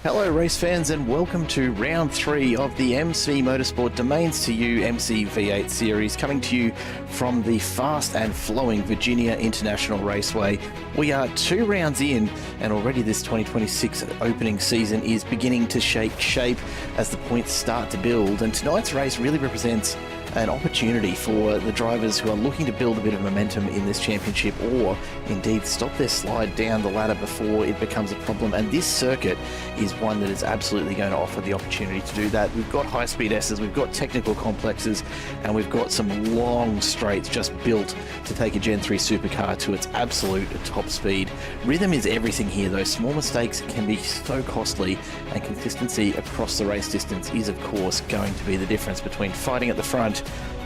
Hello race fans and welcome to round 3 of the MC Motorsport Domains2U MCV8 series, coming to you from the fast and flowing Virginia International Raceway. We are 2 rounds in and already this 2026 opening season is beginning to shape as the points start to build, and tonight's race really represents an opportunity for the drivers who are looking to build a bit of momentum in this championship, or indeed stop their slide down the ladder before it becomes a problem. And this circuit is one that is absolutely going to offer the opportunity to do that. We've got high-speed esses, we've got technical complexes, and we've got some long straights just built to take a Gen 3 supercar to its absolute top speed. Rhythm is everything here, though. Small mistakes can be so costly, and consistency across the race distance is, of course, going to be the difference between fighting at the front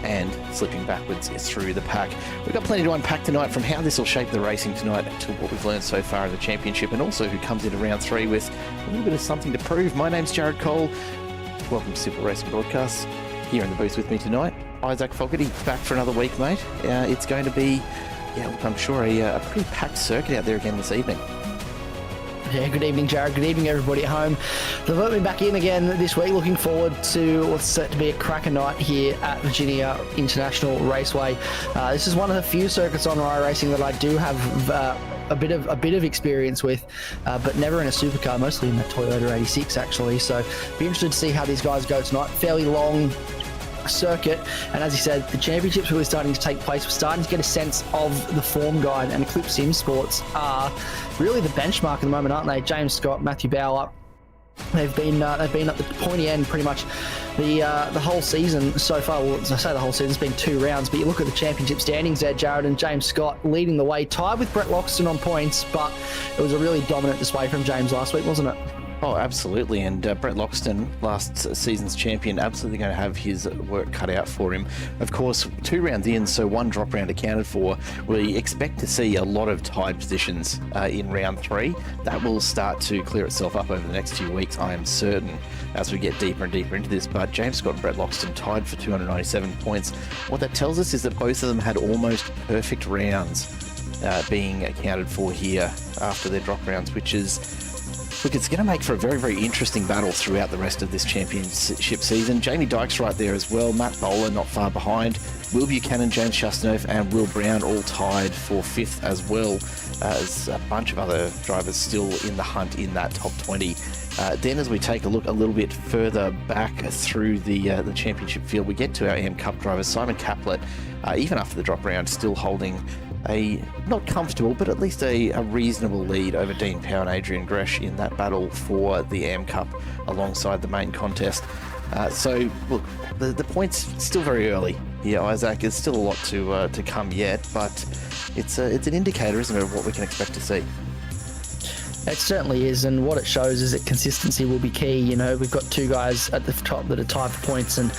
and slipping backwards through the pack. We've got plenty to unpack tonight, from how this will shape the racing tonight to what we've learned so far in the championship, and also who comes into round 3 with a little bit of something to prove. My name's Jared Cole. Welcome to Simple Racing Broadcasts. Here in the booth with me tonight, Isaac Fogarty, back for another week, mate. It's going to be, I'm sure, a pretty packed circuit out there again this evening. Yeah, good evening, Jared. Good evening, everybody at home. They've let me back in again this week. Looking forward to what's set to be a cracker night here at Virginia International Raceway. This is one of the few circuits on iRacing that I do have a bit of experience with, but never in a supercar, mostly in the Toyota 86 actually. So be interested to see how these guys go tonight. Fairly long circuit, and as you said, the championship's really starting to take place. We're starting to get a sense of the form guide, and Eclipse Sim Sports are really the benchmark at the moment, aren't they? James Scott, Matthew Bauer, they've been at the pointy end pretty much the whole season so far. Well, as I say, the whole season, it's been 2 rounds, but you look at the championship standings there, Jared, and James Scott leading the way, tied with Brett Loxton on points, but it was a really dominant display from James last week, wasn't it? Oh, absolutely. And Brett Loxton, last season's champion, absolutely going to have his work cut out for him. Of course, 2 rounds in, so 1 drop round accounted for. We expect to see a lot of tied positions in round 3. That will start to clear itself up over the next few weeks, I am certain, as we get deeper and deeper into this. But James Scott and Brett Loxton tied for 297 points. What that tells us is that both of them had almost perfect rounds being accounted for here after their drop rounds, which is... Look, it's going to make for a very, very interesting battle throughout the rest of this championship season. Jamie Dyke's right there as well. Matt Bowler not far behind. Will Buchanan, James Shustnov and Will Brown all tied for 5th, as well as a bunch of other drivers still in the hunt in that top 20. Then as we take a look a little bit further back through the championship field, we get to our AM Cup drivers. Simon Caplet, even after the drop round, still holding a not comfortable, but at least a reasonable lead over Dean Power and Adrian Gresh in that battle for the AM Cup alongside the main contest. So, look, the points still very early here, Isaac. There's still a lot to come yet, but it's an indicator, isn't it, of what we can expect to see. It certainly is, and what it shows is that consistency will be key. You know, we've got 2 guys at the top that are tied for points, and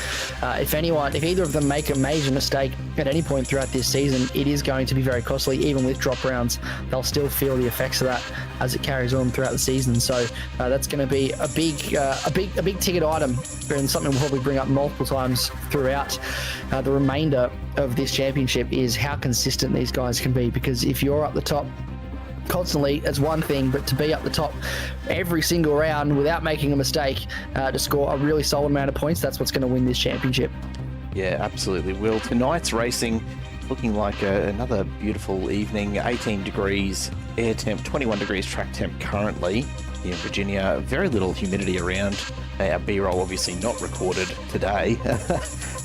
if either of them make a major mistake at any point throughout this season, it is going to be very costly. Even with drop rounds, they'll still feel the effects of that as it carries on throughout the season. So that's going to be a big ticket item, and something we'll probably bring up multiple times throughout the remainder of this championship, is how consistent these guys can be. Because if you're up the top constantly, as one thing, but to be up the top every single round without making a mistake, to score a really solid amount of points, that's what's going to win this championship. Yeah, absolutely will. Tonight's racing looking like another beautiful evening. 18 degrees air temp, 21 degrees track temp currently here in Virginia. Very little humidity around. Our B-roll obviously not recorded today,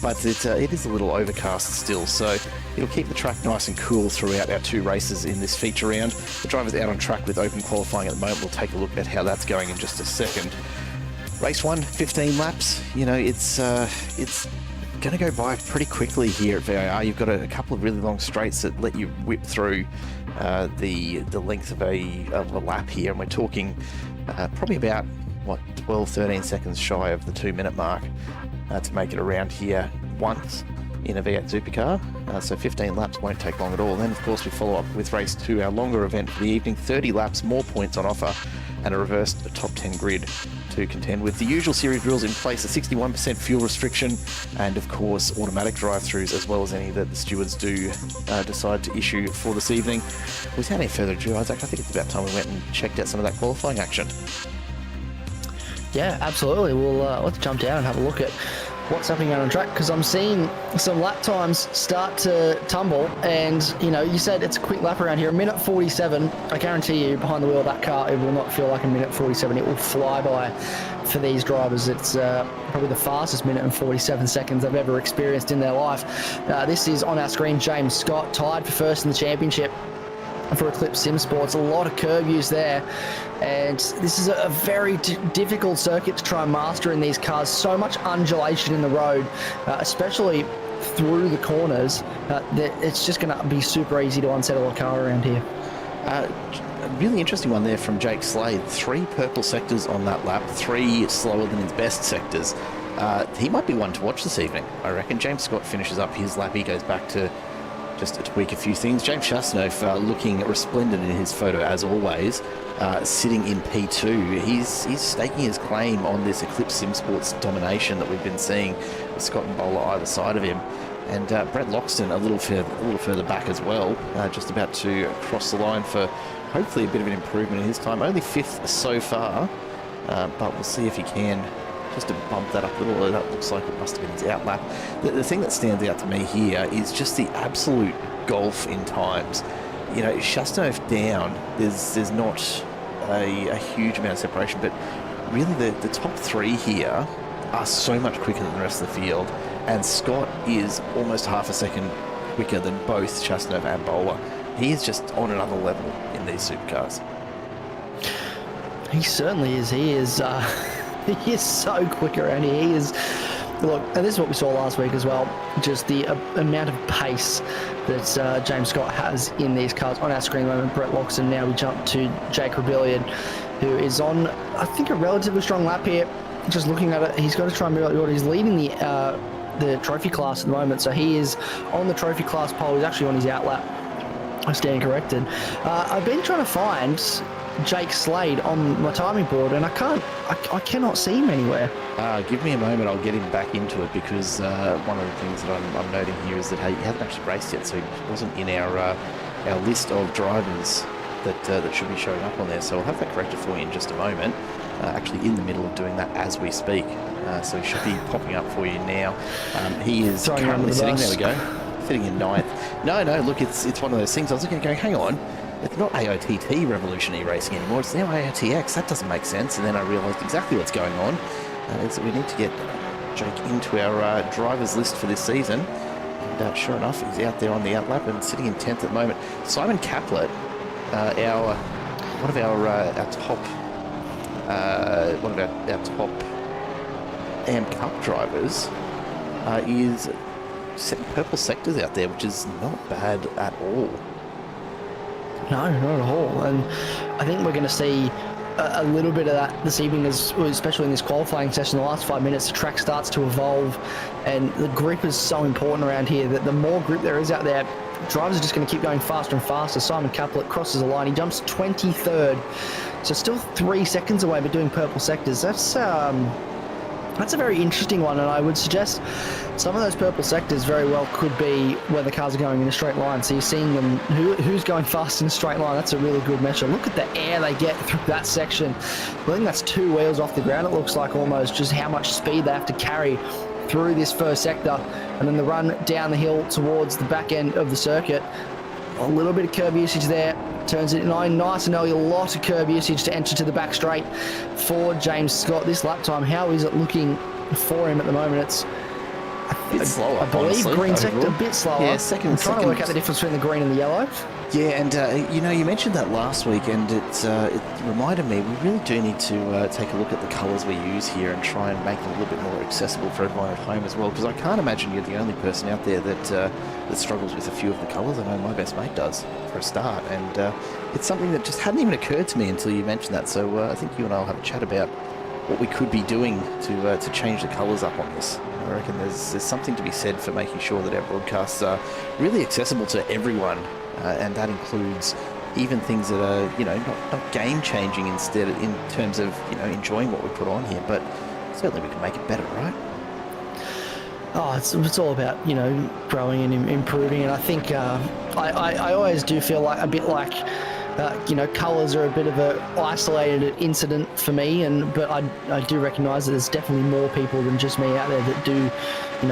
but it is a little overcast still, so it'll keep the track nice and cool throughout our 2 races in this feature round. The drivers out on track with open qualifying at the moment. We'll take a look at how that's going in just a second. Race 1, 15 laps. You know, it's going to go by pretty quickly here at VIR. You've got a couple of really long straights that let you whip through the length of a lap here, and we're talking probably about 12-13 seconds shy of the 2-minute mark to make it around here once in a V8 supercar. So 15 laps won't take long at all. And then, of course, we follow up with race 2, our longer event for the evening. 30 laps, more points on offer, and a reversed top 10 grid to contend with. The usual series rules in place, a 61% fuel restriction, and of course automatic drive-throughs, as well as any that the stewards do decide to issue for this evening. Without any further ado, Isaac, I think it's about time we went and checked out some of that qualifying action. Yeah, absolutely. Let's jump down and have a look at what's happening out on track, because I'm seeing some lap times start to tumble. And you said it's a quick lap around here, a minute 47. I guarantee you, behind the wheel of that car, it will not feel like a minute 47. It will fly by for these drivers. It's probably the fastest minute and 47 seconds they've ever experienced in their life. This is on our screen. James Scott tied for first in the championship for Eclipse Sim Sports. A lot of curb use there, and this is a very difficult circuit to try and master in these cars. So much undulation in the road, especially through the corners, that it's just going to be super easy to unsettle a car around here. A really interesting one there from Jake Slade. 3 purple sectors on that lap, 3 slower than his best sectors. He might be one to watch this evening, I reckon. James Scott finishes up his lap. He goes back to just to tweak a few things. James Chassenov looking resplendent in his photo as always, sitting in P2. He's staking his claim on this Eclipse Sim Sports domination that we've been seeing with Scott and Bowler either side of him. And Brett Loxton a little further back as well, just about to cross the line for hopefully a bit of an improvement in his time. Only 5th so far, but we'll see if he can just to bump that up a little. That looks like it must have been his outlap. The thing that stands out to me here is just the absolute golf in times. Chassenov down, there's not a huge amount of separation, but really the top 3 here are so much quicker than the rest of the field, and Scott is almost half a second quicker than both Chassenov and Bowler. He is just on another level in these supercars. He certainly is. He is he is so quick around here. He is, look, and this is what we saw last week as well, just the amount of pace that James Scott has in these cars. On our screen at the moment, Brett Loxton. Now we jump to Jake Rebellion, who is on, I think, a relatively strong lap here. Just looking at it, he's got to try and be like, he's leading the trophy class at the moment, so he is on the trophy class pole. He's actually on his outlap. I stand corrected. I've been trying to find Jake Slade on my timing board, and I cannot see him anywhere. Give me a moment, I'll get him back into it, because one of the things that I'm noting here is that he hasn't actually raced yet, so he wasn't in our list of drivers that should be showing up on there. So I'll have that corrected for you in just a moment. Actually in the middle of doing that as we speak, so he should be popping up for you now. He is currently sitting, there we go, sitting in 9th. No, look, it's one of those things. I was looking at going, hang on, it's not AOTT Revolutionary Racing anymore, it's now AOTX. That doesn't make sense. And then I realised exactly what's going on. Is that we need to get Jake into our drivers list for this season. And sure enough, he's out there on the outlap and sitting in 10th at the moment. Simon Caplet, one of our top AM Cup drivers, is setting purple sectors out there, which is not bad at all. No, not at all. And I think we're going to see a little bit of that this evening, especially in this qualifying session. The last 5 minutes, the track starts to evolve, and the grip is so important around here that the more grip there is out there, drivers are just going to keep going faster and faster. Simon Caplet crosses the line. He jumps 23rd, so still 3 seconds away, but doing purple sectors. That's a very interesting one, and I would suggest some of those purple sectors very well could be where the cars are going in a straight line. So you're seeing them, who's going fast in a straight line. That's a really good measure. Look at the air they get through that section. I think that's 2 wheels off the ground, it looks like, almost, just how much speed they have to carry through this first sector. And then the run down the hill towards the back end of the circuit. A little bit of curb usage there. Turns it nice and early. A lot of curb usage to enter to the back straight for James Scott. This lap time, how is it looking for him at the moment? It's a bit slower, I believe, honestly, green overall. sector a bit slower. Yeah, I'm trying to work out the difference between the green and the yellow. Yeah, and you mentioned that last week, and it reminded me we really do need to take a look at the colours we use here and try and make them a little bit more accessible for everyone at home as well, because I can't imagine you're the only person out there that struggles with a few of the colours. I know my best mate does, for a start, and it's something that just hadn't even occurred to me until you mentioned that. So I think you and I will have a chat about what we could be doing to change the colours up on this. I reckon there's something to be said for making sure that our broadcasts are really accessible to everyone. And that includes even things that are, not game-changing instead in terms of, enjoying what we put on here, but certainly we can make it better, right? Oh, it's all about, growing and improving, and I think I always do feel like a bit like colours are a bit of a isolated incident for me, but I do recognise that there's definitely more people than just me out there that do,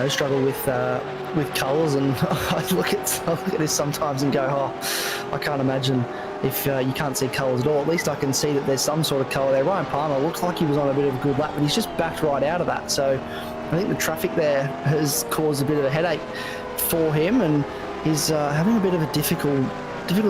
struggle with colours. And I look at this sometimes and go, oh, I can't imagine if you can't see colours at all. At least I can see that there's some sort of colour there. Ryan Palmer looks like he was on a bit of a good lap, but he's just backed right out of that. So I think the traffic there has caused a bit of a headache for him, and he's having a bit of a difficult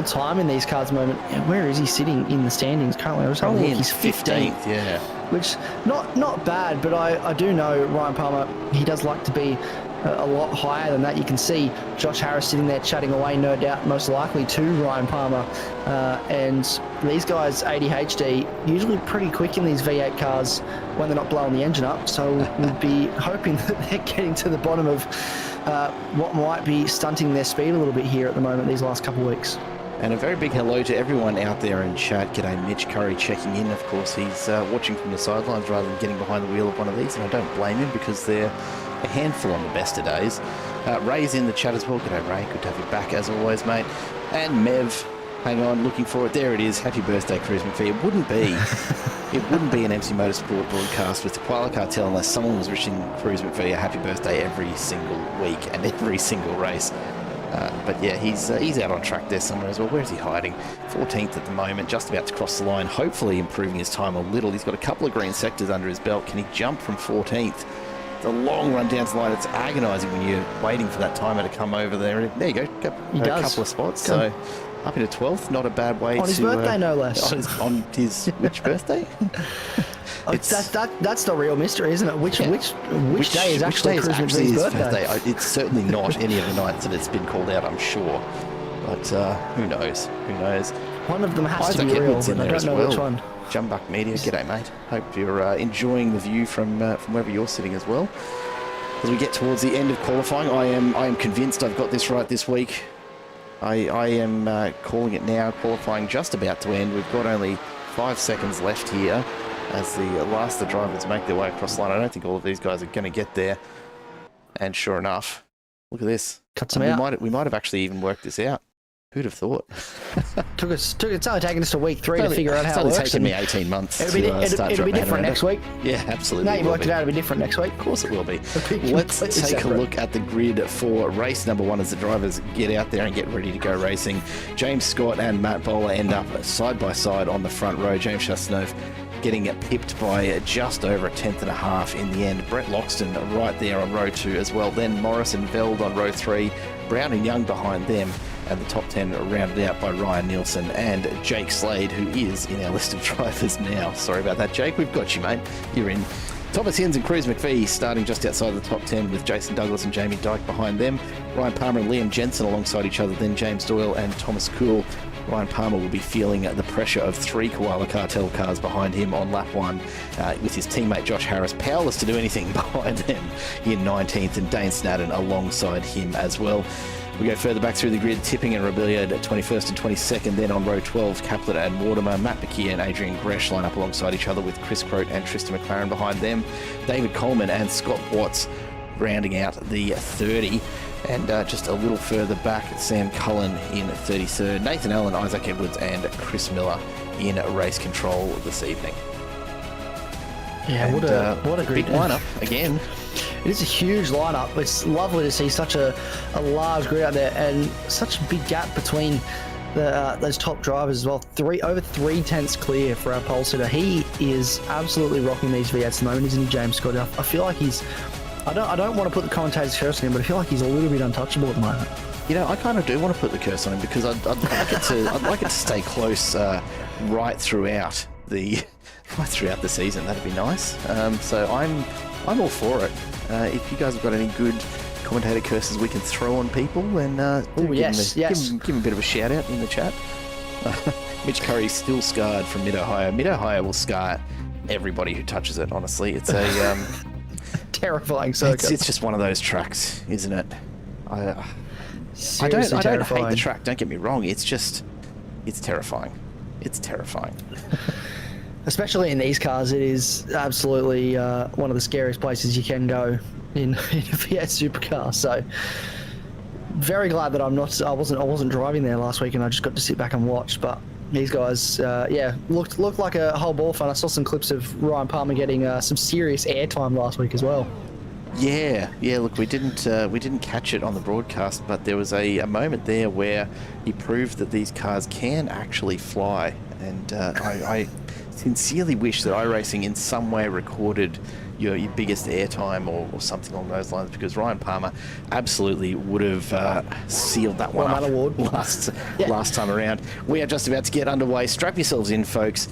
time in these cars at the moment. Where is he sitting in the standings currently? I was told he's 15th. Yeah. Which, not bad, but I do know Ryan Palmer, he does like to be a lot higher than that. You can see Josh Harris sitting there chatting away, no doubt, most likely to Ryan Palmer. And these guys, ADHD, usually pretty quick in these V8 cars when they're not blowing the engine up. So we'll be hoping that they're getting to the bottom of what might be stunting their speed a little bit here at the moment these last couple of weeks. And a very big hello to everyone out there in chat. G'day, Mitch Curry checking in. Of course, he's watching from the sidelines rather than getting behind the wheel of one of these, and I don't blame him because they're a handful on the best of days. Ray's in the chat as well. G'day, Ray. Good to have you back as always, mate. And Mev, hang on, looking for it. There it is. Happy birthday, Cruz McPhee. It wouldn't be an MC Motorsport broadcast with the Koala Cartel unless someone was wishing Cruz McPhee a happy birthday every single week and every single race. But yeah, he's out on track there somewhere as well. Where is he hiding? 14th at the moment, just about to cross the line, hopefully improving his time a little. He's got a couple of green sectors under his belt. Can he jump from 14th? It's a long run down to the line. It's agonising when you're waiting for that timer to come over there. There you go, a couple of spots. So up into 12th, not a bad way on his birthday, no less. On his which birthday? That's the real mystery, isn't it? Which day is actually Cruz McPhee's birthday? It's certainly not any of the nights that it's been called out, I'm sure. But who knows? One of them has Isaac to be real, Edwards in but I there don't as know well. which one. Jumbuck Media, g'day mate. Hope you're enjoying the view from wherever you're sitting as well. As we get towards the end of qualifying, I am convinced I've got this right this week. I am calling it now. Qualifying just about to end. We've got only 5 seconds left here as the last of the drivers make their way across the line. I don't think all of these guys are going to get there. And sure enough, look at this. Cuts them out. We might have actually even worked this out. Who'd have thought? It's only taken us to week 3 to figure out how it works. It's only taken me 18 months. It'll be different next week. Yeah, absolutely. Now you've worked it out, it'll be different next week. Of course it will be. Let's take a look at the grid for race number 1 as the drivers get out there and get ready to go racing. James Scott and Matt Bowler end up side by side on the front row. James Chasseneuve getting pipped by just over a tenth and a half in the end. Brett Loxton right there on row 2 as well. Then Morris and Veld on row 3. Brown and Young behind them. And the top 10 rounded out by Ryan Nielsen and Jake Slade, who is in our list of drivers now. Sorry about that, Jake. We've got you, mate. You're in. Thomas Hins and Cruz McPhee starting just outside the top 10 with Jason Douglas and Jamie Dyke behind them. Ryan Palmer and Liam Jensen alongside each other. Then James Doyle and Thomas Kuhl. Ryan Palmer will be feeling the pressure of 3 Koala Cartel cars behind him on lap 1 with his teammate Josh Harris powerless to do anything behind them in 19th, and Dane Snadden alongside him as well. We go further back through the grid, Tipping and Rebellion at 21st and 22nd. Then on row 12, Kaplan and Mortimer, Matt McKee and Adrian Gresh line up alongside each other with Chris Crote and Tristan McLaren behind them. David Coleman and Scott Watts rounding out the 30. And just a little further back, Sam Cullen in 33rd. Nathan Allen, Isaac Edwards and Chris Miller in race control this evening. Yeah, and, what a great big lineup again. It is a huge lineup. It's lovely to see such a large grid out there and such a big gap between those top drivers as well. Over 3 tenths clear for our pole sitter. He is absolutely rocking these V8s at the moment, isn't he, James Scott? I feel like he's... I don't want to put the commentator's curse on him, but I feel like he's a little bit untouchable at the moment. You know, I kind of do want to put the curse on him because I'd like it to stay close right throughout the season. That'd be nice. So I'm all for it. If you guys have got any good commentator curses we can throw on people, then give him a bit of a shout out in the chat. Mitch Curry's still scarred from Mid-Ohio. Mid-Ohio will scar everybody who touches it, honestly. It's a terrifying circuit. It's just one of those tracks, isn't it? I don't hate the track, don't get me wrong. It's terrifying. It's terrifying. Especially in these cars, it is absolutely one of the scariest places you can go in a V8 supercar. So very glad that I wasn't driving there last week, and I just got to sit back and watch. But These guys, looked like a whole ball fun. I saw some clips of Ryan Palmer getting some serious airtime last week as well. Yeah. Look, we didn't catch it on the broadcast, but there was a moment there where he proved that these cars can actually fly, and I sincerely wish that iRacing in some way recorded your biggest airtime or something along those lines, because Ryan Palmer absolutely would have sealed that one up last time around. We are just about to get underway. Strap yourselves in, folks.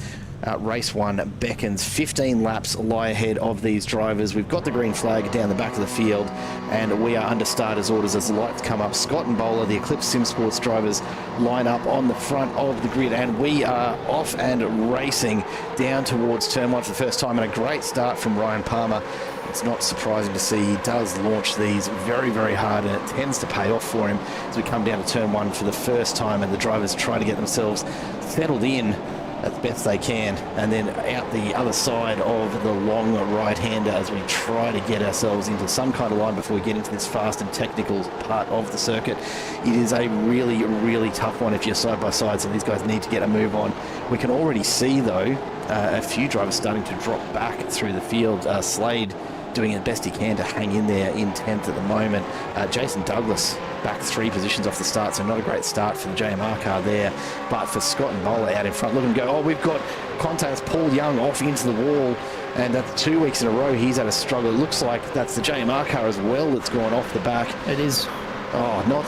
Race 1 beckons. 15 laps lie ahead of these drivers. We've got the green flag down the back of the field, and we are under starters orders as the lights come up. Scott and Bowler, the Eclipse Sim Sports drivers, line up on the front of the grid, and we are off and racing down towards turn 1 for the first time, and a great start from Ryan Palmer. It's not surprising to see he does launch these very, very hard, and it tends to pay off for him as we come down to turn 1 for the first time, and the drivers try to get themselves settled in as best they can, and then out the other side of the long right-hander as we try to get ourselves into some kind of line before we get into this fast and technical part of the circuit. It is a really, really tough one if you're side by side, so these guys need to get a move on. We can already see, though, a few drivers starting to drop back through the field. Slade doing the best he can to hang in there in 10th at the moment. Jason Douglas back 3 positions off the start, so not a great start for the JMR car there. But for Scott and Bowler out in front, look and go, oh, we've got contacts. Paul Young off into the wall, and that's 2 weeks in a row he's had a struggle. It looks like that's the JMR car as well that's gone off the back. It is. Oh, not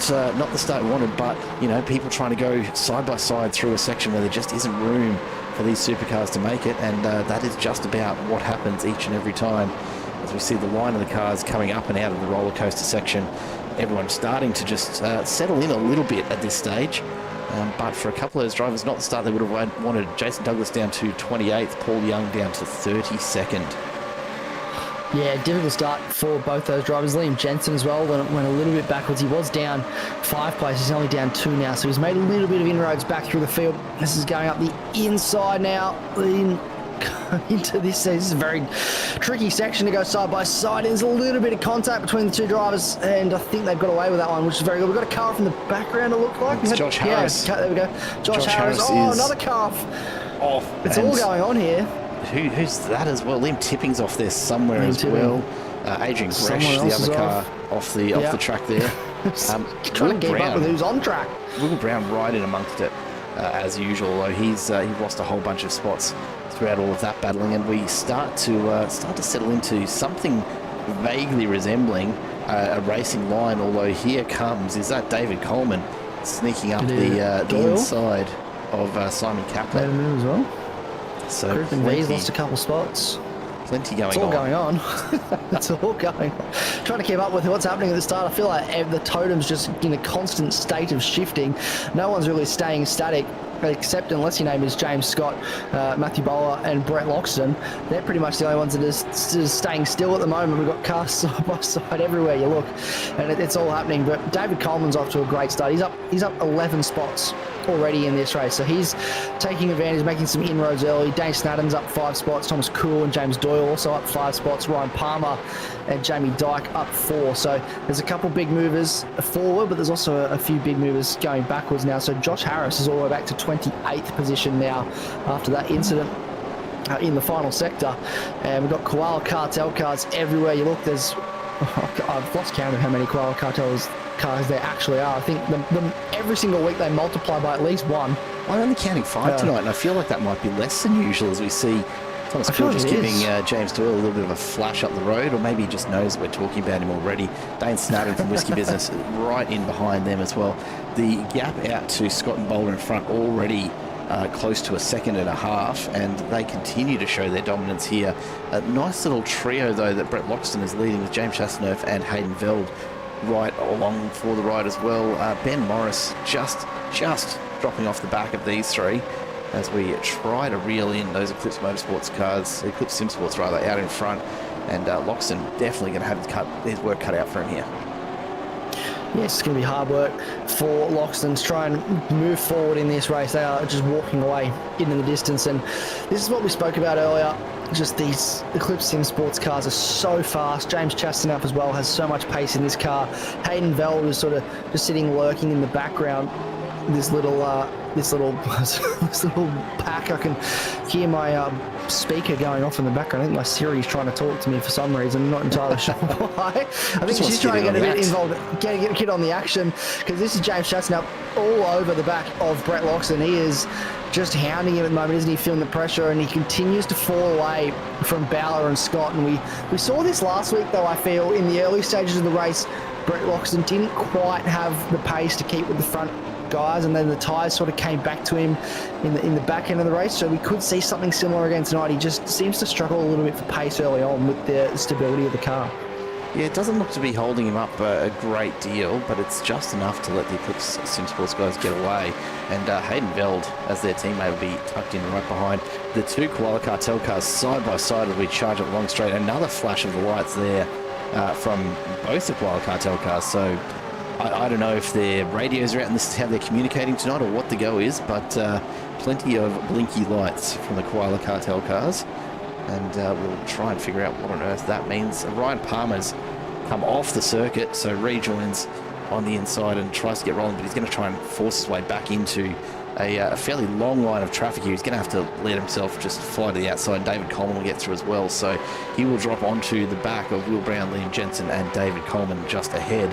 the start we wanted, but, you know, people trying to go side by side through a section where there just isn't room for these supercars to make it, and that is just about what happens each and every time. As we see the line of the cars coming up and out of the roller coaster section, everyone's starting to just settle in a little bit at this stage. But for a couple of those drivers, not the start they would have wanted. Jason Douglas down to 28th, Paul Young down to 32nd. Yeah, difficult start for both those drivers. Liam Jensen as well went a little bit backwards. He was down 5 places, he's only down 2 now, so he's made a little bit of inroads back through the field. This is going up the inside now. Into this is a very tricky section to go side by side. There's a little bit of contact between the two drivers, and I think they've got away with that one, which is very good. We've got a car from the background, it looked like. It's Josh Harris. Yeah, there we go. Josh Harris. Oh, another car off. It's all going on here. Who's that as well? Liam Tipping's off there somewhere as well. Adrian Gresh, the other car, off the track there. Trying to keep up with who's on track. Will Brown right in amongst it as usual, though he lost a whole bunch of spots throughout all of that battling, and we start to settle into something vaguely resembling a racing line. Although here comes, is that David Coleman sneaking up the inside of Simon Kaplan as well. So Griffin V's lost a couple spots. Plenty going on. It's all going on. It's all going on. Trying to keep up with what's happening at the start. I feel like the totem's just in a constant state of shifting. No one's really staying static, except unless your name is James Scott, Matthew Bowler and Brett Loxton. They're pretty much the only ones that are staying still at the moment. We've got cars side by side everywhere you look, and it's all happening. But David Coleman's off to a great start. He's up 11 spots already in this race, so he's taking advantage, making some inroads early. Dane Snadden's up 5 spots, Thomas Cool and James Doyle also up 5 spots, Ryan Palmer and Jamie Dyke up 4. So there's a couple big movers forward, but there's also a few big movers going backwards now. So Josh Harris is all the way back to 28th position now after that incident in the final sector. And we've got Koala Cartel cars everywhere you look. There's I've lost count of how many Koala Cartels cars there actually are. I think every single week they multiply by at least 1. I'm only counting 5 tonight, and I feel like that might be less than usual as we see Thomas Cool just giving James Doyle a little bit of a flash up the road, or maybe he just knows we're talking about him already. Dane Snadden from Whiskey Business right in behind them as well. The gap out to Scott and Bowler in front already close to a 1.5 seconds, and they continue to show their dominance here. A nice little trio, though, that Brett Loxton is leading with James Chasseneuve and Hayden Veld right along for the ride as well. Ben Morris just dropping off the back of these 3 as we try to reel in those Eclipse Motorsports cars, Eclipse Sim Sports rather, out in front, and Loxton definitely going to have his work cut out for him here. Yes, it's going to be hard work for Loxton to try and move forward in this race. They are just walking away into the distance, and this is what we spoke about earlier. Just these Eclipse Sim Sports cars are so fast. James Chasseneuve as well has so much pace in this car. Hayden Veld is sort of just sitting lurking in the background. this little this little pack. I can hear my speaker going off in the background. I think my Siri's trying to talk to me for some reason. I'm not entirely sure why. I think she's trying to get a bit involved, get a kid on the action, because this is James Chaston all over the back of Brett Loxton. He is just hounding him at the moment, isn't he? Feeling the pressure, and he continues to fall away from Bowler and Scott. And we saw this last week, though, I feel, in the early stages of the race. Brett Loxton didn't quite have the pace to keep with the front guys, and then the tyres sort of came back to him in the back end of the race. So we could see something similar again tonight. He just seems to struggle a little bit for pace early on with the stability of the car. Yeah, it doesn't look to be holding him up a great deal, but it's just enough to let the Eclipse Sim Sports guys get away. And Hayden Veld, as their teammate, will be tucked in right behind the two Koala Cartel cars side by side as we charge up long straight. Another flash of the lights there from both the Koala Cartel cars. So I don't know if their radios are out and this is how they're communicating tonight or what the go is, but plenty of blinky lights from the Koala Cartel cars. And we'll try and figure out what on earth that means. Ryan Palmer's come off the circuit, so rejoins on the inside and tries to get rolling, but he's going to try and force his way back into a fairly long line of traffic here. He's going to have to let himself just fly to the outside. David Coleman will get through as well, so he will drop onto the back of Will Brown, Liam Jensen and David Coleman just ahead.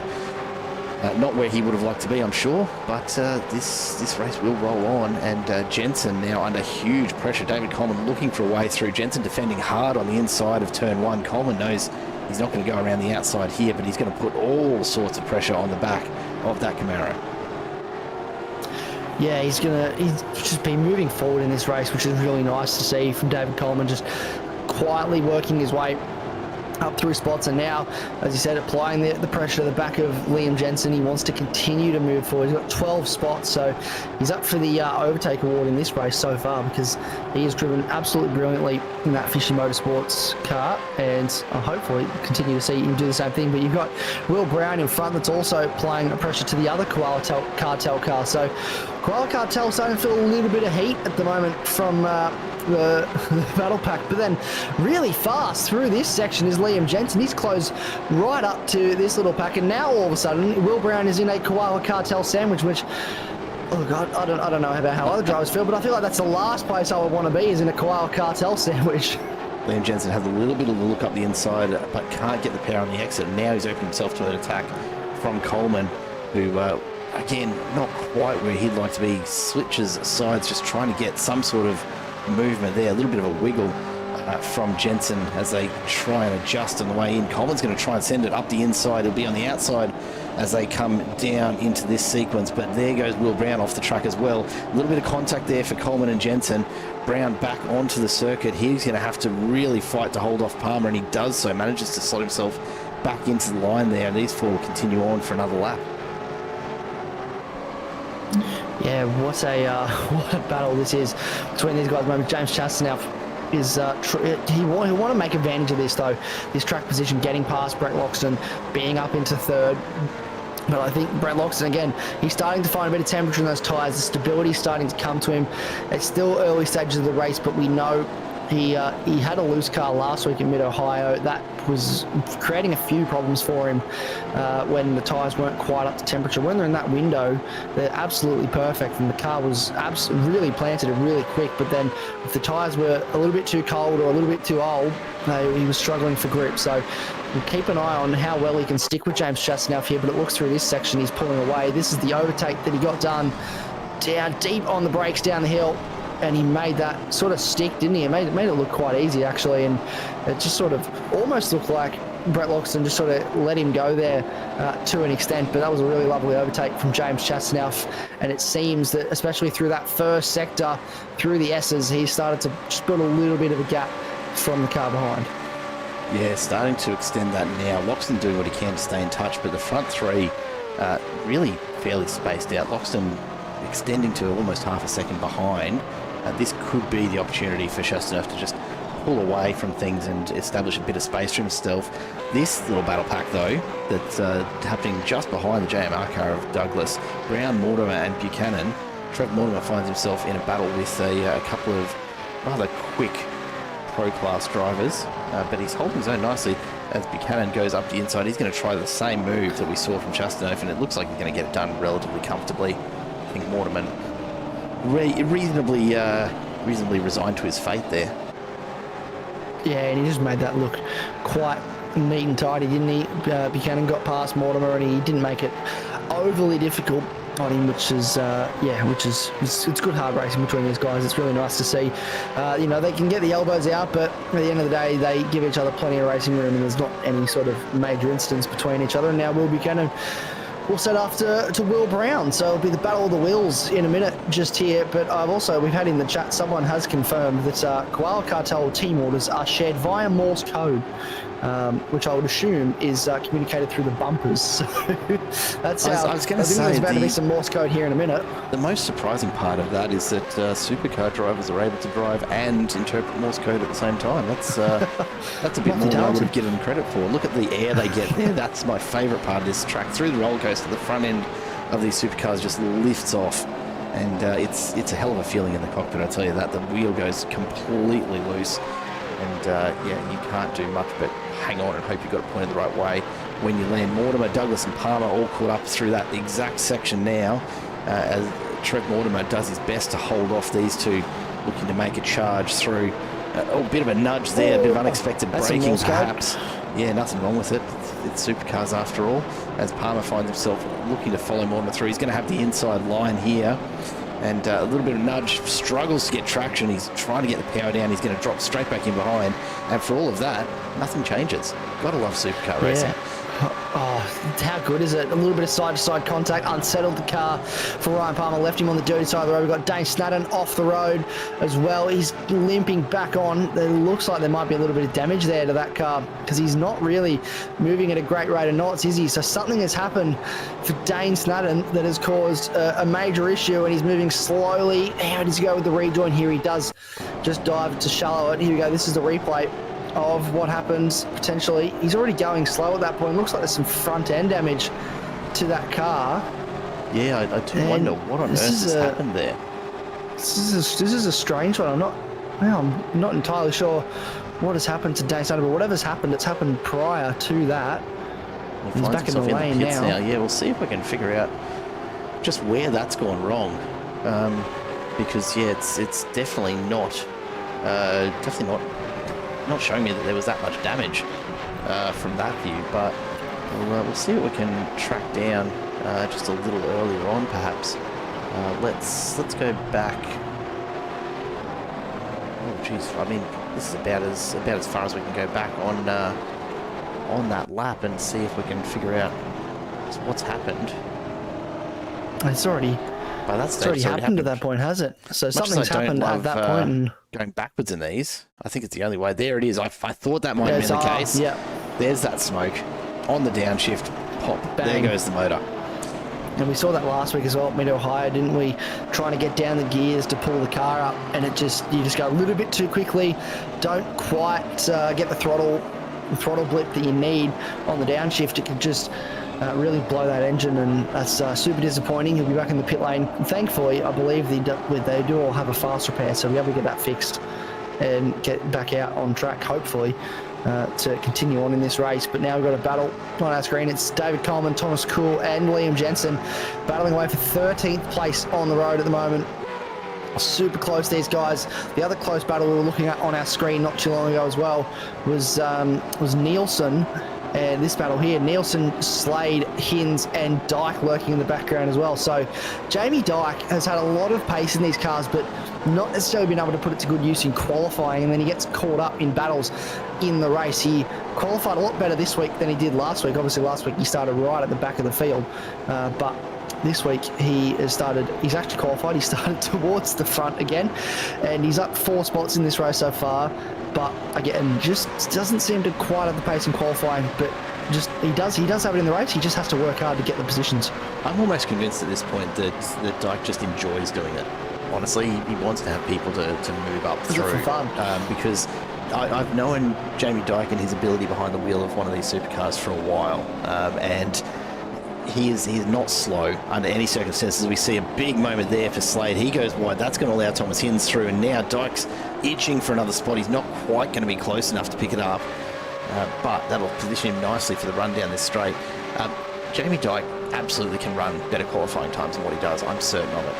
Not where he would have liked to be, I'm sure, but this race will roll on, and Jensen now under huge pressure. David Coleman looking for a way through. Jensen defending hard on the inside of turn one. Coleman knows he's not going to go around the outside here, but he's going to put all sorts of pressure on the back of that Camaro. Yeah, he's just been moving forward in this race, which is really nice to see from David Coleman, just quietly working his way up through spots, and now, as you said, applying the pressure to the back of Liam Jensen. He wants to continue to move forward. He's got 12 spots, so he's up for the overtake award in this race so far, because he has driven absolutely brilliantly in that Fishy Motorsports car, and hopefully continue to see him do the same thing. But you've got Will Brown in front that's also applying pressure to the other Koala Cartel car. So Koala Cartel starting to feel a little bit of heat at the moment from the battle pack, but then really fast through this section is Liam Jensen. He's closed right up to this little pack, and now all of a sudden Will Brown is in a Koala Cartel sandwich, which, oh god, I don't know about how other drivers feel, but I feel like that's the last place I would want to be, is in a Koala Cartel sandwich. Liam Jensen has a little bit of a look up the inside, but can't get the power on the exit. Now he's opened himself to an attack from Coleman, who again, not quite where he'd like to be. Switches sides, just trying to get some sort of movement there, a little bit of a wiggle from Jensen as they try and adjust on the way in. Coleman's going to try and send it up the inside. It'll be on the outside as they come down into this sequence, but there goes Will Brown off the track as well. A little bit of contact there for Coleman and Jensen. Brown back onto the circuit. He's going to have to really fight to hold off Palmer, and he does so, manages to slot himself back into the line there, and these four will continue on for another lap. Yeah, what a battle this is between these guys at the moment. James Chaston now is he'll want to make advantage of this, though. This track position, getting past Brett Loxton, being up into third. But I think Brett Loxton, again, he's starting to find a bit of temperature in those tyres. The stability's starting to come to him. It's still early stages of the race, but we know he had a loose car last week in Mid-Ohio. That was creating a few problems for him when the tyres weren't quite up to temperature. When they're in that window, they're absolutely perfect, and the car was really planted and really quick. But then if the tyres were a little bit too cold or a little bit too old, he was struggling for grip. So we'll keep an eye on how well he can stick with James Chaston here, but it looks through this section he's pulling away. This is the overtake that he got done down deep on the brakes down the hill, and he made that sort of stick, didn't he? It made it look quite easy, actually, and it just sort of almost looked like Brett Loxton just sort of let him go there to an extent. But that was a really lovely overtake from James Chaston, and it seems that especially through that first sector, through the S's, he started to just build a little bit of a gap from the car behind. Yeah, starting to extend that now. Loxton doing what he can to stay in touch, but the front three really fairly spaced out. Loxton extending to almost half a second behind. This could be the opportunity for Chastanov to just pull away from things and establish a bit of space for himself. This little battle pack, though, that's happening just behind the JMR car of Douglas, Brown, Mortimer and Buchanan. Trev Mortimer finds himself in a battle with a couple of rather quick pro-class drivers, but he's holding his own nicely as Buchanan goes up the inside. He's going to try the same move that we saw from Chastanov, and it looks like he's going to get it done relatively comfortably. think Mortimer reasonably resigned to his fate there. Yeah, and he just made that look quite neat and tidy, didn't he? Buchanan got past Mortimer, and he didn't make it overly difficult on him, which is it's good hard racing between these guys. It's really nice to see. You know, they can get the elbows out, but at the end of the day, they give each other plenty of racing room, and there's not any sort of major incidents between each other. And now Will Buchanan will set off to Will Brown, so it'll be the battle of the wheels in a minute just here. But we've had in the chat, someone has confirmed that Koala Cartel team orders are shared via Morse code, which I would assume is communicated through the bumpers. So that's how. I was going to say there's about to be some Morse code here in a minute. The most surprising part of that is that supercar drivers are able to drive and interpret Morse code at the same time. That's a bit more than I would have given them credit for. Look at the air they get there. That's my favourite part of this track. Through the roller coaster, the front end of these supercars just lifts off, and it's a hell of a feeling in the cockpit. I tell you that. The wheel goes completely loose. And yeah, you can't do much but hang on and hope you've got it pointed the right way when you land. Mortimer, Douglas and Palmer all caught up through that exact section now, as Trev Mortimer does his best to hold off these two, looking to make a charge through. A bit of a nudge there, a bit of unexpected braking perhaps. Yeah, nothing wrong with it. It's supercars after all, as Palmer finds himself looking to follow Mortimer through. He's going to have the inside line here. And a little bit of nudge, struggles to get traction. He's trying to get the power down. He's going to drop straight back in behind. And for all of that, nothing changes. Gotta love supercar racing. Oh, how good is it? A little bit of side-to-side contact, unsettled the car for Ryan Palmer, left him on the dirty side of the road. We've got Dane Snadden off the road as well. He's limping back on. It looks like there might be a little bit of damage there to that car, because he's not really moving at a great rate of knots, is he? So something has happened for Dane Snadden that has caused a major issue, and he's moving slowly. How does he go with the rejoin here? He does just dive to shallow it. Here we go. This is the replay of what happens potentially. He's already going slow at that point. Looks like there's some front end damage to that car. Yeah, I do wonder what on earth has happened there. This is a strange one. I'm not entirely sure what has happened to Dane Snadden, but whatever's happened, it's happened prior to that. He's back in the lane now. Yeah, we'll see if we can figure out just where that's gone wrong. Because yeah, it's definitely not showing me that there was that much damage from that view, but we'll see what we can track down just a little earlier on, perhaps. Let's go back. Oh, geez, I mean, this is about as far as we can go back on that lap and see if we can figure out what's happened. It's already. By that stage, it's already happened at that point, has it? So something's happened at that point. And going backwards in these, I think it's the only way. There it is. I thought that might have been the case. Yeah. There's that smoke on the downshift. Pop. Bang. There goes the motor. And we saw that last week as well at Mid-Ohio, didn't we? Trying to get down the gears to pull the car up, and you just go a little bit too quickly. Don't quite get the throttle blip that you need on the downshift. It can just really blow that engine, and that's super disappointing. He'll be back in the pit lane. Thankfully, I believe they do all have a fast repair, so we'll be able to get that fixed and get back out on track, hopefully, to continue on in this race. But now we've got a battle on our screen. It's David Coleman, Thomas Kuhl, and Liam Jensen battling away for 13th place on the road at the moment. Super close, these guys. The other close battle we were looking at on our screen not too long ago as well was Nielsen. And this battle here, Nielsen, Slade, Hinz, and Dyke lurking in the background as well. So Jamie Dyke has had a lot of pace in these cars, but not necessarily been able to put it to good use in qualifying, and then he gets caught up in battles in the race. He qualified a lot better this week than he did last week. Obviously last week he started right at the back of the field, but this week he's actually qualified. He started towards the front again, and he's up 4 spots in this race so far. But again, just doesn't seem to quite have the pace in qualifying. But just he does have it in the race. He just has to work hard to get the positions. I'm almost convinced at this point that Dyke just enjoys doing it. Honestly, he wants to have people to move up through. For fun. Because I've known Jamie Dyke and his ability behind the wheel of one of these supercars for a while, and he's not slow under any circumstances. We see a big moment there for Slade. He goes wide. That's going to allow Thomas Hinz through, and now Dyke's itching for another spot. He's not quite going to be close enough to pick it up, but that'll position him nicely for the run down this straight. Jamie Dyke absolutely can run better qualifying times than what he does. I'm certain of it.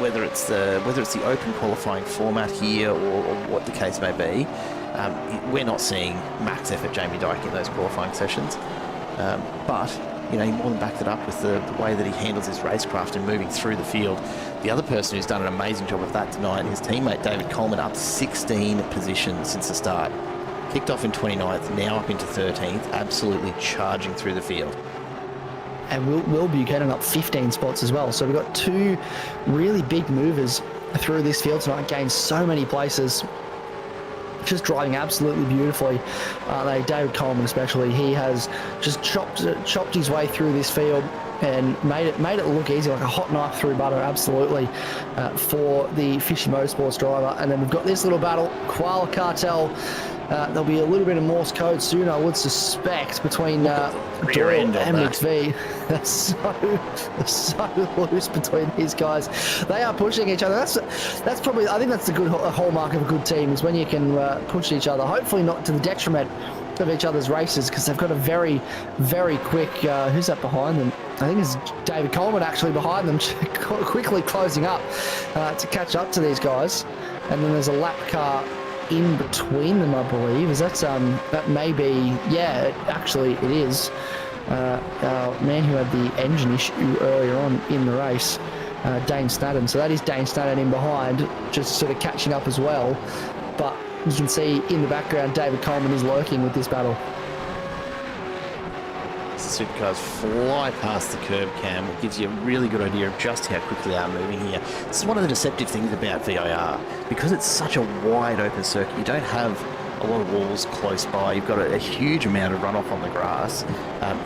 Whether it's the open qualifying format here or what the case may be, we're not seeing max effort Jamie Dyke in those qualifying sessions. But you know, he more than backed it up with the way that he handles his racecraft and moving through the field. The other person who's done an amazing job of that tonight, his teammate David Coleman, up 16 positions since the start. Kicked off in 29th, now up into 13th, absolutely charging through the field. And Will Buchanan up 15 spots as well. So we've got two really big movers through this field tonight, gained so many places. Just driving absolutely beautifully. David Coleman especially, he has just chopped his way through this field and made it look easy, like a hot knife through butter, absolutely, for the Fishy Motorsports driver. And then we've got this little battle, Koala Cartel. There'll be a little bit of Morse code soon, I would suspect, between Doyle and MXV. They're so loose between these guys. They are pushing each other. That's probably, I think that's the good hallmark of a good team, is when you can push each other. Hopefully not to the detriment of each other's races, because they've got a very, very quick, who's that behind them? I think it's David Coleman actually behind them, quickly closing up to catch up to these guys. And then there's a lap car in between them, I believe. Is that may be, yeah, actually it is. Our man who had the engine issue earlier on in the race, Dane Snadden. So that is Dane Snadden in behind, just sort of catching up as well. But you can see in the background, David Coleman is lurking with this battle. The supercars fly past the curb cam. It gives you a really good idea of just how quickly they are moving here. This is one of the deceptive things about VIR. Because it's such a wide open circuit, you don't have a lot of walls close by. You've got a huge amount of runoff on the grass.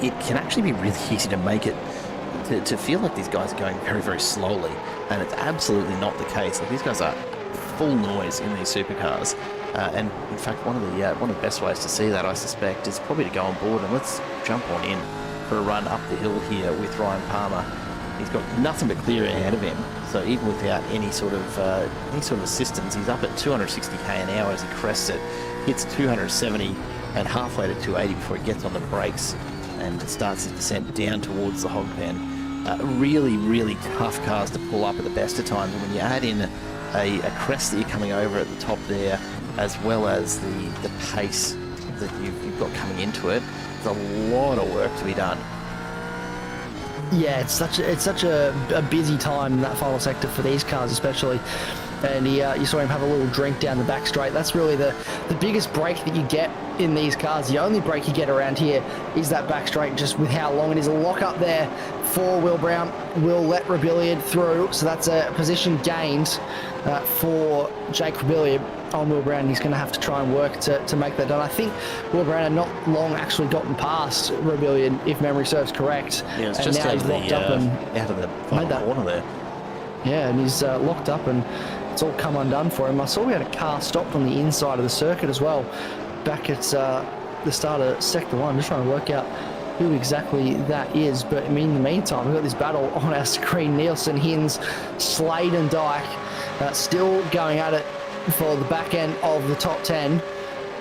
It can actually be really easy to make it to feel like these guys are going very, very slowly. And it's absolutely not the case. Like, these guys are full noise in these supercars. And in fact, one of the best ways to see that, I suspect, is probably to go on board and let's jump on in for a run up the hill here with Ryan Palmer. He's got nothing but clear ahead of him, so even without any sort of assistance, he's up at 260k an hour as he crests it, hits 270 and halfway to 280 before he gets on the brakes and starts his descent down towards the hog pen. Really, really tough cars to pull up at the best of times, and when you add in a crest that you're coming over at the top there, as well as the pace that you've got coming into it, there's a lot of work to be done. Yeah, it's such a busy time in that final sector for these cars especially. And you saw him have a little drink down the back straight. That's really the biggest break that you get in these cars. The only break you get around here is that back straight, just with how long it is. A lock up there for Will Brown. Will let Rebellion through, so that's a position gained for Jake Rebellion on Will Brown. He's going to have to try and work to make that done. I think Will Brown had not long actually gotten past Rebellion, if memory serves correct. Yeah, it's just out of the final corner there. Yeah, and he's locked up, and it's all come undone for him. I saw we had a car stopped on the inside of the circuit as well, back at the start of Sector 1. Just trying to work out who exactly that is. But I mean, in the meantime, we've got this battle on our screen. Nielsen, Hinz, Slade and Dyke still going at it for the back end of the top 10.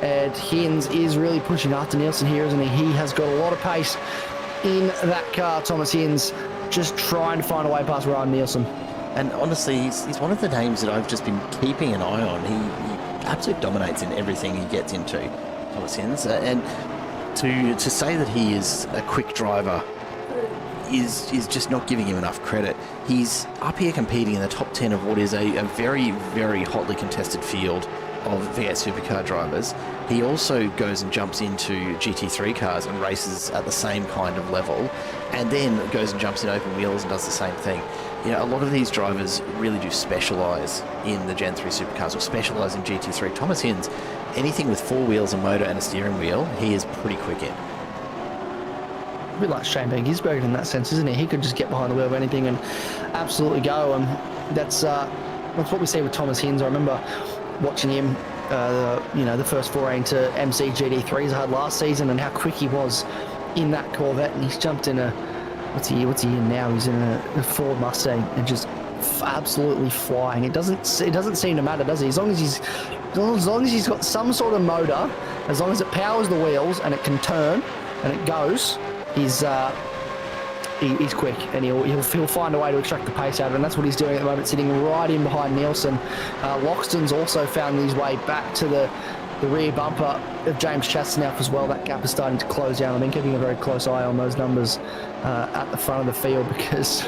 And Hinz is really pushing after Nielsen here, isn't he? He has got a lot of pace in that car, Thomas Hinz, just trying to find a way past Ryan Nielsen. And honestly, he's one of the names that I've just been keeping an eye on. He absolutely dominates in everything he gets into, Thomas Hinz. And to say that he is a quick driver is just not giving him enough credit. He's up here competing in the top 10 of what is a very, very hotly contested field of V8 supercar drivers. He also goes and jumps into GT3 cars and races at the same kind of level, and then goes and jumps in open wheels and does the same thing. You know, a lot of these drivers really do specialise in the Gen 3 supercars or specialise in GT3. Thomas Hinz, anything with four wheels, a motor and a steering wheel, he is pretty quick in. A bit like Shane Van Gisbergen in that sense, isn't he? He could just get behind the wheel of anything and absolutely go. And that's what we see with Thomas Hinz. I remember watching him, the first foray into MC GT3s I had last season, and how quick he was in that Corvette. And he's jumped in a what's he in now? He's in a Ford Mustang and just absolutely flying. It doesn't seem to matter, does it? As long as he's got some sort of motor, as long as it powers the wheels and it can turn and it goes, he's quick, and he'll find a way to extract the pace out of it, and that's what he's doing at the moment, sitting right in behind Nielsen. Loxton's also found his way back to the rear bumper of James Chastenow as well. That gap is starting to close down. I've been keeping a very close eye on those numbers at the front of the field, because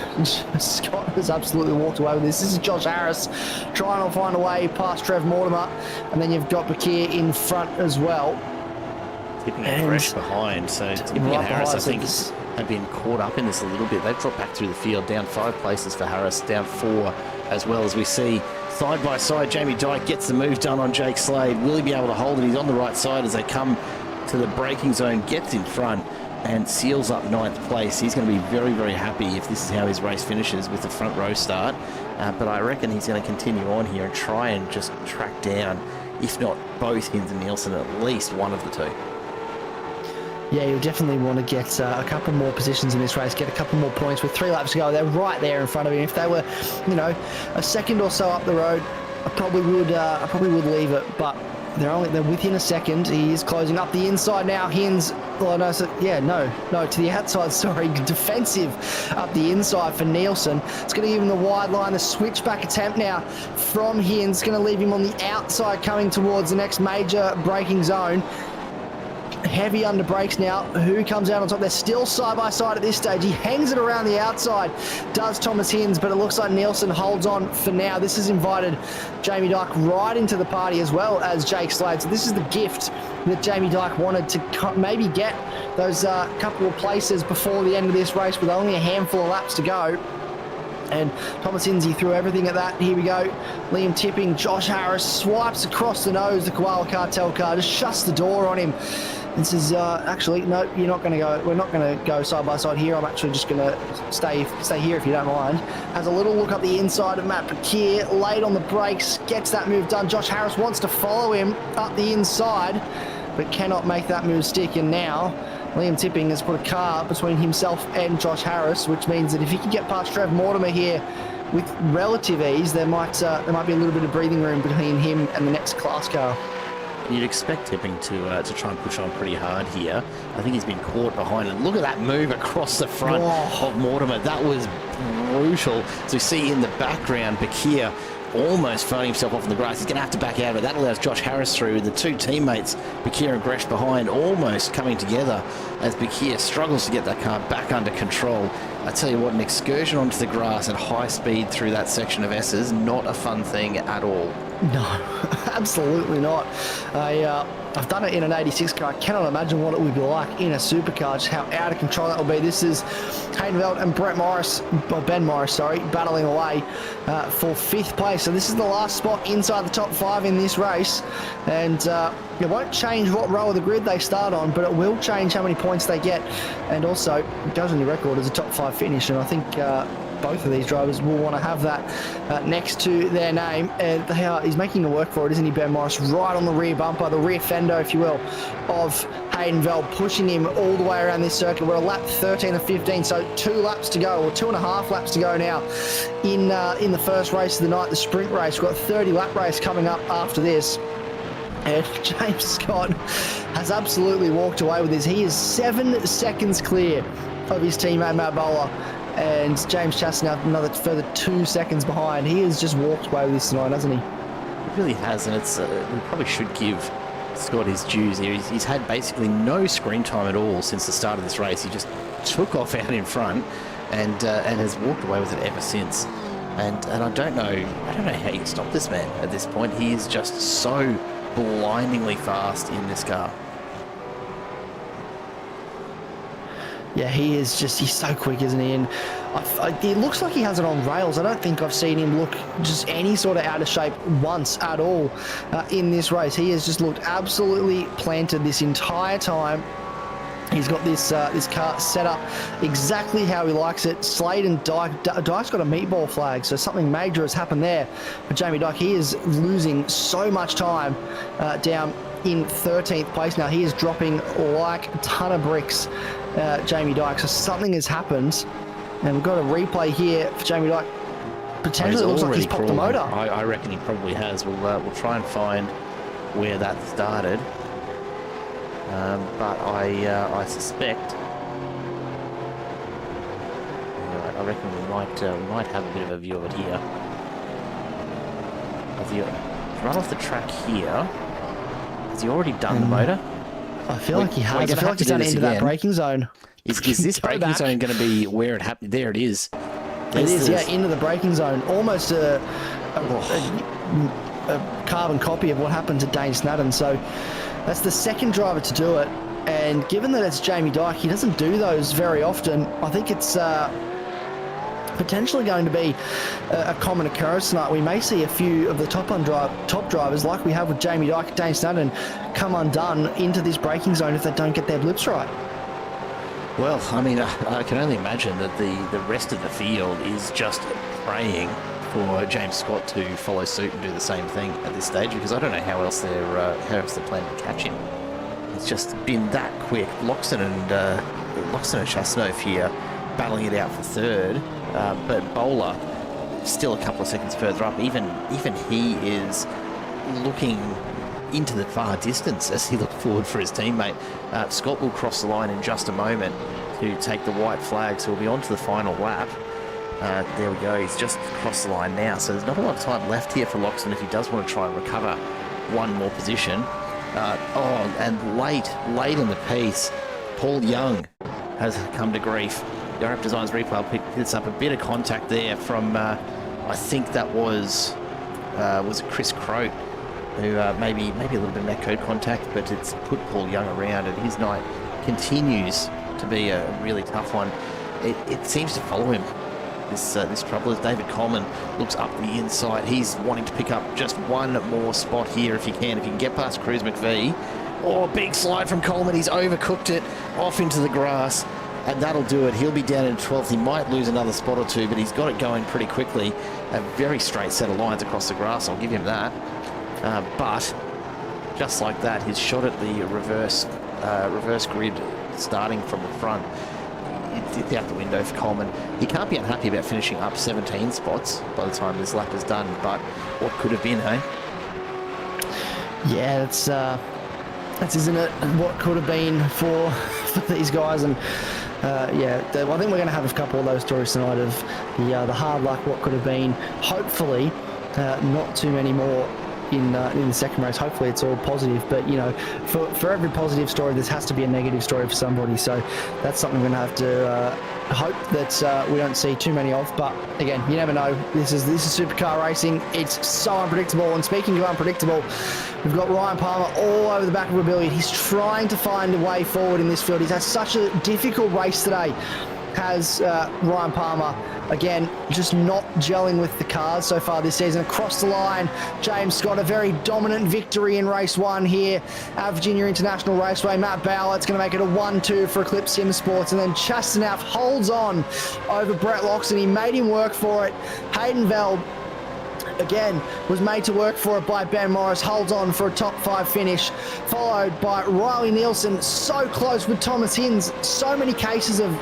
Scott has absolutely walked away with this. This is Josh Harris trying to find a way past Trev Mortimer, and then you've got Bakir in front as well. Tipping and fresh behind, so Tipping and Harris, I think, have been caught up in this a little bit. They've dropped back through the field, down 5 places for Harris, down 4 as well, as we see side by side. Jamie Dyke gets the move done on Jake Slade. Will he be able to hold it? He's on the right side as they come to the braking zone, gets in front and seals up 9th place. He's going to be very, very happy if this is how his race finishes, with the front row start. But I reckon he's going to continue on here and try and just track down, if not both Hinds and Nielsen, at least one of the two. Yeah, you'll definitely want to get a couple more positions in this race, get a couple more points. With 3 laps to go, they're right there in front of him. If they were, a second or so up the road, I probably would leave it. But they're within a second. He is closing up the inside now. Hinds, no, to the outside. Sorry, defensive up the inside for Nielsen. It's going to give him the wide line. The switchback attempt now from Hinds, going to leave him on the outside, coming towards the next major braking zone. Heavy under brakes now. Who comes out on top? They're still side by side at this stage. He hangs it around the outside, does Thomas Hinds, but it looks like Nielsen holds on for now. This has invited Jamie Dyke right into the party, as well as Jake Slade. So this is the gift that Jamie Dyke wanted to maybe get those couple of places before the end of this race, with only a handful of laps to go. And Thomas Hinds, he threw everything at that. Here we go. Liam Tipping, Josh Harris swipes across the nose. The Koala Cartel car just shuts the door on him and says, actually, no, you're not going to go. We're not going to go side by side here. I'm actually just going to stay here if you don't mind. Has a little look up the inside of Matt Bakir, late on the brakes, gets that move done. Josh Harris wants to follow him up the inside, but cannot make that move stick. And now Liam Tipping has put a car between himself and Josh Harris, which means that if he can get past Trev Mortimer here with relative ease, there might be a little bit of breathing room between him and the next class car. You'd expect Tipping to try and push on pretty hard here. I think he's been caught behind, and look at that move across the front of Mortimer. That was brutal. So you see in the background, Bakir almost throwing himself off in the grass. He's going to have to back out of it. That allows Josh Harris through, with the 2 teammates, Bakir and Gresh, behind, almost coming together as Bakir struggles to get that car back under control. I tell you what, an excursion onto the grass at high speed through that section of Esses, not a fun thing at all. No, absolutely not. I've done it in an 86 car. I cannot imagine what it would be like in a supercar, just how out of control that will be. This is Hayden Veld and Ben Morris, battling away for 5th place. So this is the last spot inside the top 5 in this race. And it won't change what row of the grid they start on, but it will change how many points they get. And also, it goes on your record as a top 5 finish. And I think both of these drivers will want to have that next to their name. He's making the work for it, isn't he, Ben Morris? Right on the rear bumper, the rear fender, if you will, of Hayden Veld, pushing him all the way around this circuit. We're at lap 13 of 15, so 2 laps to go, or 2.5 laps to go now in the first race of the night, the sprint race. We've got a 30-lap race coming up after this. And James Scott has absolutely walked away with this. He is 7 seconds clear of his teammate Matt Bowler, and James Chastenow another further 2 seconds behind. He has just walked away with this tonight, hasn't he? He really has, and it's we probably should give Scott his dues here. He's had basically no screen time at all since the start of this race. He just took off out in front and has walked away with it ever since. And I don't know how you stop this man at this point. He is just so blindingly fast in this car. Yeah, he's so quick, isn't he? And it looks like he has it on rails. I don't think I've seen him look just any sort of out of shape once at all in this race. He has just looked absolutely planted this entire time. He's got this car set up exactly how he likes it. Slade and Dyke. Dyke's got a meatball flag, so something major has happened there. But Jamie Dyke, he is losing so much time down in 13th place now. He is dropping like a ton of bricks, Jamie Dyke. So something has happened, and we've got a replay here for Jamie Dyke. Potentially, it looks like he's popped the motor. I reckon he probably has. We'll try and find where that started. But I suspect I reckon we might have a bit of a view of it here. Has he run off the track here? Has he already done the motor? I feel like he has. I feel like he's done into that braking zone. Is this braking zone going to be where it happened? There it is. It is, yeah, into the braking zone. Almost a carbon copy of what happened to Dane Snadden. So that's the second driver to do it. And given that it's Jamie Dyke, he doesn't do those very often. I think it's potentially going to be a common occurrence tonight. We may see a few of the top drivers, like we have with Jamie Dyke and Dane Snadden, come undone into this braking zone if they don't get their blips right. Well, I mean, I can only imagine that the rest of the field is just praying for James Scott to follow suit and do the same thing at this stage, because I don't know how else they're planning to catch him. It's just been that quick. Loxton and Chasseneuve here battling it out for third, but Bowler still a couple of seconds further up. Even he is looking into the far distance as he looked forward for his teammate. Scott will cross the line in just a moment to take the white flag, so we'll be on to the final lap. There we go, he's just crossed the line now, so there's not a lot of time left here for Loxton if he does want to try and recover one more position. And late in the piece, Paul Young has come to grief. Europe Designs replay picked this up, a bit of contact there from, I think that was it Chris Croat, who maybe a little bit of net code contact, but it's put Paul Young around, and his night continues to be a really tough one. It seems to follow him, this trouble, as David Coleman looks up the inside. He's wanting to pick up just one more spot here if he can get past Cruz McVee. Oh, big slide from Coleman. He's overcooked it off into the grass, and that'll do it. He'll be down in 12th. He might lose another spot or two, but he's got it going pretty quickly. A very straight set of lines across the grass, I'll give him that. But just like that, his shot at the reverse grid starting from the front, it's out the window for Coleman. He can't be unhappy about finishing up 17 spots by the time this lap is done, but what could have been, hey? Yeah, that's isn't it, what could have been for these guys. And I think we're going to have a couple of those stories tonight of the hard luck, what could have been. Hopefully not too many more in the second race. Hopefully it's all positive, but for every positive story there's has to be a negative story for somebody, so that's something we're going to have to hope that we don't see too many of. But again, you never know. This is supercar racing. It's so unpredictable, and speaking of unpredictable, we've got Ryan Palmer all over the back of a billiard. He's trying to find a way forward in this field. He's had such a difficult race today, has Ryan Palmer. Again, just not gelling with the cars so far this season. Across the line, James Scott, a very dominant victory in race one here at Virginia International Raceway. Matt Bauer, it's going to make it a 1-2 for Eclipse Sim Sports. And then Chasseneuve holds on over Brett Loxton. He made him work for it. Hayden Veld, again, was made to work for it by Ben Morris, holds on for a top 5 finish, followed by Riley Nielsen, so close with Thomas Hinds, so many cases of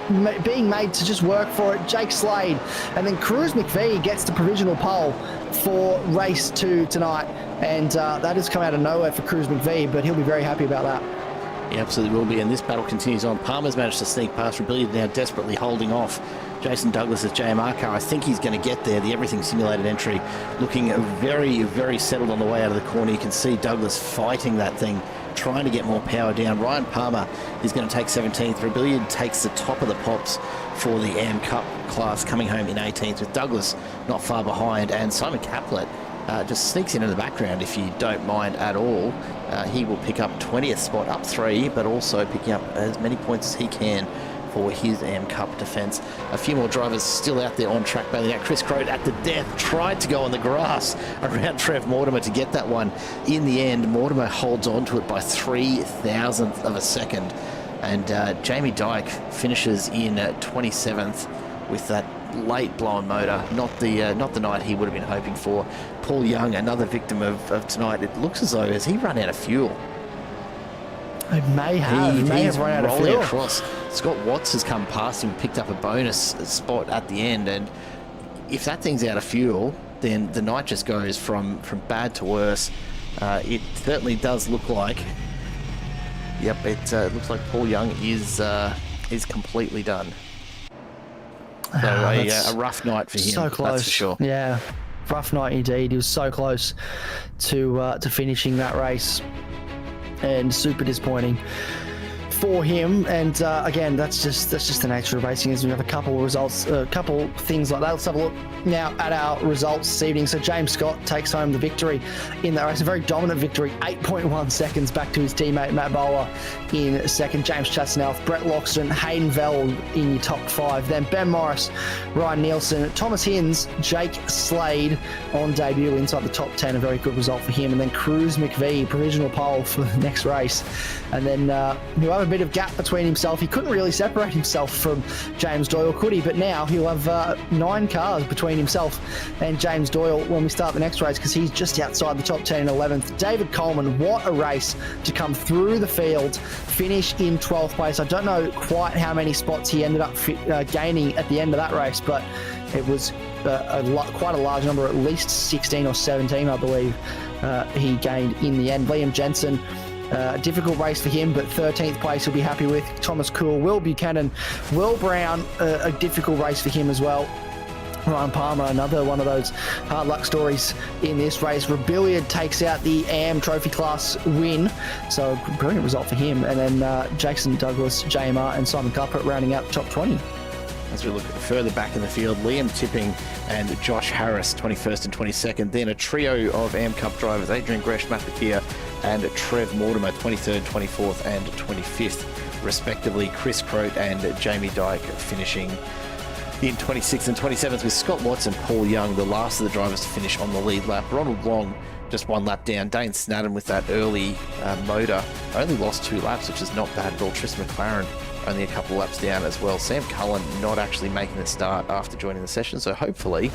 being made to just work for it. Jake Slade, and then Cruz McVee gets the provisional pole for race 2 tonight, and that has come out of nowhere for Cruz McVee, but he'll be very happy about that. He absolutely will be, and this battle continues on. Palmer's managed to sneak past Rebellion, now desperately holding off Jason Douglas's JMR car. I think he's going to get there. The Everything Simulated entry looking very, very settled on the way out of the corner. You can see Douglas fighting that thing, trying to get more power down. Ryan Palmer is going to take 17th. Rebellion takes the top of the pops for the AM Cup class, coming home in 18th, with Douglas not far behind, and Simon Caplet just sneaks into the background if you don't mind at all. He will pick up 20th spot, up 3, but also picking up as many points as he can for his AM Cup defence. A few more drivers still out there on track bailing out. Chris Croat at the death tried to go on the grass around Trev Mortimer to get that one. In the end, Mortimer holds on to it by 0.003 of a second, and Jamie Dyke finishes in 27th with that late blown motor. Not the night he would have been hoping for. Paul Young, another victim of tonight. It looks as though, has he run out of fuel? He may have run out of fuel. Across. Scott Watts has come past him, picked up a bonus spot at the end, and if that thing's out of fuel, then the night just goes from bad to worse. It certainly does look like. Yep, it looks like Paul Young is completely done. So a rough night for him. So close. That's for sure. Yeah, rough night indeed. He was so close to finishing that race, and super disappointing for him. And again, that's just the nature of racing. Is we have a couple results, a couple things like that. Let's have a look now at our results this evening. So James Scott takes home the victory in that race, a very dominant victory, 8.1 seconds back to his teammate Matt Bowler in second. James Chatsnell, Brett Loxton, Hayden Veld in your top 5. Then Ben Morris, Ryan Nielsen, Thomas Hinds, Jake Slade on debut inside the top 10. A very good result for him. And then Cruz McVie, provisional pole for the next race. And then he'll have a bit of gap between himself. He couldn't really separate himself from James Doyle, could he? But now he'll have 9 cars between himself and James Doyle when we start the next race, because he's just outside the top 10 in 11th. David Coleman, what a race to come through the field, finish in 12th place. I don't know quite how many spots he ended up gaining at the end of that race, but it was quite a large number, at least 16 or 17, I believe, he gained in the end. Liam Jensen, a difficult race for him, but 13th place he'll be happy with. Thomas Cool, Will Buchanan, Will Brown, a difficult race for him as well. Ryan Palmer, another one of those hard luck stories in this race. Rebellion takes out the AM Trophy Class win, so brilliant result for him. And then Jason Douglas, JMR, and Simon Cuthbert rounding out the top 20. As we look further back in the field, Liam Tipping and Josh Harris, 21st and 22nd. Then a trio of AM Cup drivers, Adrian Gresh, Matt McKeer, and Trev Mortimer, 23rd, 24th, and 25th, respectively. Chris Crote and Jamie Dyke finishing in 26th and 27th, with Scott Watts and Paul Young, the last of the drivers to finish on the lead lap. Ronald Long just 1 lap down. Dane Snadden with that early motor only lost 2 laps, which is not bad at all. Tristan McLaren only a couple laps down as well. Sam Cullen not actually making the start after joining the session, so hopefully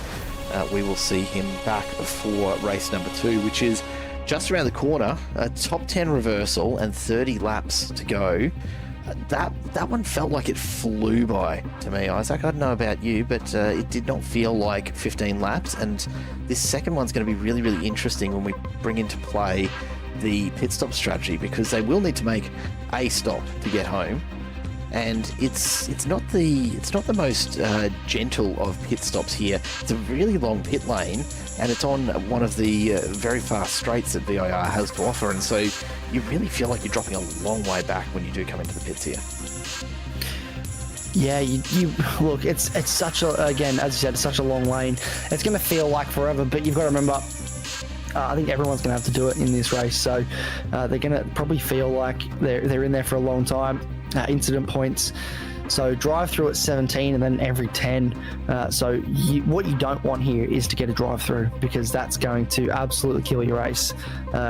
we will see him back for race number 2, which is just around the corner. A top 10 reversal and 30 laps to go. That one felt like it flew by to me, Isaac. I don't know about you, but it did not feel like 15 laps. And this second one's going to be really, really interesting when we bring into play the pit stop strategy, because they will need to make a stop to get home. And it's not the most gentle of pit stops here. It's a really long pit lane, and it's on one of the very fast straights that VIR has to offer. And so you really feel like you're dropping a long way back when you do come into the pits here. Yeah, you look. It's such a, again, as you said, it's such a long lane. It's going to feel like forever, but you've got to remember, I think everyone's going to have to do it in this race. So they're going to probably feel like they're in there for a long time. Incident points, so drive through at 17 and then every 10. What you don't want here is to get a drive through, because that's going to absolutely kill your race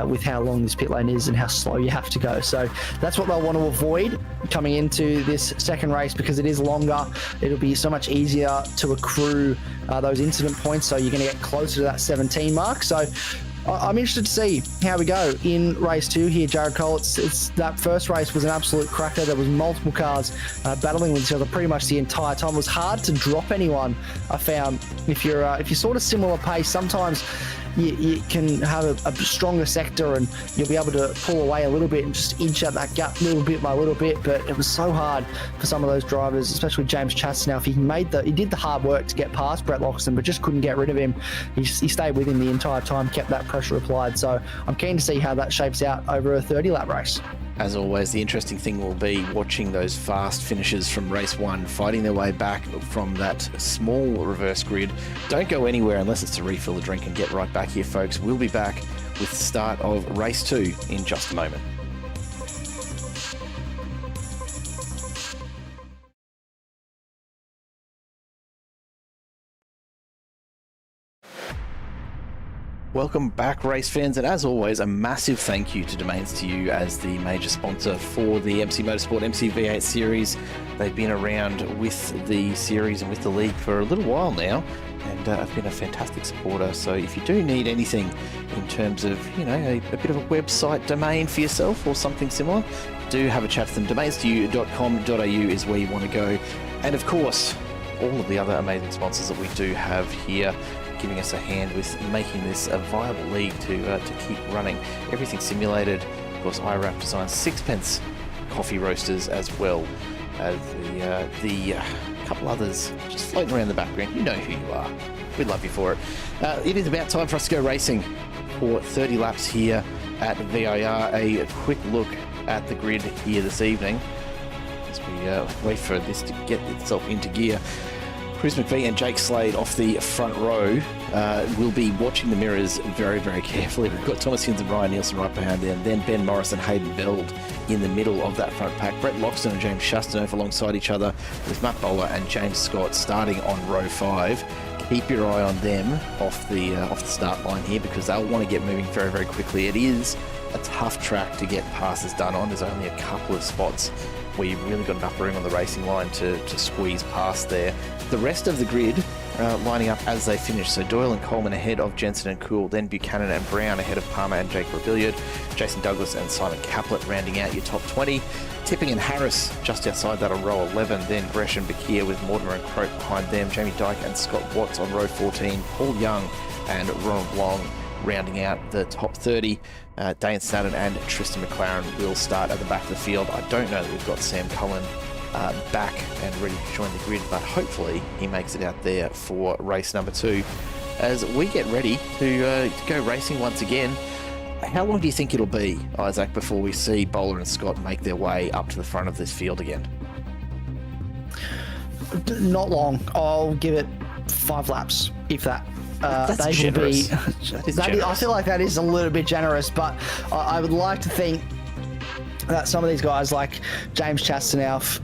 with how long this pit lane is and how slow you have to go. So that's what they'll want to avoid coming into this second race, because it is longer. It'll be so much easier to accrue those incident points, so you're going to get closer to that 17 mark. So I'm interested to see how we go in race 2 here, Jared Cole. It's that first race was an absolute cracker. There was multiple cars battling with each other pretty much the entire time. It was hard to drop anyone, I found. If you're sort of similar pace, sometimes you can have a stronger sector and you'll be able to pull away a little bit and just inch out that gap little bit by little bit. But it was so hard for some of those drivers, especially James Chatsnell. He did the hard work to get past Brett Loxton, but just couldn't get rid of him. He stayed with him the entire time, kept that pressure applied. So I'm keen to see how that shapes out over a 30-lap race. As always, the interesting thing will be watching those fast finishes from race 1, fighting their way back from that small reverse grid. Don't go anywhere unless it's to refill a drink and get right back here, folks. We'll be back with the start of race 2 in just a moment. Welcome back, race fans, and as always, a massive thank you to Domains2U as the major sponsor for the MC Motorsport MCV8 series. They've been around with the series and with the league for a little while now, and have been a fantastic supporter. So if you do need anything in terms of, a bit of a website domain for yourself or something similar, do have a chat to them. Domains2U.com.au is where you want to go. And of course, all of the other amazing sponsors that we do have here, giving us a hand with making this a viable league to keep running. Everything simulated. Of course, iRap designs Sixpence coffee roasters, as well as the a couple others just floating around the background. You know who you are. We'd love you for it. It is about time for us to go racing for 30 laps here at VIR. A quick look at the grid here this evening as we wait for this to get itself into gear. Chris McVie and Jake Slade off the front row will be watching the mirrors very, very carefully. We've got Thomas Hinz and Ryan Nielsen right behind them, then Ben Morris and Hayden Veld in the middle of that front pack. Brett Loxton and James Chastonov alongside each other, with Matt Bowler and James Scott starting on row 5. Keep your eye on them off the start line here, because they'll want to get moving very, very quickly. It is a tough track to get passes done on. There's only a couple of spots where you've really got enough room on the racing line to squeeze past there. The rest of the grid lining up as they finish. So Doyle and Coleman ahead of Jensen and Cool, then Buchanan and Brown ahead of Palmer and Jake Rebillard, Jason Douglas and Simon Caplet rounding out your top 20. Tipping and Harris just outside that on row 11, then Gresham, Bakir with Mortimer and Croak behind them, Jamie Dyke and Scott Watts on row 14, Paul Young and Ronald Long rounding out the top 30. Dane Snadden and Tristan McLaren will start at the back of the field. I don't know that we've got Sam Cullen back and ready to join the grid, but hopefully he makes it out there for race number 2 as we get ready to go racing once again. How long do you think it'll be, Isaac, before we see Bowler and Scott make their way up to the front of this field again? Not long. I'll give it 5 laps, if that. That's they generous. Will be, I feel like that is a little bit generous, but I would like to think that some of these guys like James Chastanoff,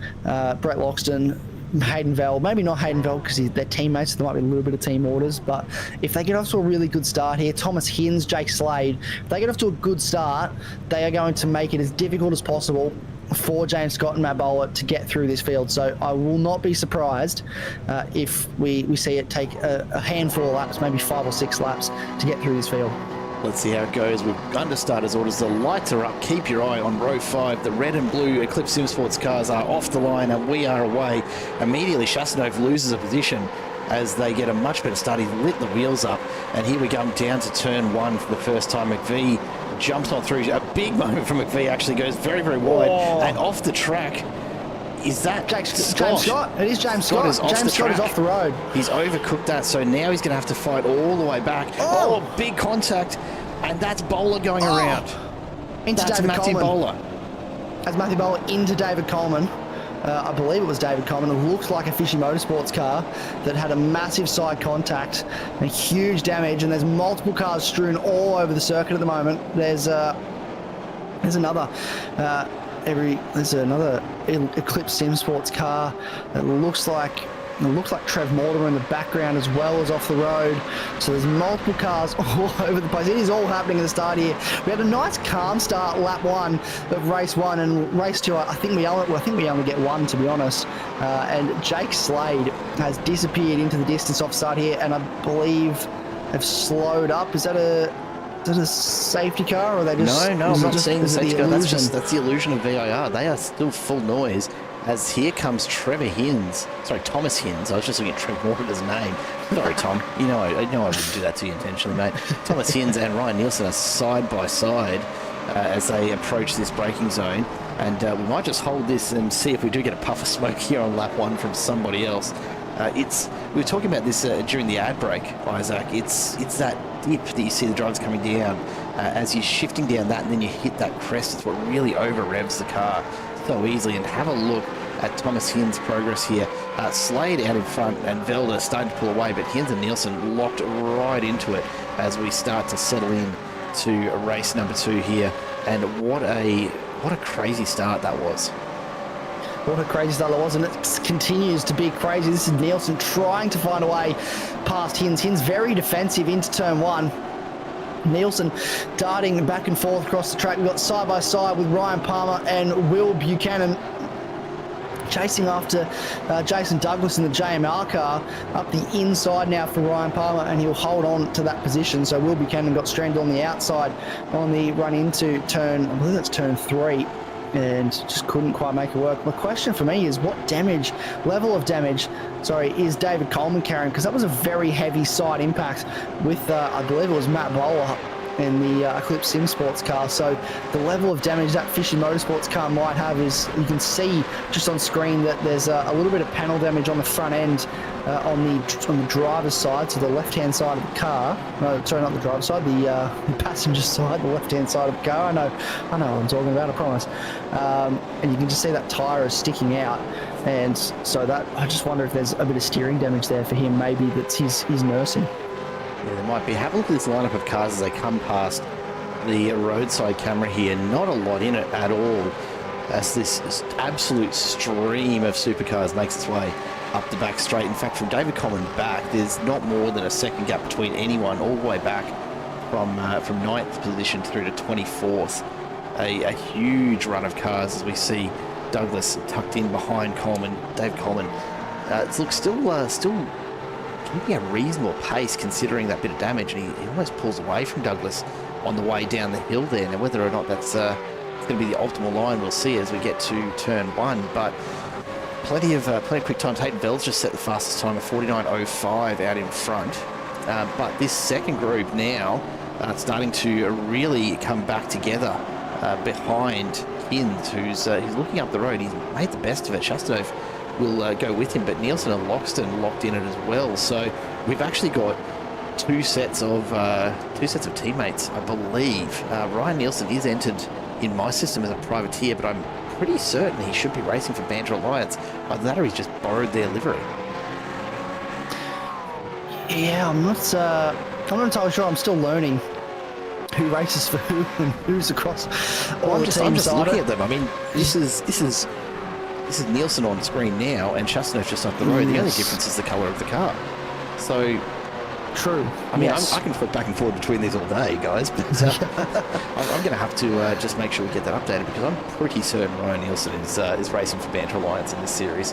Brett Loxton, Hayden Veld, maybe not Hayden Veld because they're teammates, so there might be a little bit of team orders, but if they get off to a really good start here, Thomas Hinz, Jake Slade, if they get off to a good start, they are going to make it as difficult as possible for James Scott and Matt Bowler to get through this field. So I will not be surprised if we see it take a handful of laps, maybe 5 or 6 laps to get through this field. Let's see how it goes. We're under starters orders. The lights are up. Keep your eye on row 5. The red and blue Eclipse Sim Sports cars are off the line and we are away. Immediately, Chastonov loses a position as they get a much better start. He's lit the wheels up, and here we come down to turn 1 for the first time. McVie jumps on through. A big moment from McVie, actually goes very, very wide and off the track. Is that James Scott? It is James Scott. James Scott is off the road. He's overcooked that, so now he's going to have to fight all the way back. Oh, big contact, and that's Bowler going around. Into that's David Matthew Coleman. Bowler. That's Matthew Bowler into David Coleman. I believe it was David Coleman. It looks like a MC Motorsports car that had a massive side contact and huge damage, and there's multiple cars strewn all over the circuit at the moment. There's another Eclipse Sim Sports car that looks like Trev Mortimer in the background as well as off the road. So there's multiple cars all over the place. It is all happening at the start here. We had a nice calm start lap 1 of race 1, and race 2 I think we only get 1, to be honest. And Jake Slade has disappeared into the distance off start here, and I believe have slowed up. Is that a safety car, or are they just... No, I'm not seeing the safety car. That's the illusion of VIR. They are still full noise, as here comes Thomas Hinz. I was just looking at Trev Mortimer's name. Sorry, Tom. I know I wouldn't do that to you intentionally, mate. Thomas Hinz and Ryan Nielsen are side by side as they approach this braking zone. And we might just hold this and see if we do get a puff of smoke here on lap 1 from somebody else. We were talking about this during the ad break, Isaac. It's that dip that you see the drivers coming down as you're shifting down that, and then you hit that crest. It's what really over revs the car so easily. And have a look at Thomas Hinz's progress here. Slade out in front and Velda starting to pull away, but Hinz and Nielsen locked right into it as we start to settle in to race number 2 here. And what a crazy start that was. What a crazy start that was, and it continues to be crazy. This is Nielsen trying to find a way past Hinz. Hinz very defensive into turn 1. Nielsen darting back and forth across the track. We've got side by side with Ryan Palmer and Will Buchanan chasing after Jason Douglas in the JMR car up the inside now for Ryan Palmer, and he'll hold on to that position. So Will Buchanan got stranded on the outside on the run into turn, I believe that's turn 3, and just couldn't quite make it work. My question for me is, what level of damage is David Coleman carrying? Because that was a very heavy side impact with, I believe it was Matt Bowler in the Eclipse Sim Sports car. So the level of damage that Fishy Motorsports car might have is, you can see just on screen that there's a little bit of panel damage on the front end on the driver's side, so the left-hand side of the car. No, sorry, not the driver's side, the passenger side, the left-hand side of the car. I know what I'm talking about, I promise. And you can just see that tyre is sticking out. And so that, I just wonder if there's a bit of steering damage there for him, maybe that's his nursing. Yeah, there might be. Have a look at this lineup of cars as they come past the roadside camera here. Not a lot in it at all, as this absolute stream of supercars makes its way up the back straight. In fact, from David Coleman back, there's not more than a second gap between anyone, all the way back from 9th position through to 24th. A huge run of cars as we see Douglas tucked in behind Coleman, Dave Coleman. Looks still keeping a reasonable pace considering that bit of damage, and he almost pulls away from Douglas on the way down the hill there. Now, whether or not that's going to be the optimal line, we'll see as we get to turn 1. But plenty of quick times. Hayden Bell's just set the fastest time of 49.05 out in front. But this second group now starting to really come back together behind Hinds, who's looking up the road. He's made the best of it. Shastanov will go with him, but Nielsen and Loxton locked in it as well. So we've actually got two sets of teammates, I believe. Ryan Nielsen is entered in my system as a privateer, but I'm pretty certain he should be racing for Banter Alliance. Either that or he's just borrowed their livery. Yeah, I'm not entirely sure. I'm still learning who races for who and who's across all the teams. I'm just looking at them. I mean, this is Nielsen on screen now, and Chastanov's just up the road. The only difference is the colour of the car. So, true. I mean, yes. I can flip back and forth between these all day, guys, but I'm going to have to just make sure we get that updated, because I'm pretty certain Ryan Nielsen is racing for Banter Alliance in this series.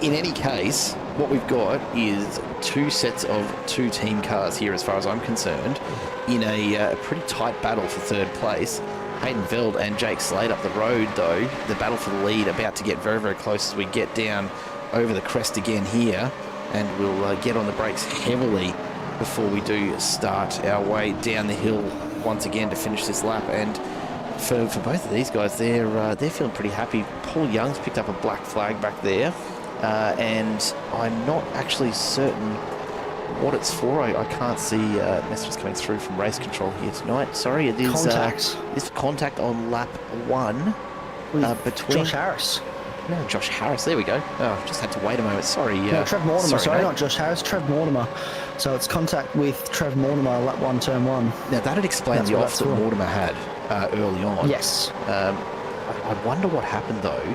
In any case, what we've got is two sets of two team cars here, as far as I'm concerned, in a pretty tight battle for third place. Hayden Veld and Jake Slade up the road, though. The battle for the lead about to get very, very close as we get down over the crest again here, and we'll get on the brakes heavily before we do start our way down the hill once again to finish this lap. And for both of these guys, they're feeling pretty happy. Paul Young's picked up a black flag back there, and I'm not actually certain what it's for. I can't see messages coming through from race control here tonight. Sorry, it is contact. It's contact on lap 1 between Josh Harris. No, Josh Harris. There we go. Oh, just had to wait a moment. Sorry. No, Trev Mortimer. Sorry, not Josh Harris. Trev Mortimer. So it's contact with Trev Mortimer, lap 1, turn 1. Now that'd explain the off that Mortimer had early on. Yes. I wonder what happened though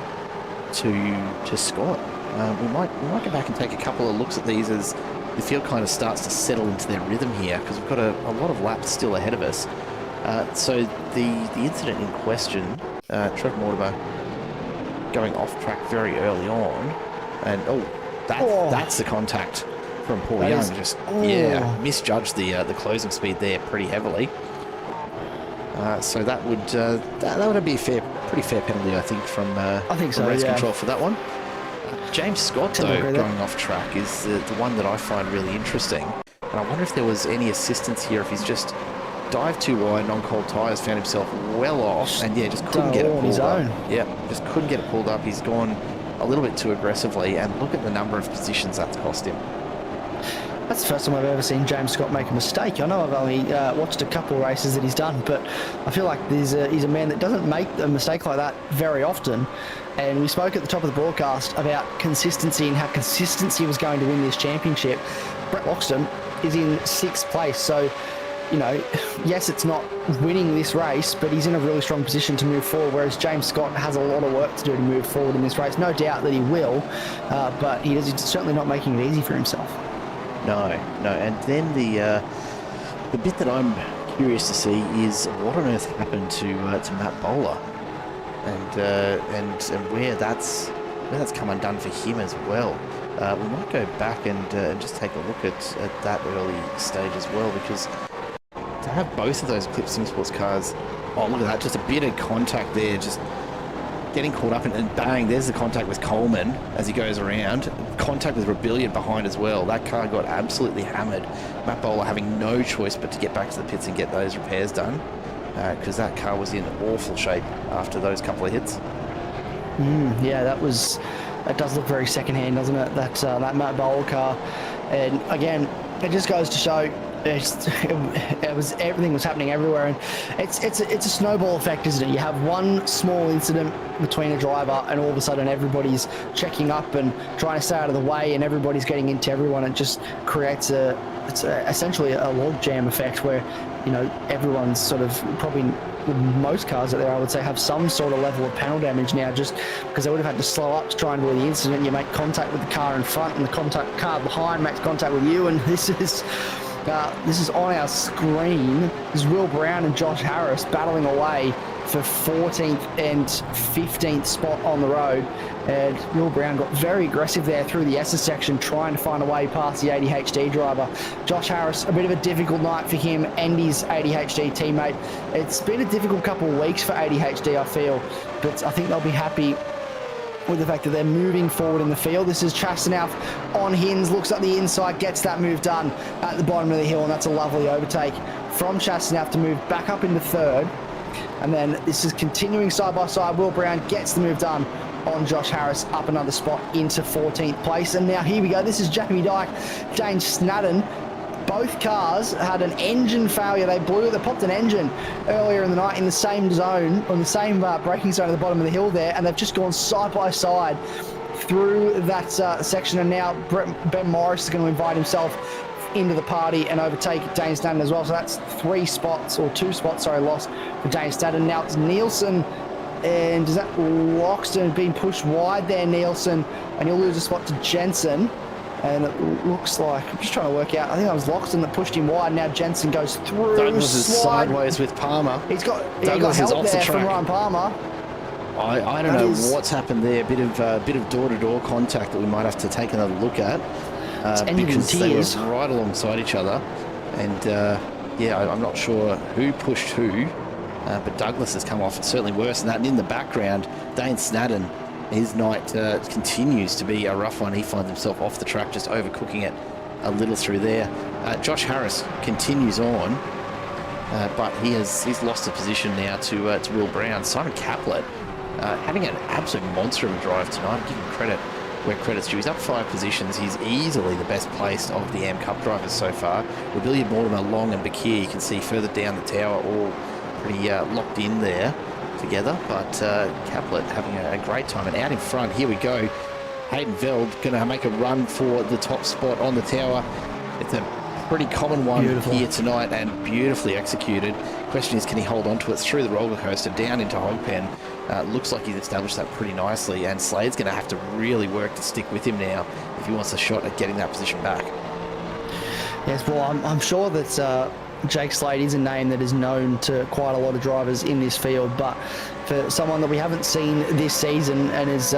to Scott. We might go back and take a couple of looks at these as the field kind of starts to settle into their rhythm here, because we've got a lot of laps still ahead of us. So the incident in question, Trev Mortimer going off track very early on, and that's the contact from Paul Young. Misjudged the closing speed there pretty heavily. So that would be a pretty fair penalty, I think, from race control for that one. James Scott, though, going off track is the one that I find really interesting. And I wonder if there was any assistance here, if he's just dived too wide, non-cold tyres, found himself well off, and just couldn't get it pulled up. Just couldn't get it pulled up. He's gone a little bit too aggressively, and look at the number of positions that's cost him. That's the first time I've ever seen James Scott make a mistake. I know I've only watched a couple of races that he's done, but I feel like he's a man that doesn't make a mistake like that very often. And we spoke at the top of the broadcast about consistency and how consistency was going to win this championship. Brett Loxton is in 6th place, so yes, it's not winning this race, but he's in a really strong position to move forward, whereas James Scott has a lot of work to do to move forward in this race. No doubt that he will, but he's certainly not making it easy for himself. No, and then the bit that I'm curious to see is what on earth happened to Matt Bowler, and where that's come undone for him as well. We might go back and just take a look at that early stage as well, because to have both of those Eclipse Sim Sports cars, oh look at that, just a bit of contact there, just getting caught up in, and bang, there's the contact with Coleman as he goes around. Contact with Rebellion behind as well. That car got absolutely hammered. Matt Bowler having no choice but to get back to the pits and get those repairs done, because that car was in awful shape after those couple of hits. Yeah, that does look very secondhand, doesn't it? That Matt Bowler car. And again, it just goes to show everything was happening everywhere, and it's a snowball effect, isn't it? You have one small incident between a driver, and all of a sudden everybody's checking up and trying to stay out of the way, and everybody's getting into everyone. It just creates essentially a logjam effect where, you know, everyone's sort of probably. Most cars out there, I would say, have some sort of level of panel damage now, just because they would have had to slow up to try and avoid the incident. You make contact with the car in front, and the car behind makes contact with you, and this is on our screen. This is Will Brown and Josh Harris battling away for 14th and 15th spot on the road. And Will Brown got very aggressive there through the esses section, trying to find a way past the ADHD driver. Josh Harris, a bit of a difficult night for him and his ADHD teammate. It's been a difficult couple of weeks for ADHD, I feel, but I think they'll be happy with the fact that they're moving forward in the field. This is Chastanoff on Hins, looks up the inside, gets that move done at the bottom of the hill, and that's a lovely overtake from Chastanoff to move back up into third. And then this is continuing side by side. Will Brown gets the move done on Josh Harris, up another spot into 14th place. And now here we go. This is Jamie Dyke, Dane Snadden. Both cars had an engine failure. They popped an engine earlier in the night in the same zone, on the same braking zone at the bottom of the hill there, and they've just gone side by side through that section. And now Ben Morris is going to invite himself into the party and overtake Dane Snadden as well. So that's 2 spots lost for Dane Snadden. Now it's Nielsen, and is that Loxton being pushed wide there, Nielsen, and he'll lose a spot to Jensen. And it looks like, I'm just trying to work out, I think that was Loxton that pushed him wide. Now Jensen goes through. Douglas is sideways with Palmer. He got help there from Ryan Palmer. I don't know what's happened there. A bit of door-to-door contact that we might have to take another look at. Because they were right alongside each other. And I'm not sure who pushed who, but Douglas has come off. It's certainly worse than that. And in the background, Dane Snadden, his night continues to be a rough one. He finds himself off the track, just overcooking it a little through there. Josh Harris continues on, but he's lost a position now to Will Brown. Simon Caplet having an absolute monster of a drive tonight. I'll give him credit where credit's due. He's up 5 positions. He's easily the best placed of the AM Cup drivers so far. Rebellion, Mortimer, Long and Bakir, you can see further down the tower, all pretty locked in there together. But Caplet having a great time. And out in front, here we go. Hayden Veld going to make a run for the top spot on the tower. It's a pretty common one here tonight and beautifully executed. Question is, can he hold on to it through the roller coaster down into Hogpen? Looks like he's established that pretty nicely, and Slade's going to have to really work to stick with him now if he wants a shot at getting that position back. Yes, well, I'm sure that Jake Slade is a name that is known to quite a lot of drivers in this field, but for someone that we haven't seen this season and is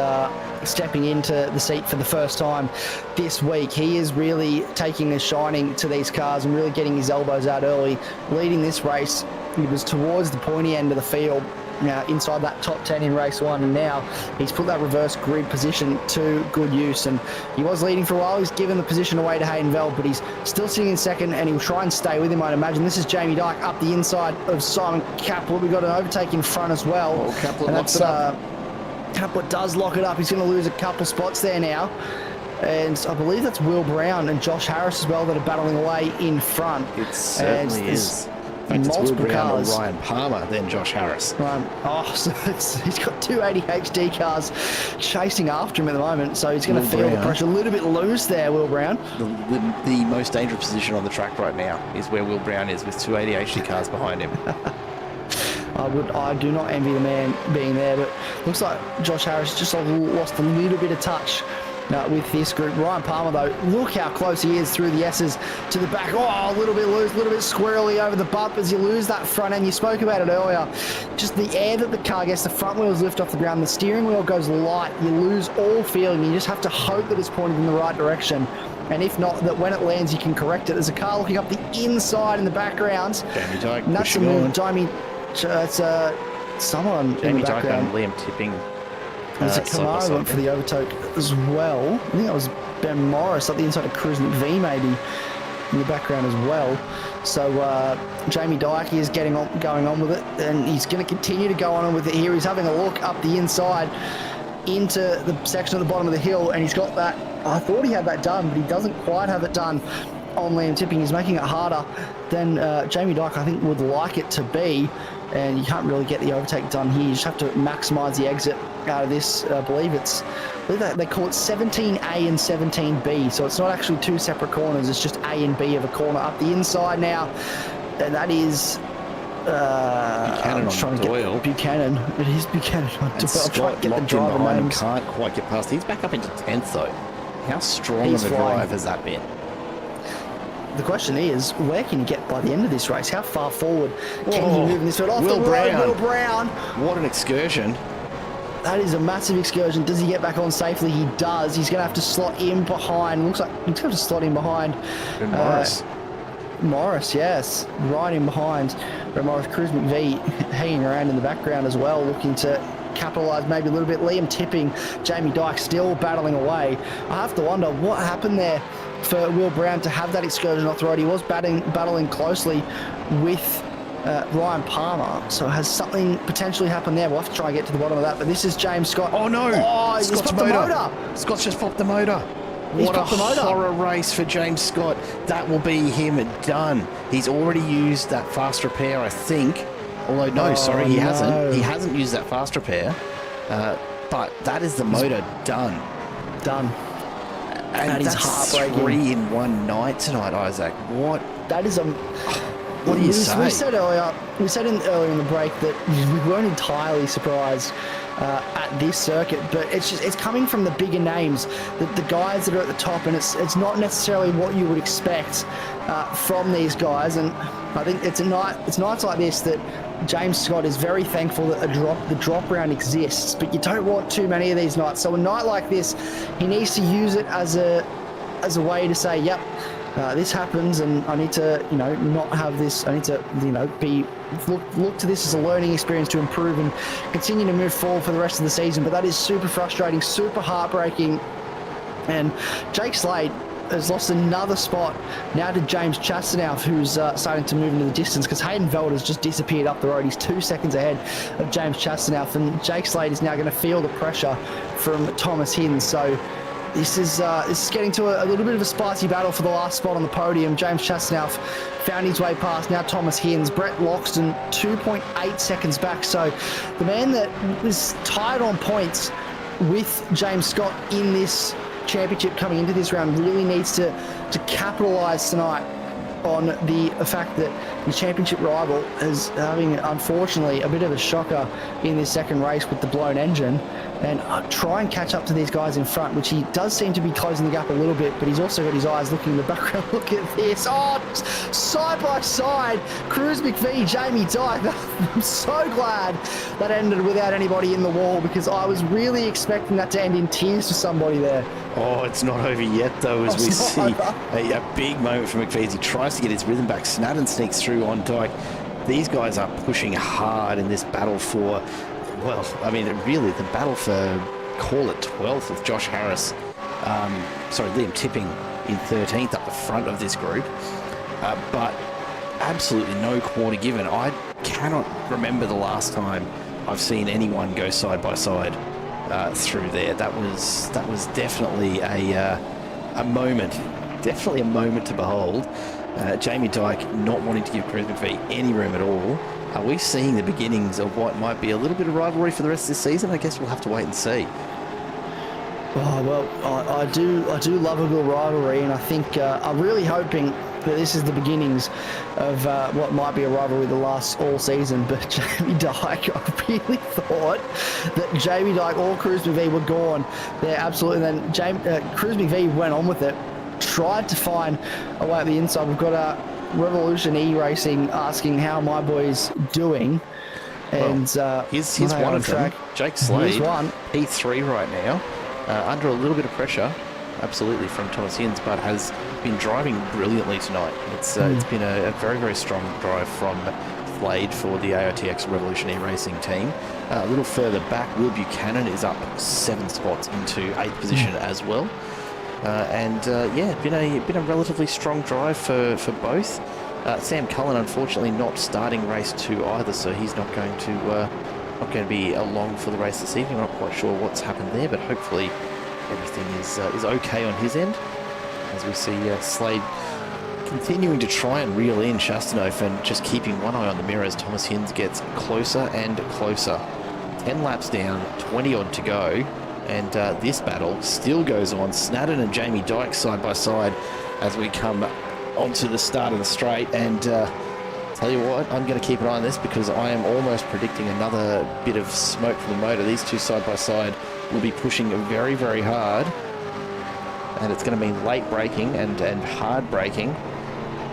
stepping into the seat for the first time this week, he is really taking a shining to these cars and really getting his elbows out early, leading this race. He was towards the pointy end of the field, now inside that top 10 in race 1, and now he's put that reverse grid position to good use. And he was leading for a while. He's given the position away to Hayden Veld, but he's still sitting in second, and he'll try and stay with him, I'd imagine. This is Jamie Dyke up the inside of Simon Caplet. We've got an overtake in front as well. Oh, Caplet locks it up. Caplet does lock it up. He's going to lose a couple spots there now. And I believe that's Will Brown and Josh Harris as well that are battling away in front. It certainly is. In fact, it's Will Brown or Ryan Palmer, then Josh Harris. So he's got 2 ADHD cars chasing after him at the moment, so he's going to feel the pressure a little bit loose there, Will Brown. The most dangerous position on the track right now is where Will Brown is, with 2 ADHD cars behind him. I do not envy the man being there, but looks like Josh Harris just lost a little bit of touch with this group. Ryan Palmer, though, look how close he is through the S's to the back. Oh, a little bit loose, a little bit squirrely over the bump as you lose that front end. You spoke about it earlier. Just the air that the car gets, the front wheels lift off the ground, the steering wheel goes light. You lose all feeling. You just have to hope that it's pointed in the right direction. And if not, that when it lands, you can correct it. There's a car looking up the inside in the background. Jamie Dyke pushing on. Jamie, it's someone Jamie in the Dyke background. and Liam Tipping There's a Camaro went for the overtake as well. I think that was Ben Morris up the inside of Cruz McVie maybe in the background as well. So Jamie Dyke is going on with it, and he's going to continue to go on with it here. He's having a look up the inside into the section at the bottom of the hill, and he's got that. I thought he had that done, but he doesn't quite have it done on Liam Tipping. He's making it harder than Jamie Dyke, I think, would like it to be, and you can't really get the overtake done here. You just have to maximise the exit out of this. I believe they call it 17A and 17B, so it's not actually two separate corners, it's just A and B of a corner up the inside now, and that is Buchanan on Doyle. Buchanan. It is Buchanan on Doyle. Scott locked in behind him, can't quite get past. He's back up into 10th though. How strong of a drive has that been? The question is, where can you get by the end of this race? How far forward can you move in this road? Off the road, Will Brown. What an excursion. That is a massive excursion. Does he get back on safely? He does. He's going to have to slot in behind. Looks like he's going to have to slot in behind Morris. Morris, yes. Right in behind. Morris, Cruz McVie hanging around in the background as well, looking to capitalise maybe a little bit. Liam Tipping, Jamie Dyke still battling away. I have to wonder what happened there for Will Brown to have that excursion off the road. He was battling closely with Ryan Palmer, so has something potentially happened there? We'll have to try and get to the bottom of that, but this is James Scott. Oh no! Oh, he's popped the motor. Scott's just popped the motor. What a horror race for James Scott. That will be him done. He's already used that fast repair, I think. Although, no, sorry, he hasn't. He hasn't used that fast repair. But that is the motor done. Done. And that is heartbreaking. 3 in one night tonight, Isaac. What? That is a... What do you say? We said earlier in the break that we weren't entirely surprised at this circuit, but it's coming from the bigger names, the guys that are at the top, and it's not necessarily what you would expect from these guys. And I think it's nights like this that James Scott is very thankful that the drop round exists, but you don't want too many of these nights. So a night like this, he needs to use it as a way to say, yep, this happens, and I need to, not have this. I need to, look to this as a learning experience to improve and continue to move forward for the rest of the season. But that is super frustrating, super heartbreaking. And Jake Slade has lost another spot now to James Chastanow, who's starting to move into the distance, because Hayden Veld has just disappeared up the road. He's 2 seconds ahead of James Chastanow, and Jake Slade is now going to feel the pressure from Thomas Hinds. So this is getting to a little bit of a spicy battle for the last spot on the podium. James Chastanow found his way past. Now Thomas Hinds. Brett Loxton 2.8 seconds back. So the man that was tied on points with James Scott in this championship coming into this round really needs to capitalise tonight on the fact that the championship rival is having, unfortunately, a bit of a shocker in this second race with the blown engine, and try and catch up to these guys in front, which he does seem to be closing the gap a little bit, but he's also got his eyes looking in the background. Look at this. Oh, side by side, Cruz McVie, Jamie Dyke. I'm so glad that ended without anybody in the wall, because I was really expecting that to end in tears for somebody there. Oh, it's not over yet, though, as we see a big moment from McVie as he tries to get his rhythm back. Snadden sneaks through on Dyke. These guys are pushing hard in this battle for, well, I mean, really, the battle for, call it 12th with Josh Harris. Liam Tipping in 13th up the front of this group. But absolutely no quarter given. I cannot remember the last time I've seen anyone go side by side through there. That was definitely a moment to behold. Jamie Dyke not wanting to give Cruz McVie any room at all. Are we seeing the beginnings of what might be a little bit of rivalry for the rest of this season? I guess we'll have to wait and see. Oh, well, I do love a good rivalry, and I think I'm really hoping that this is the beginnings of what might be a rivalry that lasts all season. But Jamie Dyke, I really thought that Jamie Dyke or Cruz McVie were gone there, absolutely. And then Cruz McVie went on with it, tried to find a way at the inside. We've got a Revolution iRacing asking how my boy's doing. And here's one of them, Jake Slade, P3 right now, under a little bit of pressure, absolutely, from Thomas Hinds, but has been driving brilliantly tonight. It's been a very, very strong drive from Slade for the AOTX Revolutionary Racing team. A little further back, Will Buchanan is up 7 spots into 8th position as well. Yeah, been a relatively strong drive for both. Sam Cullen, unfortunately, not starting race 2 either, so he's not going to be along for the race this evening. I'm not quite sure what's happened there, but hopefully everything is okay on his end. As we see Slade continuing to try and reel in Shastanoff and just keeping one eye on the mirror as Thomas Hinds gets closer and closer. 10 laps down, 20 odd to go, and this battle still goes on. Snadden and Jamie Dyke side by side as we come onto the start of the straight, and tell you what, I'm going to keep an eye on this because I am almost predicting another bit of smoke from the motor. These two side by side will be pushing very, very hard, and it's going to mean late braking and hard braking.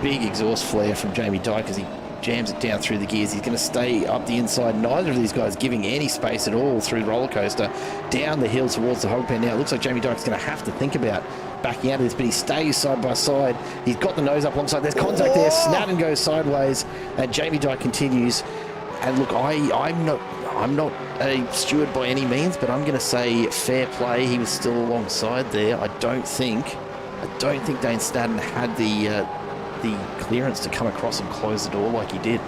Big exhaust flare from Jamie Dyke as he jams it down through the gears. He's going to stay up the inside. Neither of these guys giving any space at all through the roller coaster. Down the hill towards the hog pen now. It looks like Jamie Dyke's going to have to think about backing out of this, but he stays side by side. He's got the nose up alongside. There's contact there. Snadden goes sideways, and Jamie Dyke continues. And look, I'm not a steward by any means, but I'm going to say fair play. He was still alongside there. I don't think Dane Snadden had the clearance to come across and close the door like he did.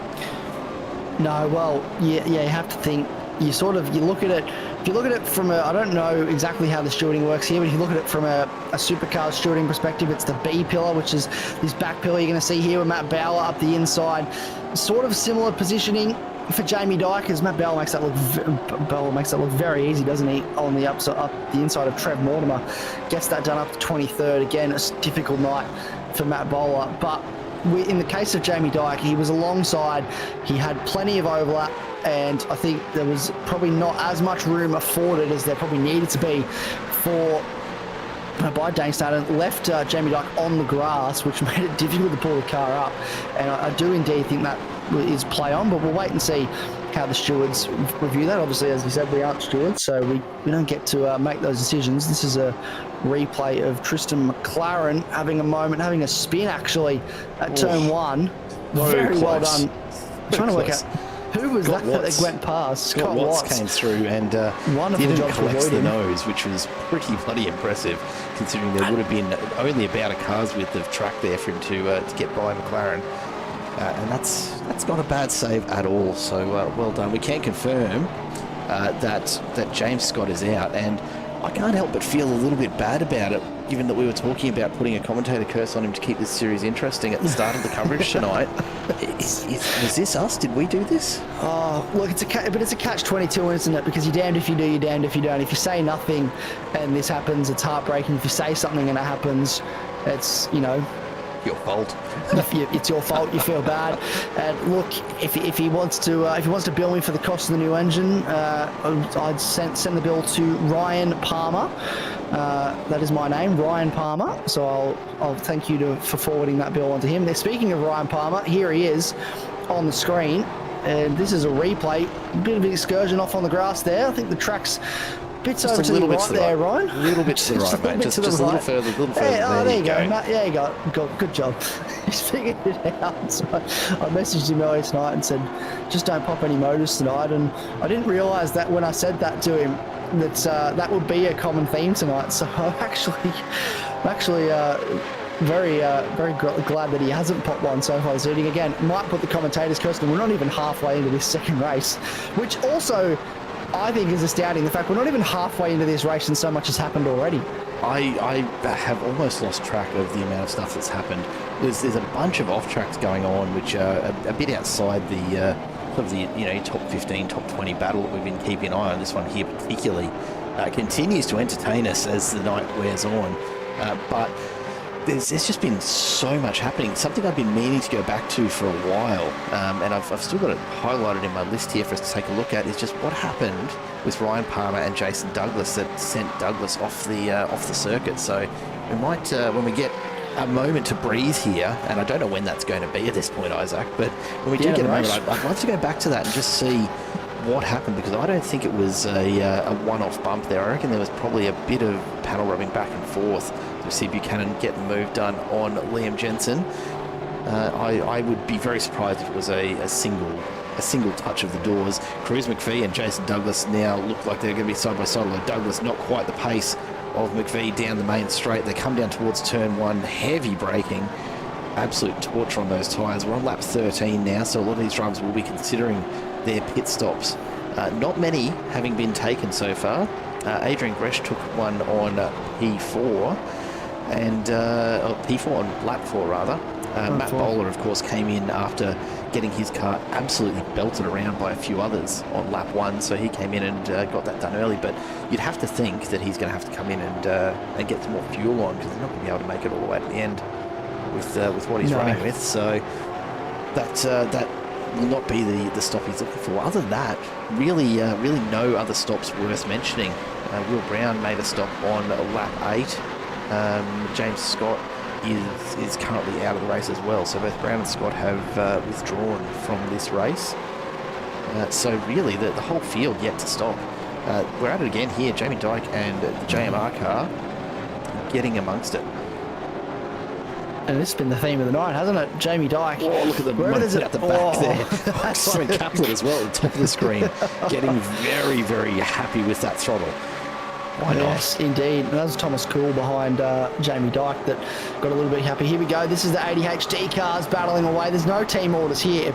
No, well, yeah, you have to think. You look at it. If you look at it from I don't know exactly how the stewarding works here, but if you look at it from a supercar stewarding perspective, it's the B pillar, which is this back pillar you're going to see here with Matt Bauer up the inside. Sort of similar positioning for Jamie Dyke, as Matt Bauer makes that look very easy, doesn't he? On the up the inside of Trev Mortimer, gets that done up to 23rd. Again, it's a difficult night for Matt Bowler, but in the case of Jamie Dyke, he was alongside. He had plenty of overlap, and I think there was probably not as much room afforded as there probably needed to be by Dane Snadden. Left Jamie Dyke on the grass, which made it difficult to pull the car up, and I do indeed think that is play on, but we'll wait and see how the stewards review that. Obviously, as you said, we aren't stewards, so we don't get to make those decisions. This is a replay of Tristan McLaren having a spin actually at turn 1. Very well done. I'm trying to work out who was that went past. Scott Watts came through and didn't collect the nose, which was pretty bloody impressive, considering there would have been only about a car's width of track there for him to get by McLaren. And that's not a bad save at all, so well done. We can confirm that James Scott is out, and I can't help but feel a little bit bad about it, given that we were talking about putting a commentator curse on him to keep this series interesting at the start of the coverage tonight. Was this us? Did we do this? Oh, look, it's a catch-22, isn't it? Because you're damned if you do, you're damned if you don't. If you say nothing and this happens, it's heartbreaking. If you say something and it happens, it's, your fault. It's your fault. You feel bad. And look, if he wants to bill me for the cost of the new engine, I'd send the bill to Ryan Palmer. That is my name, Ryan Palmer. So I'll thank you for forwarding that bill onto him. Speaking of Ryan Palmer, here he is on the screen, and this is a replay. A bit of an excursion off on the grass there. I think the track's bits over to the right there, Ryan. A little bit to the right, mate. Just a little further. Yeah, there you go, Matt. Yeah, you go. Good job. He's figured it out. So I messaged him earlier tonight and said, just don't pop any motors tonight. And I didn't realise that when I said that to him, that would be a common theme tonight. So I'm actually very glad that he hasn't popped one so far this evening. Again, might put the commentators curse, and we're not even halfway into this second race, which also I think is astounding. The fact we're not even halfway into this race and so much has happened already. I have almost lost track of the amount of stuff that's happened. There's a bunch of off tracks going on, which are a bit outside the top 15, top 20 battle that we've been keeping an eye on. This one here particularly continues to entertain us as the night wears on, but there's just been so much happening. Something I've been meaning to go back to for a while, and I've still got it highlighted in my list here for us to take a look at, is just what happened with Ryan Palmer and Jason Douglas that sent Douglas off the circuit. So we might, when we get a moment to breathe here, and I don't know when that's going to be at this point, Isaac, but when we do get a moment, I'd like to go back to that and just see what happened, because I don't think it was a one-off bump there. I reckon there was probably a bit of paddle rubbing back and forth. We see Buchanan get the move done on Liam Jensen. I would be very surprised if it was a single touch of the doors. Cruz McPhee and Jason Douglas now look like they're going to be side by side, although Douglas not quite the pace of McPhee down the main straight. They come down towards turn 1, heavy braking, absolute torture on those tyres. We're on lap 13 now, so a lot of these drivers will be considering their pit stops. Not many having been taken so far. Adrian Gresh took one on P4, and P4 on lap 4 rather. Matt Bowler, of course, came in after getting his car absolutely belted around by a few others on lap 1, so he came in and got that done early. But you'd have to think that he's going to have to come in and get some more fuel on, because he's not going to be able to make it all the way to the end with what he's running with. So that will not be the stop he's looking for. Other than that, really no other stops worth mentioning. Will Brown made a stop on lap 8. James Scott is currently out of the race as well, so both Brown and Scott have withdrawn from this race. So really the whole field yet to stop. We're at it again here. Jamie Dyke and the JMR car getting amongst it. And this has been the theme of the night, hasn't it? Jamie Dyke. Oh, look at the motor at the back there. Simon Kaplan as well at the top of the screen, getting very, very happy with that throttle. Why not? Yes, indeed. And that was Thomas Cool behind Jamie Dyke that got a little bit happy. Here we go. This is the ADHD cars battling away. There's no team orders here.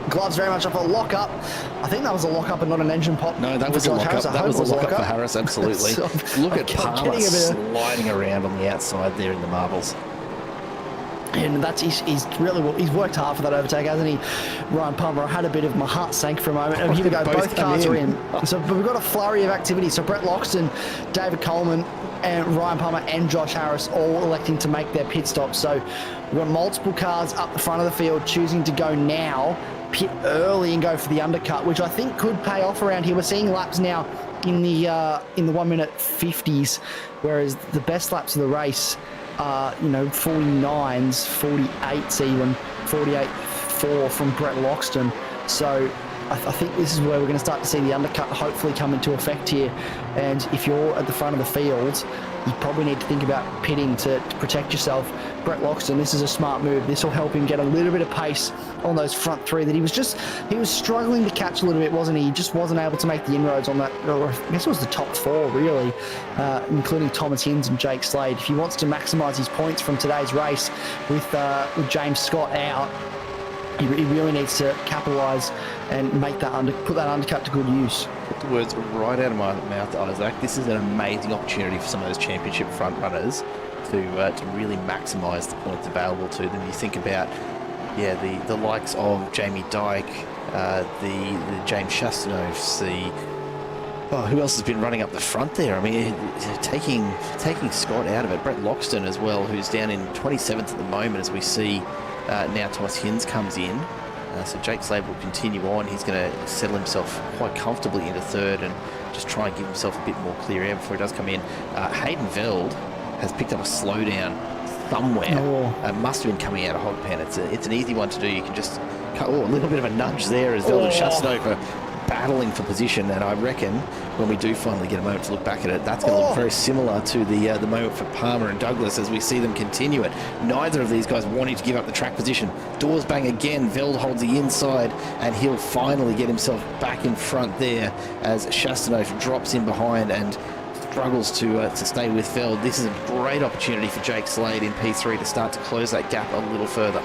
Gloves very much off a lock-up. I think that was a lock-up and not an engine pop. No, that was a lock-up. That was a lock-up for Harris, absolutely. So, look at Palmer sliding around on the outside there in the marbles. And that's he's worked hard for that overtake, hasn't he? Ryan Palmer, I had a bit of my heart sank for a moment. And here we go, both cars are in. So but we've got a flurry of activity. So Brett Loxton, David Coleman, and Ryan Palmer and Josh Harris all electing to make their pit stops. So we've got multiple cars up the front of the field choosing to go now, pit early and go for the undercut, which I think could pay off around here. We're seeing laps now in the 1 minute 50s, whereas the best laps of the race, 49s, 48s even, 48.4 from Brett Loxton. So I think this is where we're going to start to see the undercut hopefully come into effect here. And if you're at the front of the field, you probably need to think about pitting to protect yourself. Brett Loxton, this is a smart move. This will help him get a little bit of pace on those front three that he was struggling to catch a little bit, wasn't he? He just wasn't able to make the inroads on that, or I guess it was the top 4 really, including Thomas Hinds and Jake Slade. If he wants to maximise his points from today's race with James Scott out, he really needs to capitalise and make that put that undercut to good use. Put the words right out of my mouth, Isaac. This is an amazing opportunity for some of those championship front runners to really maximise the points available to them. You think about, the likes of Jamie Dyke, the James Chastanovs, who else has been running up the front there? I mean, taking Scott out of it. Brett Loxton as well, who's down in 27th at the moment, as we see now Thomas Hinds comes in. So Jake Slade will continue on. He's going to settle himself quite comfortably into third and just try and give himself a bit more clear air before he does come in. Hayden Veld has picked up a slowdown somewhere. Must have been coming out of Hogpen. It's an easy one to do. You can just cut, a little bit of a nudge there as Veld and Chastanov are battling for position, and I reckon when we do finally get a moment to look back at it, that's going to look very similar to the moment for Palmer and Douglas as we see them continue it. Neither of these guys wanting to give up the track position. Doors bang again. Veld holds the inside, and he'll finally get himself back in front there as Chastanov drops in behind and struggles to stay with Veld. This is a great opportunity for Jake Slade in P3 to start to close that gap a little further.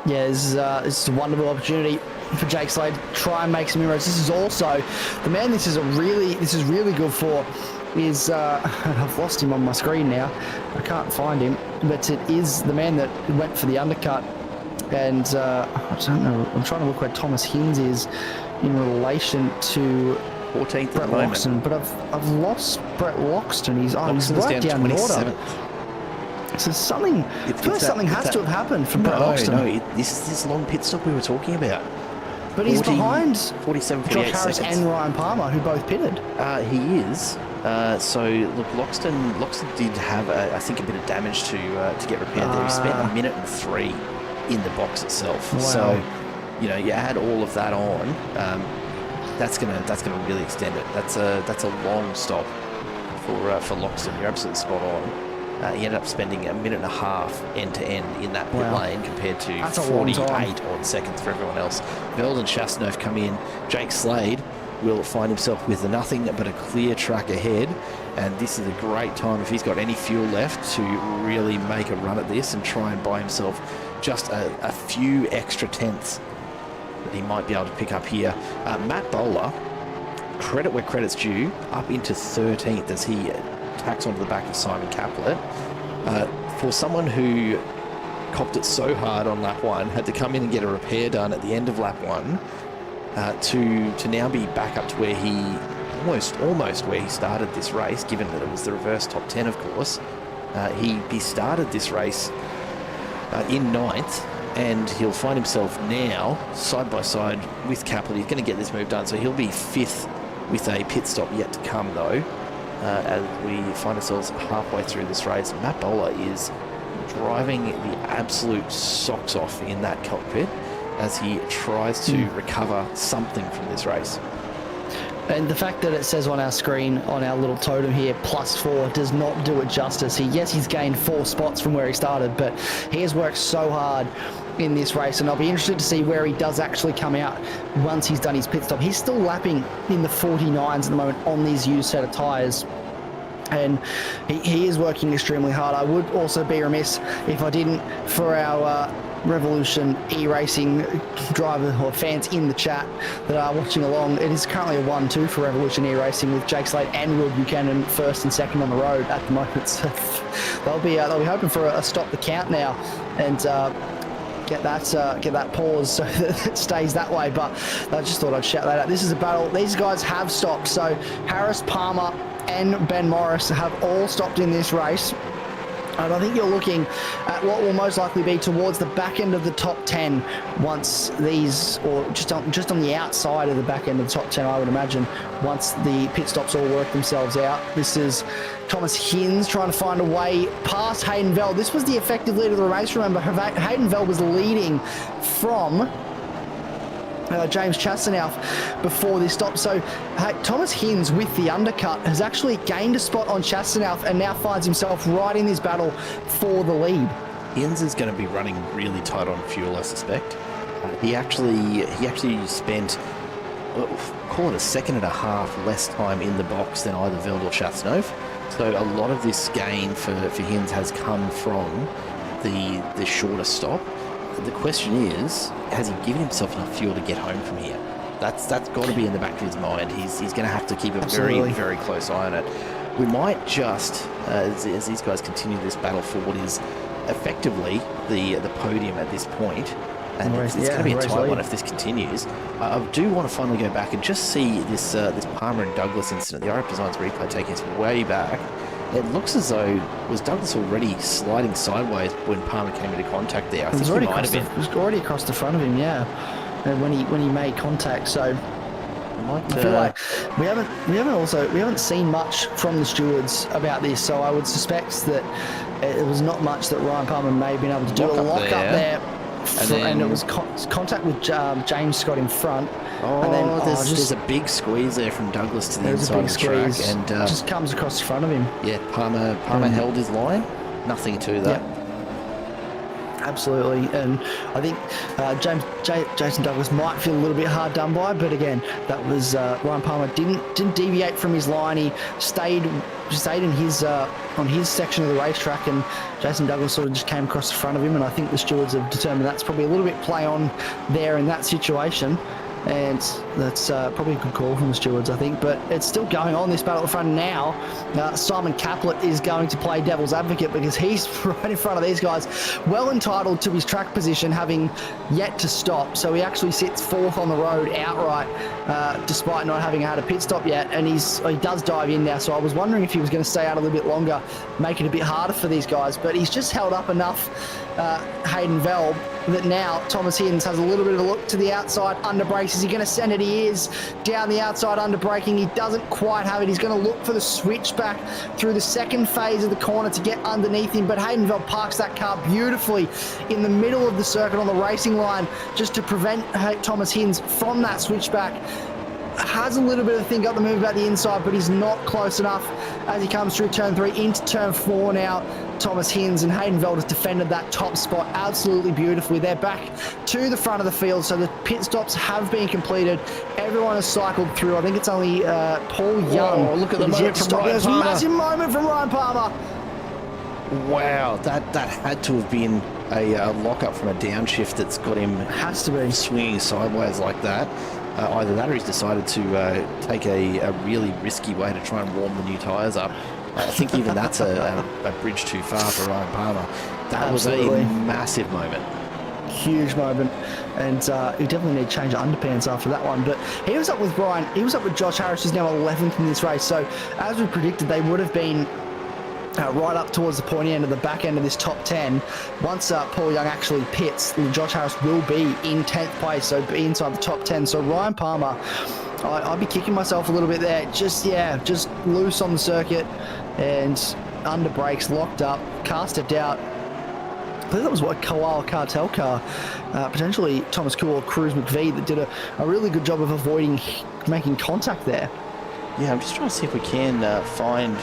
Yeah, this is a wonderful opportunity for Jake Slade to try and make some inroads. This is also the man this is really good for is I've lost him on my screen now. I can't find him, but it is the man that went for the undercut. And I don't know, I'm trying to look where Thomas Hinds is in relation to 14th Brett Loxton, but I've lost Brett Loxton. He's right down the order. So something has to have happened for Brett Loxton. No, this long pit stop we were talking about. But he's behind 47, 48 Josh Harris seconds. and Ryan Palmer, who both pitted. He is. So look, Loxton did have, I think, a bit of damage to get repaired there. He spent 1 minute and 3 in the box itself. Wow. So, you add all of that on, that's gonna really extend it. That's a long stop for Loxton. You're absolutely spot on. He ended up spending a minute and a half end to end in that pit lane compared to That's a long 48 time. odd seconds for everyone else. Veld and Chasseneuve come in. Jake Slade will find himself with nothing but a clear track ahead, and this is a great time if he's got any fuel left to really make a run at this and try and buy himself just a few extra tenths that he might be able to pick up here. Matt Bowler, credit where credit's due, up into 13th as he tacks onto the back of Simon Caplet. For someone who copped it so hard on lap 1, had to come in and get a repair done at the end of lap 1, to now be back up to where he almost where he started this race, given that it was the reverse top 10, of course. He started this race in 9th, and he'll find himself now side by side with Caplet. He's going to get this move done, so he'll be 5th with a pit stop yet to come, though. As we find ourselves halfway through this race, Matt Bowler is driving the absolute socks off in that cockpit as he tries to recover something from this race. And the fact that it says on our screen, on our little totem here, +4, does not do it justice. Yes, he's gained 4 spots from where he started, but he has worked so hard in this race, and I'll be interested to see where he does actually come out once he's done his pit stop. He's still lapping in the 49s at the moment on these used set of tyres, and he is working extremely hard. I would also be remiss if I didn't, for our Revolution e-racing driver or fans in the chat that are watching along, it is currently a 1-2 for Revolution e-racing with Jake Slade and Will Buchanan 1st and 2nd on the road at the moment. So they'll be hoping for a stop the count now and get that pause so that it stays that way. But I just thought I'd shout that out. This is a battle. These guys have stopped. So Harris, Palmer and Ben Morris have all stopped in this race. And I think you're looking at what will most likely be towards the back end of the top 10 once these, or just on the outside of the back end of the top 10, I would imagine, once the pit stops all work themselves out. This is Thomas Hinz trying to find a way past Hayden Veld. This was the effective lead of the race, remember. Hayden Veld was leading from James Chasseneuve before this stop. So Thomas Hinz with the undercut has actually gained a spot on Chasseneuve and now finds himself right in this battle for the lead. Hinz is going to be running really tight on fuel, I suspect. He actually spent, call it a second and a half less time in the box than either Veld or Chasseneuve. So a lot of this gain for Hinz has come from the shorter stop. The question is, has he given himself enough fuel to get home from here? That's got to be in the back of his mind. He's going to have to keep a very, very close eye on it. We might just, as these guys continue this battle for what is effectively the podium at this point, and it's going to be a tight one if this continues. I do want to finally go back and just see this Palmer and Douglas incident. The iRacing Designs replay taking us way back. It looks as though, was Douglas already sliding sideways when Palmer came into contact there? I think he might have been. It was already across the front of him, yeah, when he made contact. So I feel like we haven't seen much from the stewards about this. So I would suspect that it was not much that Ryan Palmer may have been able to do. A lock up there. And it was contact with James Scott in front. And then there's a big squeeze there from Douglas to the inside of the track, and just comes across the front of him. Yeah, Palmer held his line. Nothing to that. Yep. Absolutely, and I think Jason Douglas might feel a little bit hard done by, but again, that was Ryan Palmer didn't deviate from his line. He stayed in his on his section of the racetrack, and Jason Douglas sort of just came across the front of him. And I think the stewards have determined that's probably a little bit play on there in that situation. And that's probably a good call from the stewards, I think. But it's still going on, this battle at the front now. Simon Caplet is going to play devil's advocate because he's right in front of these guys, well entitled to his track position, having yet to stop. So he actually sits 4th on the road outright, despite not having had a pit stop yet. And he does dive in now. So I was wondering if he was going to stay out a little bit longer, make it a bit harder for these guys. But he's just held up enough, Hayden Veld, that now Thomas Hinz has a little bit of a look to the outside, under brakes. Is he going to send it? He is. Down the outside, under braking. He doesn't quite have it. He's going to look for the switchback through the second phase of the corner to get underneath him. But Hayden Veld parks that car beautifully in the middle of the circuit on the racing line just to prevent Thomas Hinz from that switchback. Has a little bit of think up the move about the inside, but he's not close enough as he comes through turn 3 into turn 4 now. Thomas Hinz and Hayden Veld has defended that top spot absolutely beautifully. They're back to the front of the field, so the pit stops have been completed. Everyone has cycled through. I think it's only Paul Young. Oh, look at the moment from Ryan Palmer. Massive moment from Ryan Palmer. Wow, that had to have been a lock-up from a downshift that's got him Has to be swinging sideways like that. Either that or he's decided to take a really risky way to try and warm the new tyres up. I think even that's a bridge too far for Ryan Palmer. That Absolutely. was a massive moment. Huge moment, and he definitely need to change underpants after that one. But he was up with Brian. He was up with Josh Harris, who's now 11th in this race. So as we predicted, they would have been right up towards the pointy end of the back end of this top 10. Once Paul Young actually pits, Josh Harris will be in 10th place, so be inside the top 10. So Ryan Palmer, I'd be kicking myself a little bit there. Just loose on the circuit and under brakes, locked up, car stepped out. I think that was what Koala Cartel car, potentially Thomas Cool or Cruz McVie, that did a really good job of avoiding making contact there. Yeah, I'm just trying to see if we can find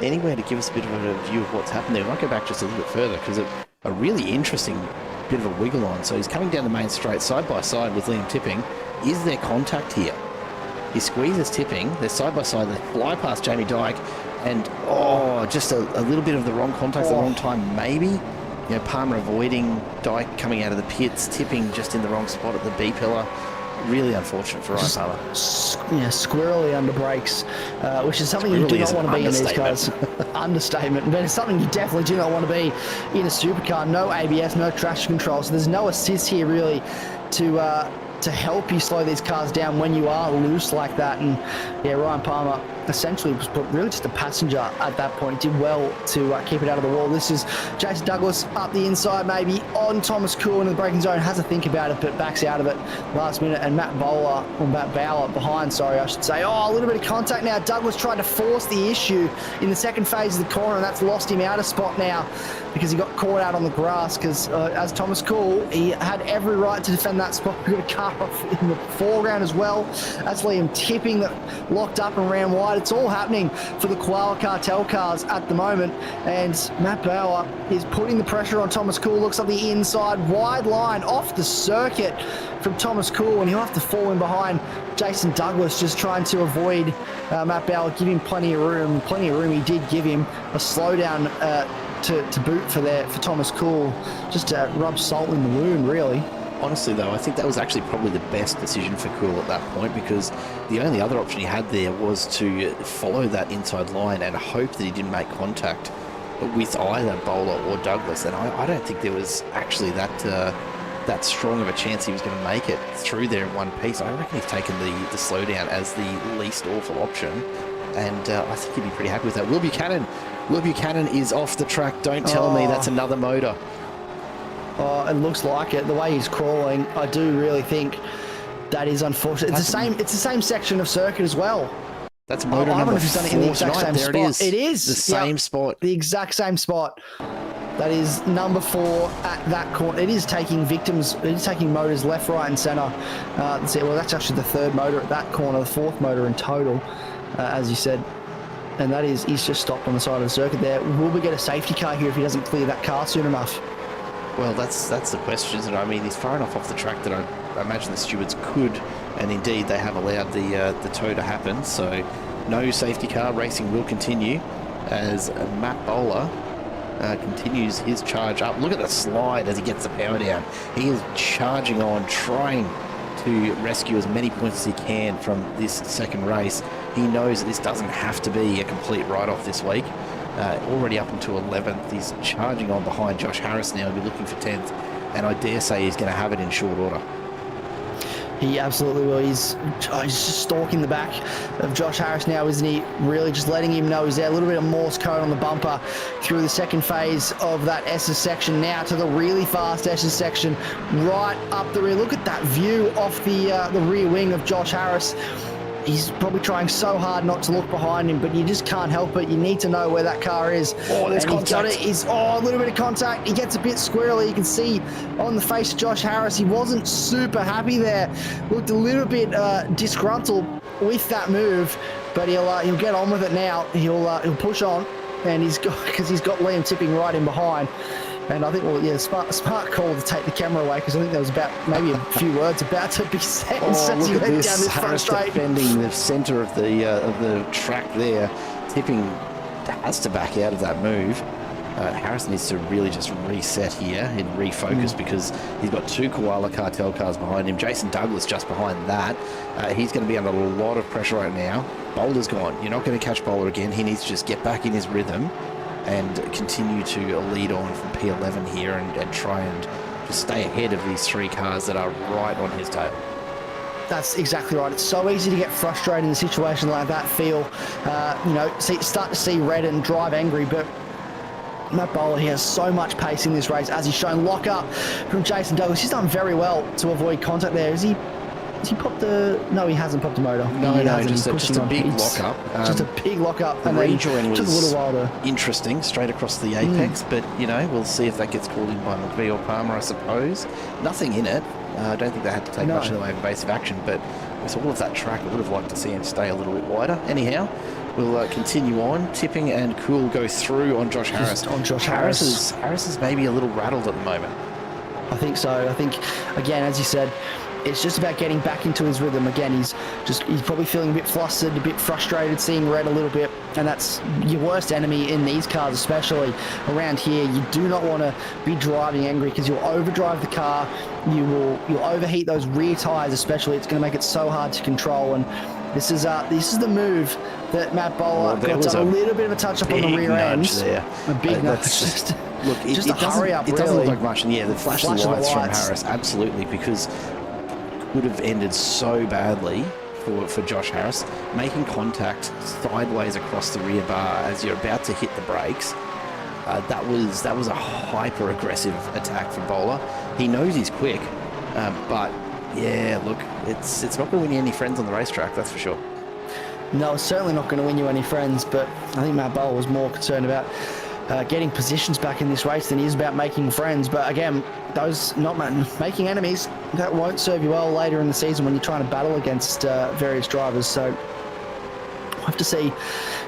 anywhere to give us a bit of a view of what's happened there. We might go back just a little bit further because a really interesting bit of a wiggle on. So he's coming down the main straight side by side with Liam Tipping. Is there contact here? He squeezes Tipping. They're side by side. They fly past Jamie Dyke, and just a little bit of the wrong contact at the wrong time, maybe. You know, Palmer avoiding Dyke coming out of the pits, Tipping just in the wrong spot at the B pillar. Really unfortunate for Ryan Palmer. Squirrely under brakes, which is something you do not want to be in these cars. Understatement, but it's something you definitely do not want to be in a supercar. No ABS, no traction control, so there's no assist here really to help you slow these cars down when you are loose like that. And yeah, Ryan Palmer essentially was really just a passenger at that point. Did well to keep it out of the wall. This is Jason Douglas up the inside, maybe on Thomas Cool in the braking zone. Has a think about it, but backs out of it last minute. And Matt Bowler behind, I should say. Oh, a little bit of contact now. Douglas tried to force the issue in the second phase of the corner, and that's lost him out of spot now because he got caught out on the grass. Because as Thomas Cool, he had every right to defend that spot. We got a car off in the foreground as well. That's Liam Tipping that locked up and ran wide. It's all happening for the Koala Cartel cars at the moment, and Matt Bauer is putting the pressure on Thomas Cool. Looks like the inside wide line off the circuit from Thomas Cool, and he'll have to fall in behind Jason Douglas, just trying to avoid Matt Bauer, give him plenty of room. He did give him a slowdown to boot for Thomas Cool, just to rub salt in the wound, really. Honestly, though, I think that was actually probably the best decision for Cool at that point, because the only other option he had there was to follow that inside line and hope that he didn't make contact with either Bowler or Douglas. And I don't think there was actually that strong of a chance he was going to make it through there in one piece. I reckon he's taken the slowdown as the least awful option, and I think he'd be pretty happy with that. Will Buchanan is off the track. Don't tell me that's another motor. Oh, it looks like it. The way he's crawling, I do really think that is unfortunate. It's the same section of circuit as well. That's motor number 4 tonight. There it is. It is the same spot. The exact same spot. That is number 4 at that corner. It is taking victims. It is taking motors left, right, and centre. Well, that's actually the third motor at that corner, the 4th motor in total, as you said. And that is, he's just stopped on the side of the circuit there. Will we get a safety car here if he doesn't clear that car soon enough? Well, that's the question, isn't it? I mean, he's far enough off the track that I imagine the stewards could, and indeed they have allowed the tow to happen. So no safety car. Racing will continue as Matt Bowler continues his charge up. Look at the slide as he gets the power down. He is charging on, trying to rescue as many points as he can from this second race. He knows that this doesn't have to be a complete write-off this week. Already up into 11th. He's charging on behind Josh Harris now. He'll be looking for 10th, and I dare say he's going to have it in short order. He absolutely will. He's just stalking the back of Josh Harris now, isn't he? Really just letting him know he's there. A little bit of Morse code on the bumper through the second phase of that Esses section. Now to the really fast Esses section, right up the rear. Look at that view off the rear wing of Josh Harris. He's probably trying so hard not to look behind him, but you just can't help it. You need to know where that car is. Oh, there's contact. A little bit of contact. He gets a bit squirrely. You can see on the face of Josh Harris, he wasn't super happy there. Looked a little bit disgruntled with that move, but he'll get on with it now. He'll push on. and he's got Liam tipping right in behind. And I think, well, yeah, smart call to take the camera away, because I think there was about maybe a few words about to be said as he went down this front Harris straight. defending the centre of the track there. Tipping has to back out of that move. Harris needs to really just reset here and refocus, because he's got two Koala Cartel cars behind him. Jason Douglas just behind that. He's going to be under a lot of pressure right now. Bowler's gone. You're not going to catch Bowler again. He needs to just get back in his rhythm and continue to lead on from P11 here and try and just stay ahead of these three cars that are right on his tail. That's exactly right. It's so easy to get frustrated in a situation like that, start to see red and drive angry, but Matt Bowler, he has so much pace in this race, as he's shown. Lock up from Jason Douglas. He's done very well to avoid contact there. Has he popped the... No, he hasn't popped the motor. No, just a big lock-up. Just a big lock-up. And rejoin took a little while to... interesting, straight across the apex, but, we'll see if that gets called in by McVie or Palmer, I suppose. Nothing in it. I don't think they had to take much in the way of evasive action, but with all of that track, I would have liked to see him stay a little bit wider. Anyhow, we'll continue on. Tipping and Cool go through on Josh Harris. Harris is maybe a little rattled at the moment. I think so. I think, again, as you said, it's just about getting back into his rhythm. Again, he's probably feeling a bit flustered, a bit frustrated, seeing red a little bit, and that's your worst enemy in these cars, especially around here. You do not want to be driving angry, because you'll overdrive the car. You'll overheat those rear tires, especially. It's going to make it so hard to control. And this is the move that Matt Bowler got done a little bit of a touch up on the rear end. There. A big nudge. Look, just a hurry up. It doesn't look like much. And yeah, the flashing lights from lights. Harris, absolutely, because would have ended so badly for Josh Harris. Making contact sideways across the rear bar as you're about to hit the brakes, that was a hyper aggressive attack from Bowler. He knows he's quick, but yeah, look, it's not going to win you any friends on the racetrack, that's for sure. No, it's certainly not going to win you any friends, but I think Matt Bowler was more concerned about getting positions back in this race than he is about making friends. But again, those not making enemies, that won't serve you well later in the season when you're trying to battle against various drivers. So we'll have to see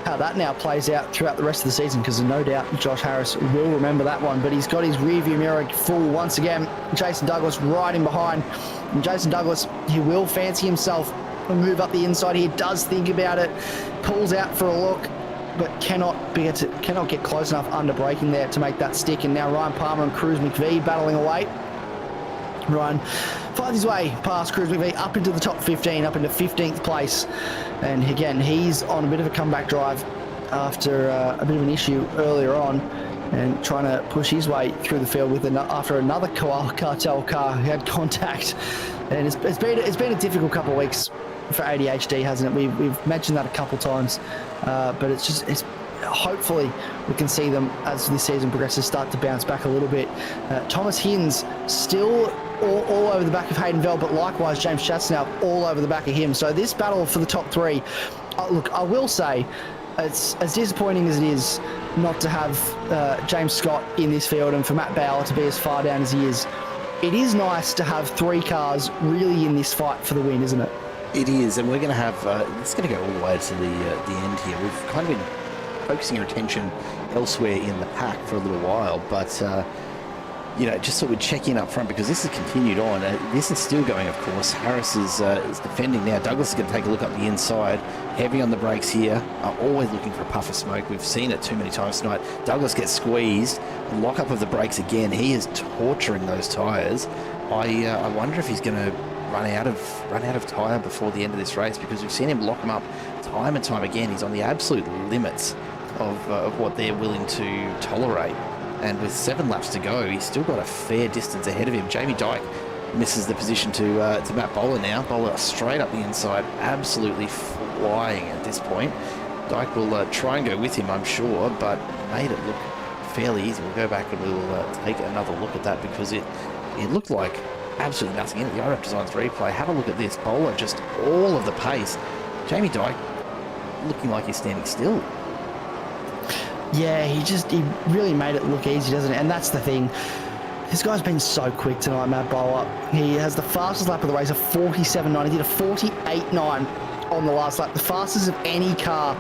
how that now plays out throughout the rest of the season, because no doubt Josh Harris will remember that one. But he's got his rear view mirror full once again. Jason Douglas right in behind. And Jason Douglas, he will fancy himself a move up the inside here, does think about it, pulls out for a look, but cannot get close enough under braking there to make that stick. And now Ryan Palmer and Cruz McVie battling away. Ryan finds his way past Cruz McVie up into the top 15, up into 15th place. And again, he's on a bit of a comeback drive after a bit of an issue earlier on, and trying to push his way through the field with after another Koala Cartel car who had contact. And it's been a difficult couple of weeks for ADHD, hasn't it? We've mentioned that a couple times, but it's hopefully we can see them, as this season progresses, start to bounce back a little bit. Thomas Hinz still all over the back of Hayden Vell, but likewise James Chatsnow all over the back of him. So this battle for the top three, look, I will say, it's as disappointing as it is not to have James Scott in this field and for Matt Bowler to be as far down as he is. It is nice to have three cars really in this fight for the win, isn't it? It is, and we're going to have, it's going to go all the way to the end here. We've kind of been focusing our attention elsewhere in the pack for a little while, but just thought we'd check in up front, because this has continued on. This is still going, of course. Harris is defending now. Douglas is going to take a look up the inside. Heavy on the brakes here. Always looking for a puff of smoke. We've seen it too many times tonight. Douglas gets squeezed. Lock up of the brakes again. He is torturing those tyres. I wonder if he's going to run out of tyre before the end of this race, because we've seen him lock them up time and time again. He's on the absolute limits of what they're willing to tolerate. And with 7 laps to go, he's still got a fair distance ahead of him. Jamie Dyke misses the position to Matt Bowler now. Bowler straight up the inside, absolutely flying at this point. Dyke will try and go with him, I'm sure, but made it look fairly easy. We'll go back and we'll take another look at that, because it looked like absolutely nothing in it. The iRacing Designs replay, have a look at this. Bowler just all of the pace. Jamie Dyke looking like he's standing still. Yeah, he really made it look easy, doesn't it? And that's the thing. This guy's been so quick tonight, Matt Bowler. He has the fastest lap of the race, a 47.9. He did a 48.9 on the last lap. The fastest of any car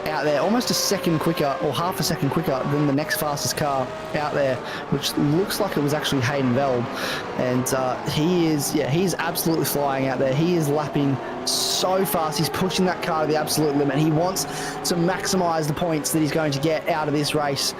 out there, almost a second quicker or half a second quicker than the next fastest car out there, which looks like it was actually Hayden Veld. And he's absolutely flying out there. He is lapping so fast. He's pushing that car to the absolute limit. He wants to maximize the points that he's going to get out of this race,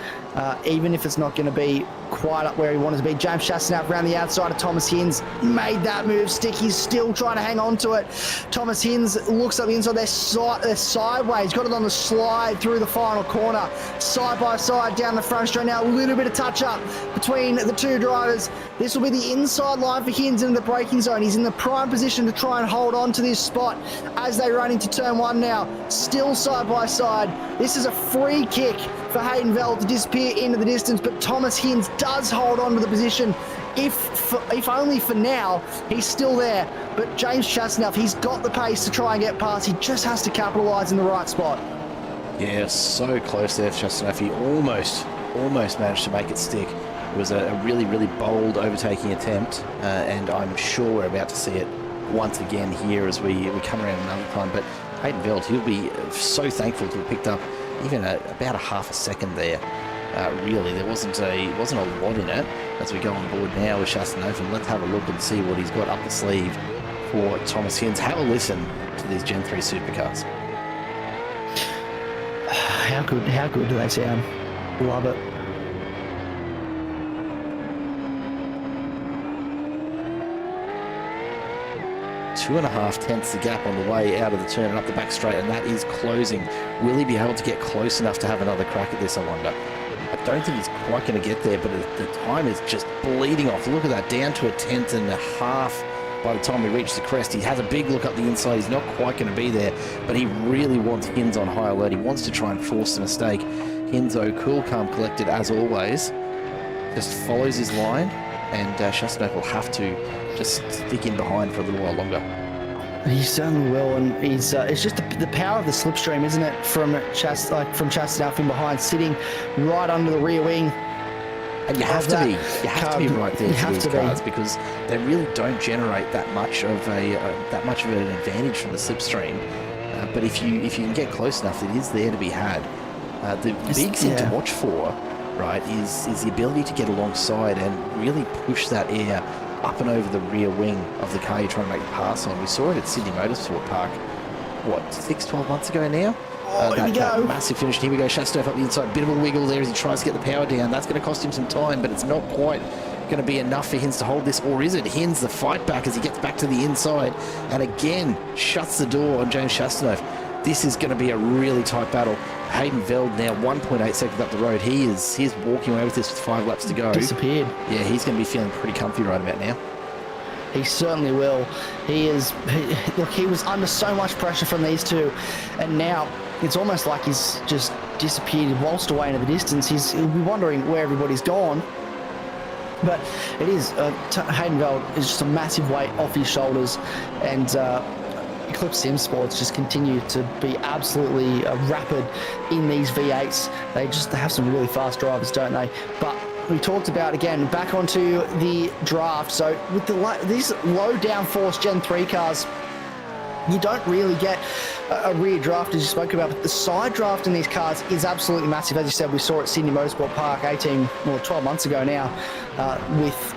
even if it's not going to be quite up where he wanted to be. James Chastain around the outside of Thomas Hinz made that move stick. He's still trying to hang on to it. Thomas Hinz looks up the inside. They're sideways. Got it on the slide through the final corner. Side by side down the front straight now. A little bit of touch up between the two drivers. This will be the inside line for Hinz into the braking zone. He's in the prime position to try and hold on to this spot as they run into turn one now. Still side by side. This is a free kick for Hayden Veld to disappear into the distance, but Thomas Hinz does hold on to the position. If only for now, he's still there. But James Chastain, he's got the pace to try and get past. He just has to capitalise in the right spot. Yeah, so close there, Chastain. He almost managed to make it stick. It was a really, really bold overtaking attempt, and I'm sure we're about to see it once again here as we come around another time. But Hayden Veld, he'll be so thankful to have picked up even about a half a second there. Really, there wasn't a lot in it. As we go on board now with Chastain, let's have a look and see what he's got up the sleeve for Thomas Hinz. Have a listen to these Gen 3 supercars. How good do they sound? Love it. Two and a half tenths the gap on the way out of the turn and up the back straight, and that is closing. Will he be able to get close enough to have another crack at this, I wonder? I don't think he's quite going to get there, but the time is just bleeding off. Look at that, down to a tenth and a half by the time we reach the crest. He has a big look up the inside. He's not quite going to be there, but he really wants Hinz on high alert. He wants to try and force the mistake. Hinz, cool, calm, collected as always, just follows his line, and Chastain will have to just stick in behind for a little while longer. He certainly will, and he's it's just the power of the slipstream, isn't it? From Chastain from behind, sitting right under the rear wing. And you have to be right there for these cars, because they really don't generate that much of an advantage from the slipstream. But if you can get close enough, it is there to be had. The big thing to watch for, right, is the ability to get alongside and really push that air up and over the rear wing of the car you're trying to make the pass on. We saw it at Sydney Motorsport Park, 12 months ago now? That massive finish. Here we go, Chastain up the inside. Bit of a wiggle there as he tries to get the power down. That's going to cost him some time, but it's not quite going to be enough for Hinz to hold this. Or is it? Hinz, the fight back as he gets back to the inside, and again shuts the door on James Chastain. This is going to be a really tight battle. Hayden Veld now 1.8 seconds up the road. He's walking away with this with 5 laps to go. Disappeared. Yeah, he's going to be feeling pretty comfy right about now. He certainly will. He was under so much pressure from these two, and now it's almost like he's just disappeared, waltzed away into the distance. He'll be wondering where everybody's gone. But it is, Hayden Veld is just a massive weight off his shoulders, and Eclipse Sim Sports just continue to be absolutely rapid in these V8s. They have some really fast drivers, don't they? But we talked about, again, back onto the draft. So with these low downforce Gen 3 cars, you don't really get a rear draft, as you spoke about, but the side draft in these cars is absolutely massive. As you said, we saw at Sydney Motorsport Park 12 months ago now, with,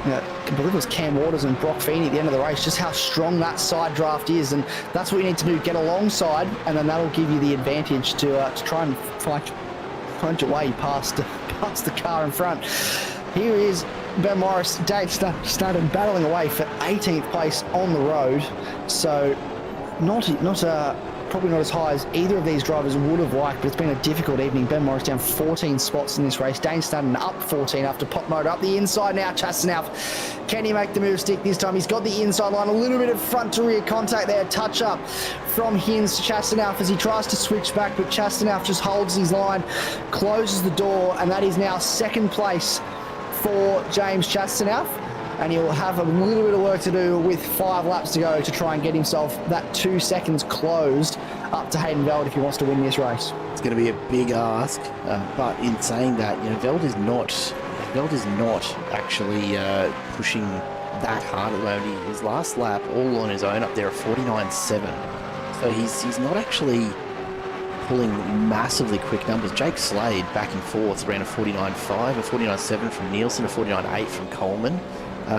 I believe it was Cam Waters and Brock Feeney at the end of the race, just how strong that side draft is. And that's what you need to do, get alongside, and then that'll give you the advantage to try and find your way past the car in front. Here is Ben Morris, Dave started battling away for 18th place on the road, so probably not as high as either of these drivers would have liked, but it's been a difficult evening. Ben Morris down 14 spots in this race. Dane Snudden up 14 after pop motor. Up the inside now, Chastain. Can he make the move stick this time? He's got the inside line, a little bit of front to rear contact there. Touch up from Hinz to Chastain as he tries to switch back, but Chastain just holds his line, closes the door, and that is now second place for James Chastain. And he'll have a little bit of work to do with 5 laps to go to try and get himself that 2 seconds closed up to Hayden Veld if he wants to win this race. It's going to be a big ask, but in saying that, Veld is not actually pushing that hard at the moment. His last lap all on his own up there at 49.7. So he's not actually pulling massively quick numbers. Jake Slade back and forth ran a 49.5, a 49.7 from Nielsen, a 49.8 from Coleman.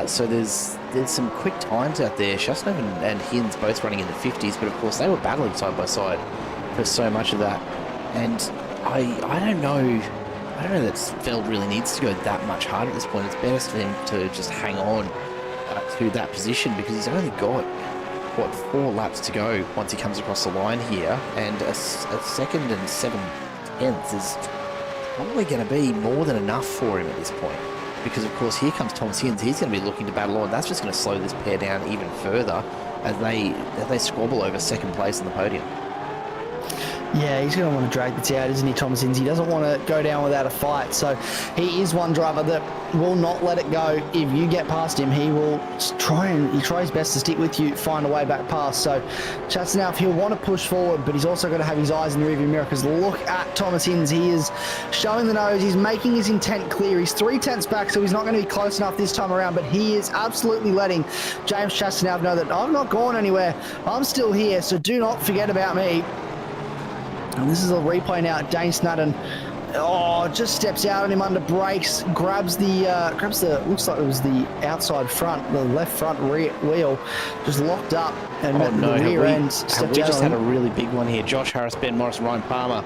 So there's some quick times out there. Shasnov and Hinds both running in the 50s, but of course they were battling side by side for so much of that. And I don't know that Veld really needs to go that much harder at this point. It's best for him to just hang on to that position, because he's only got, what, 4 laps to go once he comes across the line here, and a second and 7/10 is probably going to be more than enough for him at this point, because of course here comes Thomas Hinds. He's going to be looking to battle on. That's just going to slow this pair down even further as they squabble over second place on the podium. Yeah, he's going to want to drag this out, isn't he, Thomas Hinds? He doesn't want to go down without a fight. So he is one driver that will not let it go. If you get past him, he will try his best to stick with you, find a way back past. So Chastanov, he'll want to push forward, but he's also got to have his eyes in the rearview mirror, because look at Thomas Hinds. He is showing the nose. He's making his intent clear. He's 3/10 back, so he's not going to be close enough this time around, but he is absolutely letting James Chastanov know that I've not gone anywhere. I'm still here, so do not forget about me. And this is a replay now. Dane Snadden, just steps out on him under brakes, grabs the looks like it was the outside front, the left front rear wheel, just locked up, and the rear end stepped out. We just had a really big one here. Josh Harris, Ben Morris, and Ryan Palmer.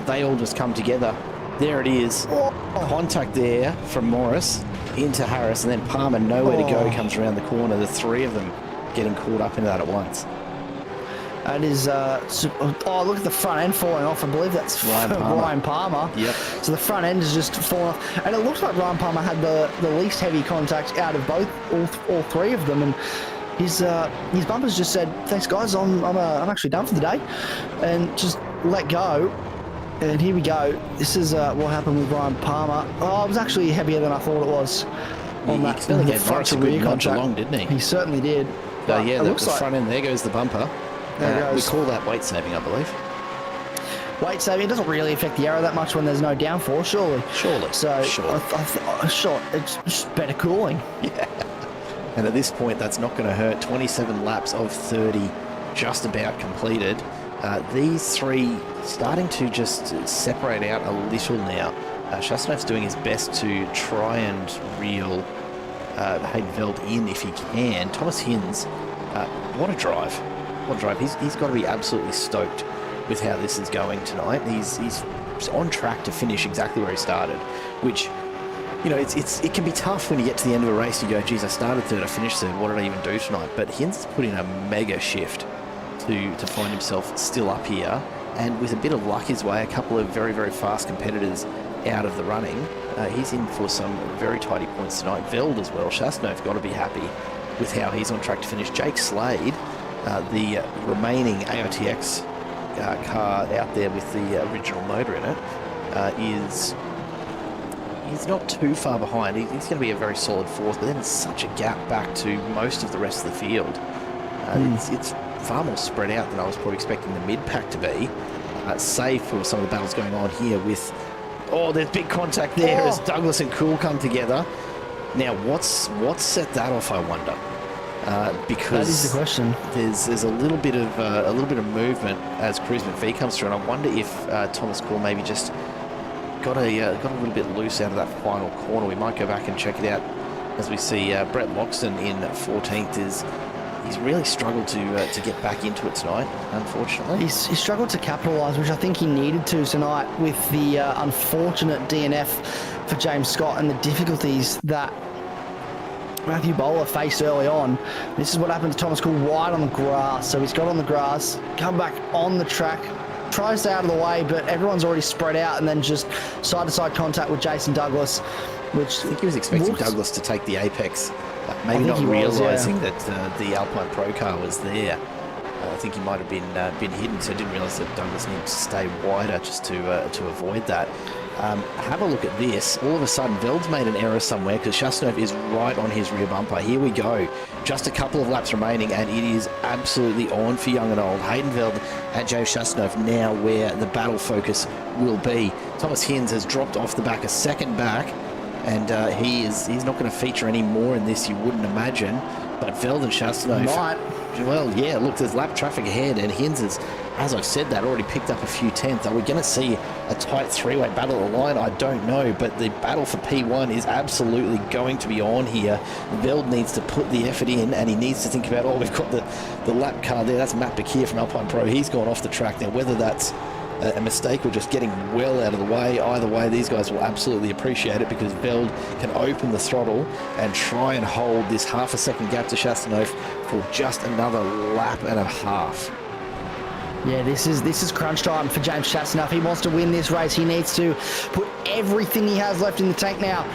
They all just come together. There it is. Contact there from Morris into Harris, and then Palmer, nowhere to go, comes around the corner. The 3 of them getting caught up into that at once. That is, look at the front end falling off. I believe that's Ryan Palmer. Yep. So the front end is just falling off. And it looks like Ryan Palmer had the least heavy contact out of all 3 of them. And his bumpers just said, thanks guys, I'm actually done for the day. And just let go. And here we go. This is what happened with Ryan Palmer. Oh, it was actually heavier than I thought it was. On that front to rear contact. Along, didn't he? He certainly did. Yeah, the front end, there goes the bumper. We call that weight saving, I believe. Weight saving, it doesn't really affect the aero that much when there's no downforce, surely. So, sure. It's just better cooling. Yeah. And at this point, that's not going to hurt. 27 laps of 30 just about completed. These 3 starting to just separate out a little now. Chastanov's doing his best to try and reel Hayden Veld in if he can. Thomas Hinds, what a drive. He's got to be absolutely stoked with how this is going tonight. He's on track to finish exactly where he started, which, you know, it can be tough when you get to the end of a race and you go, geez, I started 3rd, I finished 3rd, what did I even do tonight? But Hinds has put in a mega shift to find himself still up here, and with a bit of luck his way, a couple of very, very fast competitors out of the running, he's in for some very tidy points tonight. Veld as well. Chastanov's got to be happy with how he's on track to finish. Jake Slade, the remaining AITX car out there with the original motor in it, he's not too far behind. He's going to be a very solid 4th, but then it's such a gap back to most of the rest of the field. It's far more spread out than I was probably expecting the mid-pack to be, save for some of the battles going on here with... there's big contact there as Douglas and Cool come together. Now, what's set that off, I wonder? Because that is the question. There's a little bit of movement as Cruise McVie comes through, and I wonder if Thomas Cool maybe just got a little bit loose out of that final corner. We might go back and check it out as we see Brett Loxton in 14th. He's really struggled to get back into it tonight, unfortunately. He's struggled to capitalise, which I think he needed to tonight, with the unfortunate DNF for James Scott and the difficulties that Matthew Bowler faced early on. This is what happened to Thomas Cool wide on the grass. So he's got on the grass, come back on the track, tries to stay out of the way, but everyone's already spread out, and then just side-to-side contact with Jason Douglas, which... I think he was expecting Douglas to take the apex, maybe not realising that the Alpine Pro car was there. I think he might have been hidden, so didn't realise that Douglas needed to stay wider just to avoid that. Have a look at this. All of a sudden, Veld's made an error somewhere because Chastanov is right on his rear bumper. Here we go. Just a couple of laps remaining, and it is absolutely on for young and old. Hayden Veld and Joe Chastanov now where the battle focus will be. Thomas Hinds has dropped off the back a second back, and he's not going to feature any more in this, you wouldn't imagine. But Veld and Chastanov well, yeah, look, there's lap traffic ahead, and Hinz is, as I've said, that already picked up a few tenths. Are we going to see a tight three-way battle at the line? I don't know, but the battle for P1 is absolutely going to be on here. Veld needs to put the effort in, and he needs to think about, oh, we've got the lap car there. That's Matt Bakir from Alpine Pro. He's gone off the track. Now, whether that's a mistake or just getting well out of the way, either way, these guys will absolutely appreciate it, because Veld can open the throttle and try and hold this half a second gap to Chastanov for just another lap and a half. Yeah, this is crunch time for James Chastanov. He wants to win this race. He needs to put everything he has left in the tank now.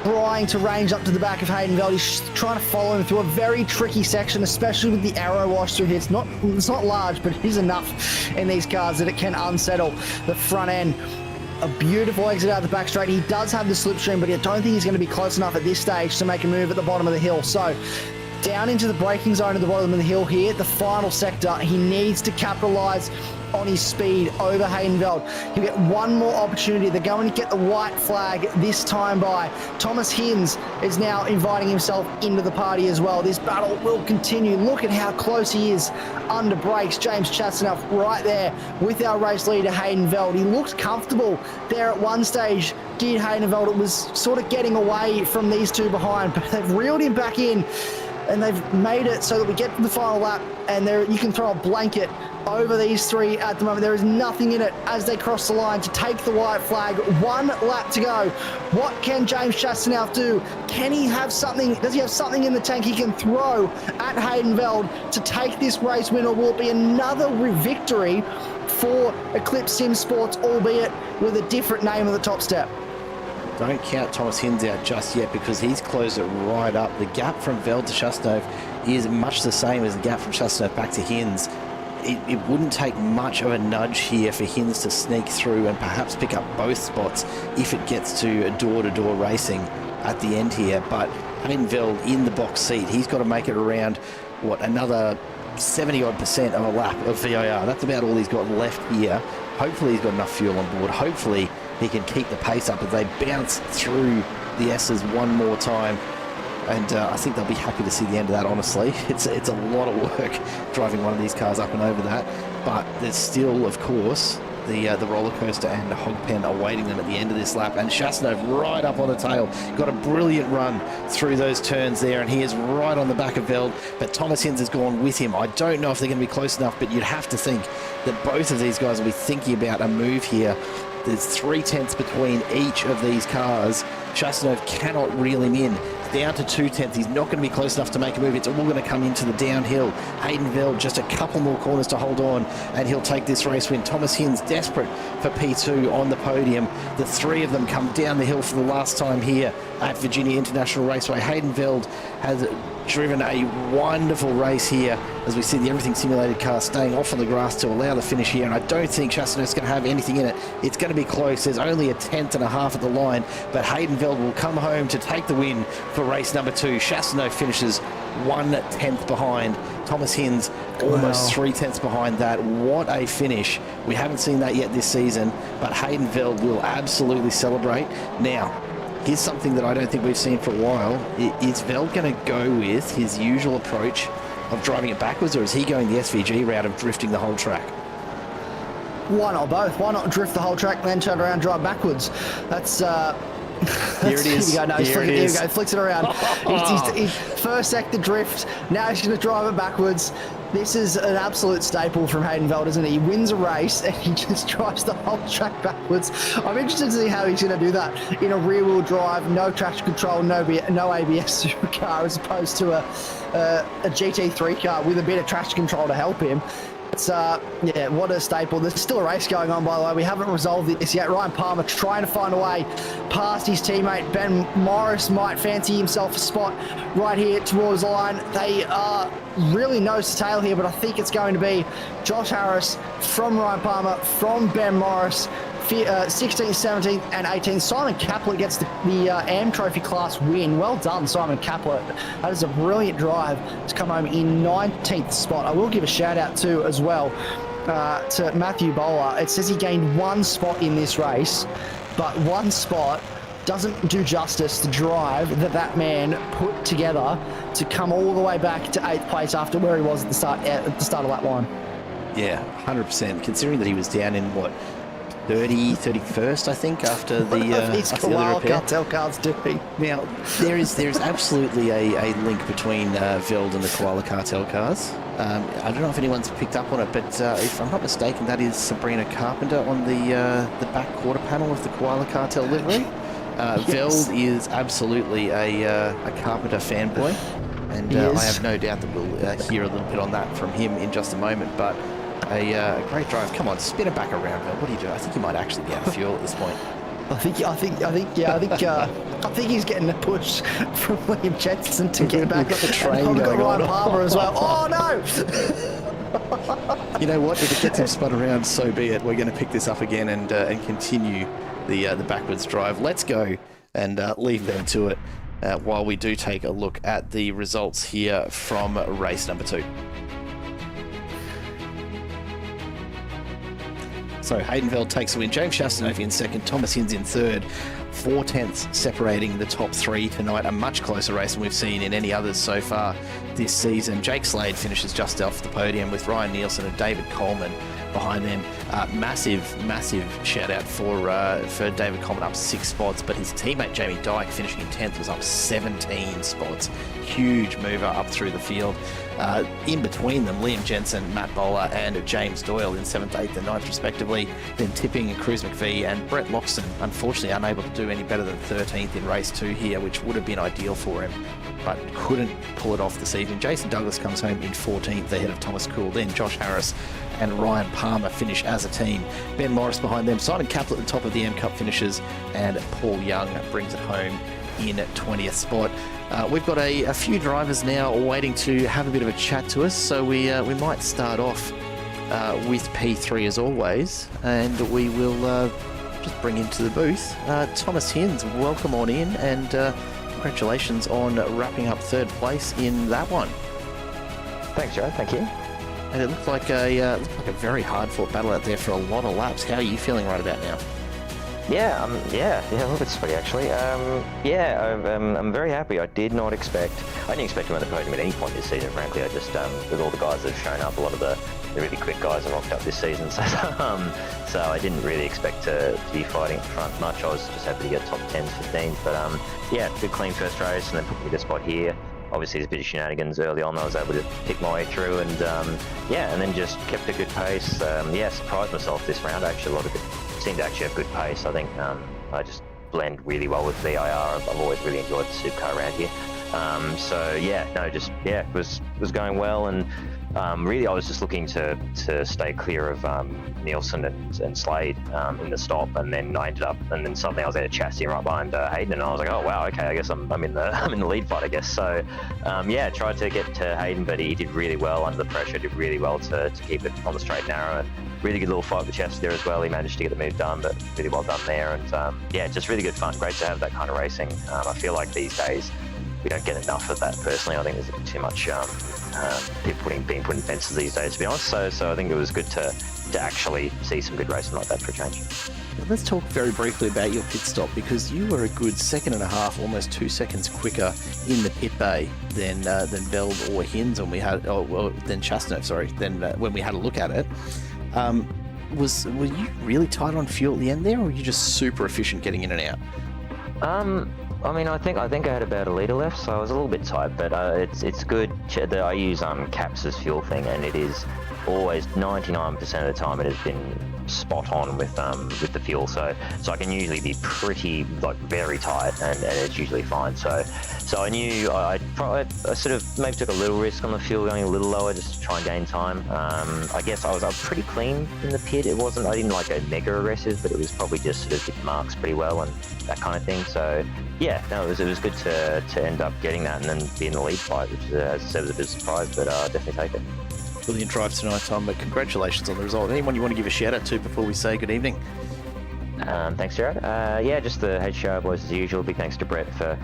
Trying to range up to the back of Hayden Veld. He's trying to follow him through a very tricky section, especially with the arrow wash through here. It's not large, but it is enough in these cars that it can unsettle the front end. A beautiful exit out the back straight. He does have the slipstream, but I don't think he's going to be close enough at this stage to make a move at the bottom of the hill. So down into the braking zone at the bottom of the hill here, the final sector. He needs to capitalise on his speed over Hayden Veld. He'll get one more opportunity. They're going to get the white flag this time by. Thomas Hinz is now inviting himself into the party as well. This battle will continue. Look at how close he is under brakes. James Chastanov right there with our race leader Hayden Veld. He looked comfortable there at one stage. Did Hayden Veld. It was sort of getting away from these two behind, but they've reeled him back in, and they've made it so that we get to the final lap, and there you can throw a blanket over these three at the moment. There is nothing in it as they cross the line to take the white flag. One lap to go. What can James Chastanov do? Can he have something? Does he have something in the tank he can throw at Hayden Veld to take this race win, or will it be another victory for Eclipse Sim Sports, albeit with a different name on the top step? Don't count Thomas Hinz out just yet, because he's closed it right up. The gap from Veld to Chastanov is much the same as the gap from Chastanov back to Hinz. It wouldn't take much of a nudge here for Hinz to sneak through and perhaps pick up both spots if it gets to door-to-door racing at the end here. But Hayden Veld in the box seat, he's got to make it around, what, another 70-odd% of a lap of VIR. That's about all he's got left here. Hopefully he's got enough fuel on board. Hopefully he can keep the pace up as they bounce through the S's one more time. And I think they'll be happy to see the end of that, honestly. It's a lot of work driving one of these cars up and over that. But there's still, of course, the roller coaster and hog pen awaiting them at the end of this lap. And Chastanov right up on the tail. Got a brilliant run through those turns there, and he is right on the back of Veld. But Thomas Hinz has gone with him. I don't know if they're going to be close enough, but you'd have to think that both of these guys will be thinking about a move here. There's 3 tenths between each of these cars. Chastanov cannot reel him in. Down to 2 tenths. He's not going to be close enough to make a move. It's all going to come into the downhill. Hayden Veld just a couple more corners to hold on, and he'll take this race win. Thomas Hinz desperate for P2 on the podium. The three of them come down the hill for the last time here at Virginia International Raceway. Hayden Veld has driven a wonderful race here as we see the Everything Simulated car staying off on the grass to allow the finish here, and I don't think Chastanov's going to have anything in it. It's going to be close. There's only a tenth and a half at the line, but Hayden Veld will come home to take the win for race number 2. Chastanov finishes 1 tenth behind. Thomas Hinz almost 3 tenths behind that. What a finish. We haven't seen that yet this season, but Hayden Veld will absolutely celebrate. Now, here's something that I don't think we've seen for a while. Is Veld going to go with his usual approach of driving it backwards, or is he going the SVG route of drifting the whole track? Why not both? Why not drift the whole track, then turn around, drive backwards? That's here it is. Here we go. No, here we go. Flicks it around. He's first sector drift. Now he's going to drive it backwards. This is an absolute staple from Hayden Veld, isn't it? He wins a race and he just drives the whole track backwards. I'm interested to see how he's going to do that in a rear-wheel drive, no traction control, no ABS supercar, as opposed to a GT3 car with a bit of traction control to help him. It's, yeah, what a staple. There's still a race going on, by the way. We haven't resolved this yet. Ryan Palmer trying to find a way past his teammate. Ben Morris might fancy himself a spot right here towards the line. They are really nose to tail here, but I think it's going to be Josh Harris from Ryan Palmer, from Ben Morris, 16th, 17th, and 18th. Simon Caplet gets the AM Trophy class win. Well done, Simon Caplet. That is a brilliant drive to come home in 19th spot. I will give a shout out to as well to Matthew Bowler. It says he gained 1 spot in this race, but 1 spot doesn't do justice to drive that man put together to come all the way back to 8th place after where he was at the start of lap 1. Yeah, 100%. Considering that he was down in, 31st, I think, after the these after the other repair. cartel cars doing. Now, there is absolutely a link between Veld and the Koala Cartel cars. I don't know if anyone's picked up on it, but if I'm not mistaken, that is Sabrina Carpenter on the back quarter panel of the Koala Cartel livery. Yes. Veld is absolutely a Carpenter fanboy, and I have no doubt that we'll hear a little bit on that from him in just a moment. But a great drive. Come on, spin it back around, Veld. What are you doing? I think you might actually be out of fuel at this point. I think he's getting a push from Liam Jensen to get back. We've got the train We've got going Ryan on. Palmer as well. Oh no! You know what? If it gets him spun around, so be it. We're going to pick this up again and continue the backwards drive. Let's go and leave them to it while we do take a look at the results here from race number 2. So Hayden Veld takes the win. James Chastanoff in second. Thomas Hinz in third. 4 tenths separating the top 3 tonight. A much closer race than we've seen in any others so far this season. Jake Slade finishes just off the podium with Ryan Nielsen and David Coleman behind them. Massive shout out for David Coleman, up 6 spots, but his teammate Jamie Dyke finishing in 10th was up 17 spots. Huge mover up through the field. In between them, Liam Jensen, Matt Bowler and James Doyle in 7th, 8th and 9th respectively. Then Tipping and Cruz McVie and Brett Loxton, unfortunately unable to do any better than 13th in race 2 here, which would have been ideal for him, but couldn't pull it off this evening. Jason Douglas comes home in 14th ahead of Thomas Cool. Then Josh Harris and Ryan Palmer finish as a team. Ben Morris behind them. Simon Capel at the top of the M Cup finishes, and Paul Young brings it home in 20th spot. We've got a few drivers now waiting to have a bit of a chat to us, so we might start off with P3 as always, and we will just bring into the booth Thomas Hinz. Welcome on in, and congratulations on wrapping up 3rd place in that one. Thanks, Joe. Thank you. And it looked like a very hard-fought battle out there for a lot of laps. How are you feeling right about now? Yeah, a little bit sweaty actually. I'm very happy. I didn't expect him on the podium at any point this season, frankly. I just, with all the guys that have shown up, a lot of the really quick guys have rocked up this season, so I didn't really expect to be fighting at the front much. I was just happy to get top 10s, 15s, but good clean first race, and then put me to spot here. Obviously, there's a bit of shenanigans early on. I was able to pick my way through, and and then just kept a good pace. Surprised myself this round. Actually, a lot of it seemed to actually have good pace. I think I just blend really well with VIR. I've always really enjoyed the supercar around here. It was going well, and really I was just looking to stay clear of Nielsen and Slade in the stop, and then I ended up, and then suddenly I was at a chassis right behind Hayden, and I was like, oh wow, okay, I guess I'm in the lead fight, I guess. So tried to get to Hayden, but he did really well under the pressure, did really well to keep it on the straight and narrow, and really good little fight with Chester there as well. He managed to get the move done, but really well done there, and just really good fun. Great to have that kind of racing. I feel like these days we don't get enough of that personally. I think there's a bit too much people being put in fences these days, to be honest. So I think it was good to actually see some good racing like that for a change. Let's talk very briefly about your pit stop, because you were a good 1.5 seconds, almost 2 seconds quicker in the pit bay than Veld or Hinz when we had, than Chastanoff, sorry, than when we had a look at it. Were you really tight on fuel at the end there, or were you just super efficient getting in and out? I think I had about a litre left, so I was a little bit tight, but it's good. I use Caps as fuel thing, and it is always 99% of the time it has been spot on with the fuel, so I can usually be pretty very tight, and it's usually fine. So I knew I sort of maybe took a little risk on the fuel, going a little lower just to try and gain time. I guess I was pretty clean in the pit. I didn't go mega aggressive, but it was probably just sort of hit the marks pretty well and that kind of thing. So it was good to end up getting that and then be in the lead fight, which as I said was a bit of a surprise, but definitely take it. Brilliant drive tonight, Tom, but congratulations on the result. Anyone you want to give a shout out to before we say good evening? Thanks, Jared. Just the HCR boys as usual. Big thanks to Brett for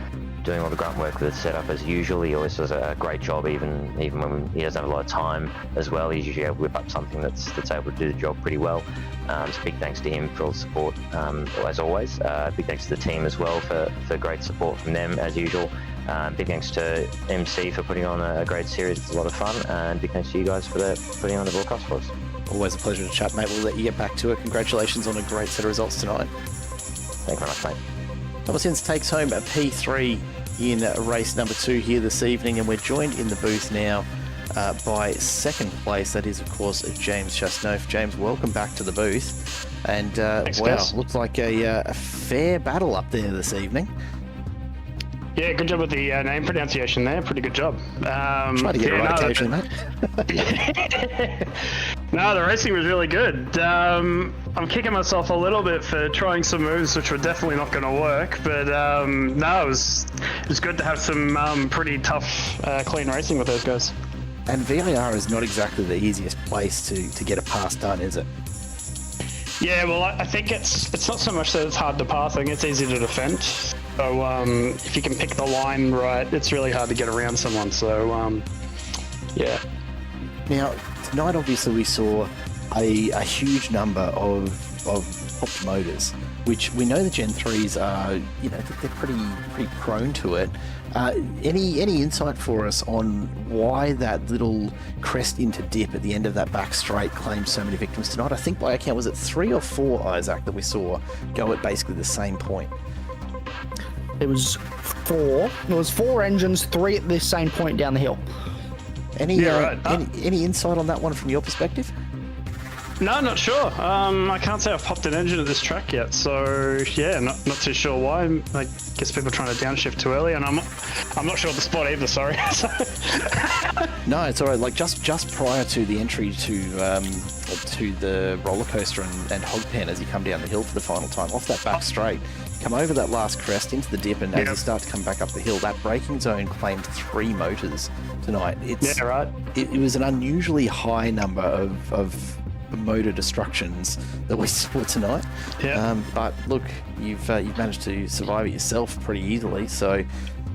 doing all the grunt work with the setup as usual. He always does a great job, even when he doesn't have a lot of time as well. He's usually able to whip up something that's able to do the job pretty well. So big thanks to him for all the support, as always. Big thanks to the team as well for great support from them as usual. Big thanks to MC for putting on a great series. It's a lot of fun, and big thanks to you guys for putting on the broadcast for us. Always a pleasure to chat, mate. We'll let you get back to it. Congratulations on a great set of results tonight. Thanks very much, mate. Domains2U takes home a P3 in race number 2 here this evening, and we're joined in the booth now by second place. That is, of course, James Chasnoff. James, welcome back to the booth. And Thanks, wow, guys. looks like a fair battle up there this evening. Yeah, good job with the name pronunciation there. Pretty good job. Try to get it right occasionally, mate. No, the racing was really good. I'm kicking myself a little bit for trying some moves which were definitely not going to work, but no, it was good to have some pretty tough, clean racing with those guys. And VIR is not exactly the easiest place to get a pass done, is it? Yeah, well, I think it's not so much that it's hard to pass. I think it's easy to defend. So if you can pick the line right, it's really hard to get around someone. So yeah. Now, tonight obviously we saw a huge number of popped motors, which we know the Gen 3s are, they're pretty prone to it. Any insight for us on why that little crest into dip at the end of that back straight claimed so many victims tonight? I think by account, was it 3 or 4, Isaac, that we saw go at basically the same point? It was 4. It was 4 engines, 3 at the same point down the hill. Any insight on that one from your perspective? No, not sure. I can't say I've popped an engine at this track yet, so yeah, not too sure why. I guess people are trying to downshift too early, and I'm not sure of the spot either. Sorry. No, it's all right. Like just prior to the entry to the roller coaster and hog pen as you come down the hill for the final time, off that back straight, come over that last crest into the dip, and as you start to come back up the hill, that braking zone claimed 3 motors tonight. Yeah, right. It was an unusually high number of motor destructions that we saw tonight. Yeah. But look, you've managed to survive it yourself pretty easily, so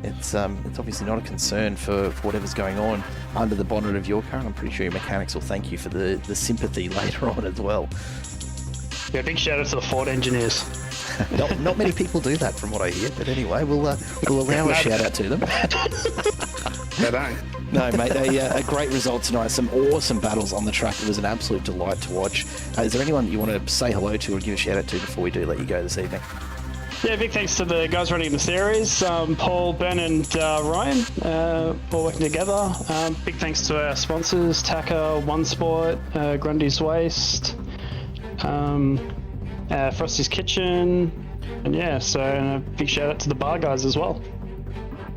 it's obviously not a concern for whatever's going on under the bonnet of your car. And I'm pretty sure your mechanics will thank you for the sympathy later on as well. Yeah, big shout out to the Ford engineers. Not many people do that, from what I hear. But anyway, we'll allow a shout out to them. They don't. No, mate, a great result tonight. Some awesome battles on the track. It was an absolute delight to watch. Is there anyone you want to say hello to or give a shout out to before we do let you go this evening? Yeah, big thanks to the guys running the series, Paul, Ben and Ryan, all working together. Big thanks to our sponsors, Taka, One Sport, Grundy's Waste, Frosty's Kitchen, and yeah, so a big shout out to the bar guys as well.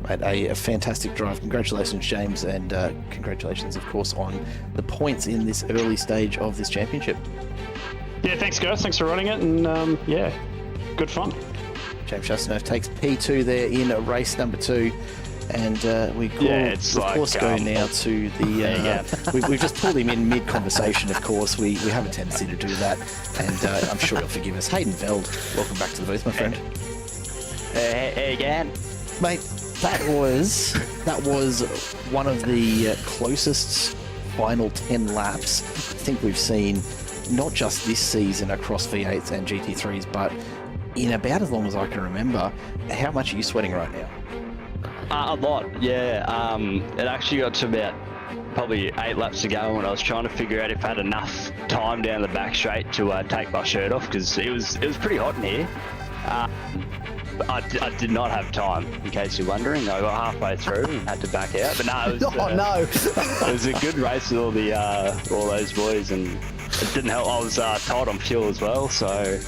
Mate, a fantastic drive. Congratulations, James, and congratulations, of course, on the points in this early stage of this championship. Yeah, thanks guys, thanks for running it, and yeah, good fun. James Chasnoff takes P2 there in race number 2. And we of course go now to the... we've just pulled him in mid-conversation, of course. We have a tendency to do that, and I'm sure you'll forgive us. Hayden Veld, welcome back to the booth, my friend. Hey again. Mate, that was one of the closest final 10 laps I think we've seen, not just this season across V8s and GT3s, but in about as long as I can remember. How much are you sweating right now? A lot, yeah. It actually got to about probably 8 laps to go when I was trying to figure out if I had enough time down the back straight to take my shirt off, because it was pretty hot in here. I did not have time, in case you're wondering. I got halfway through and had to back out. But no, it was, it was a good race with all those boys, and it didn't help. I was tight on fuel as well, so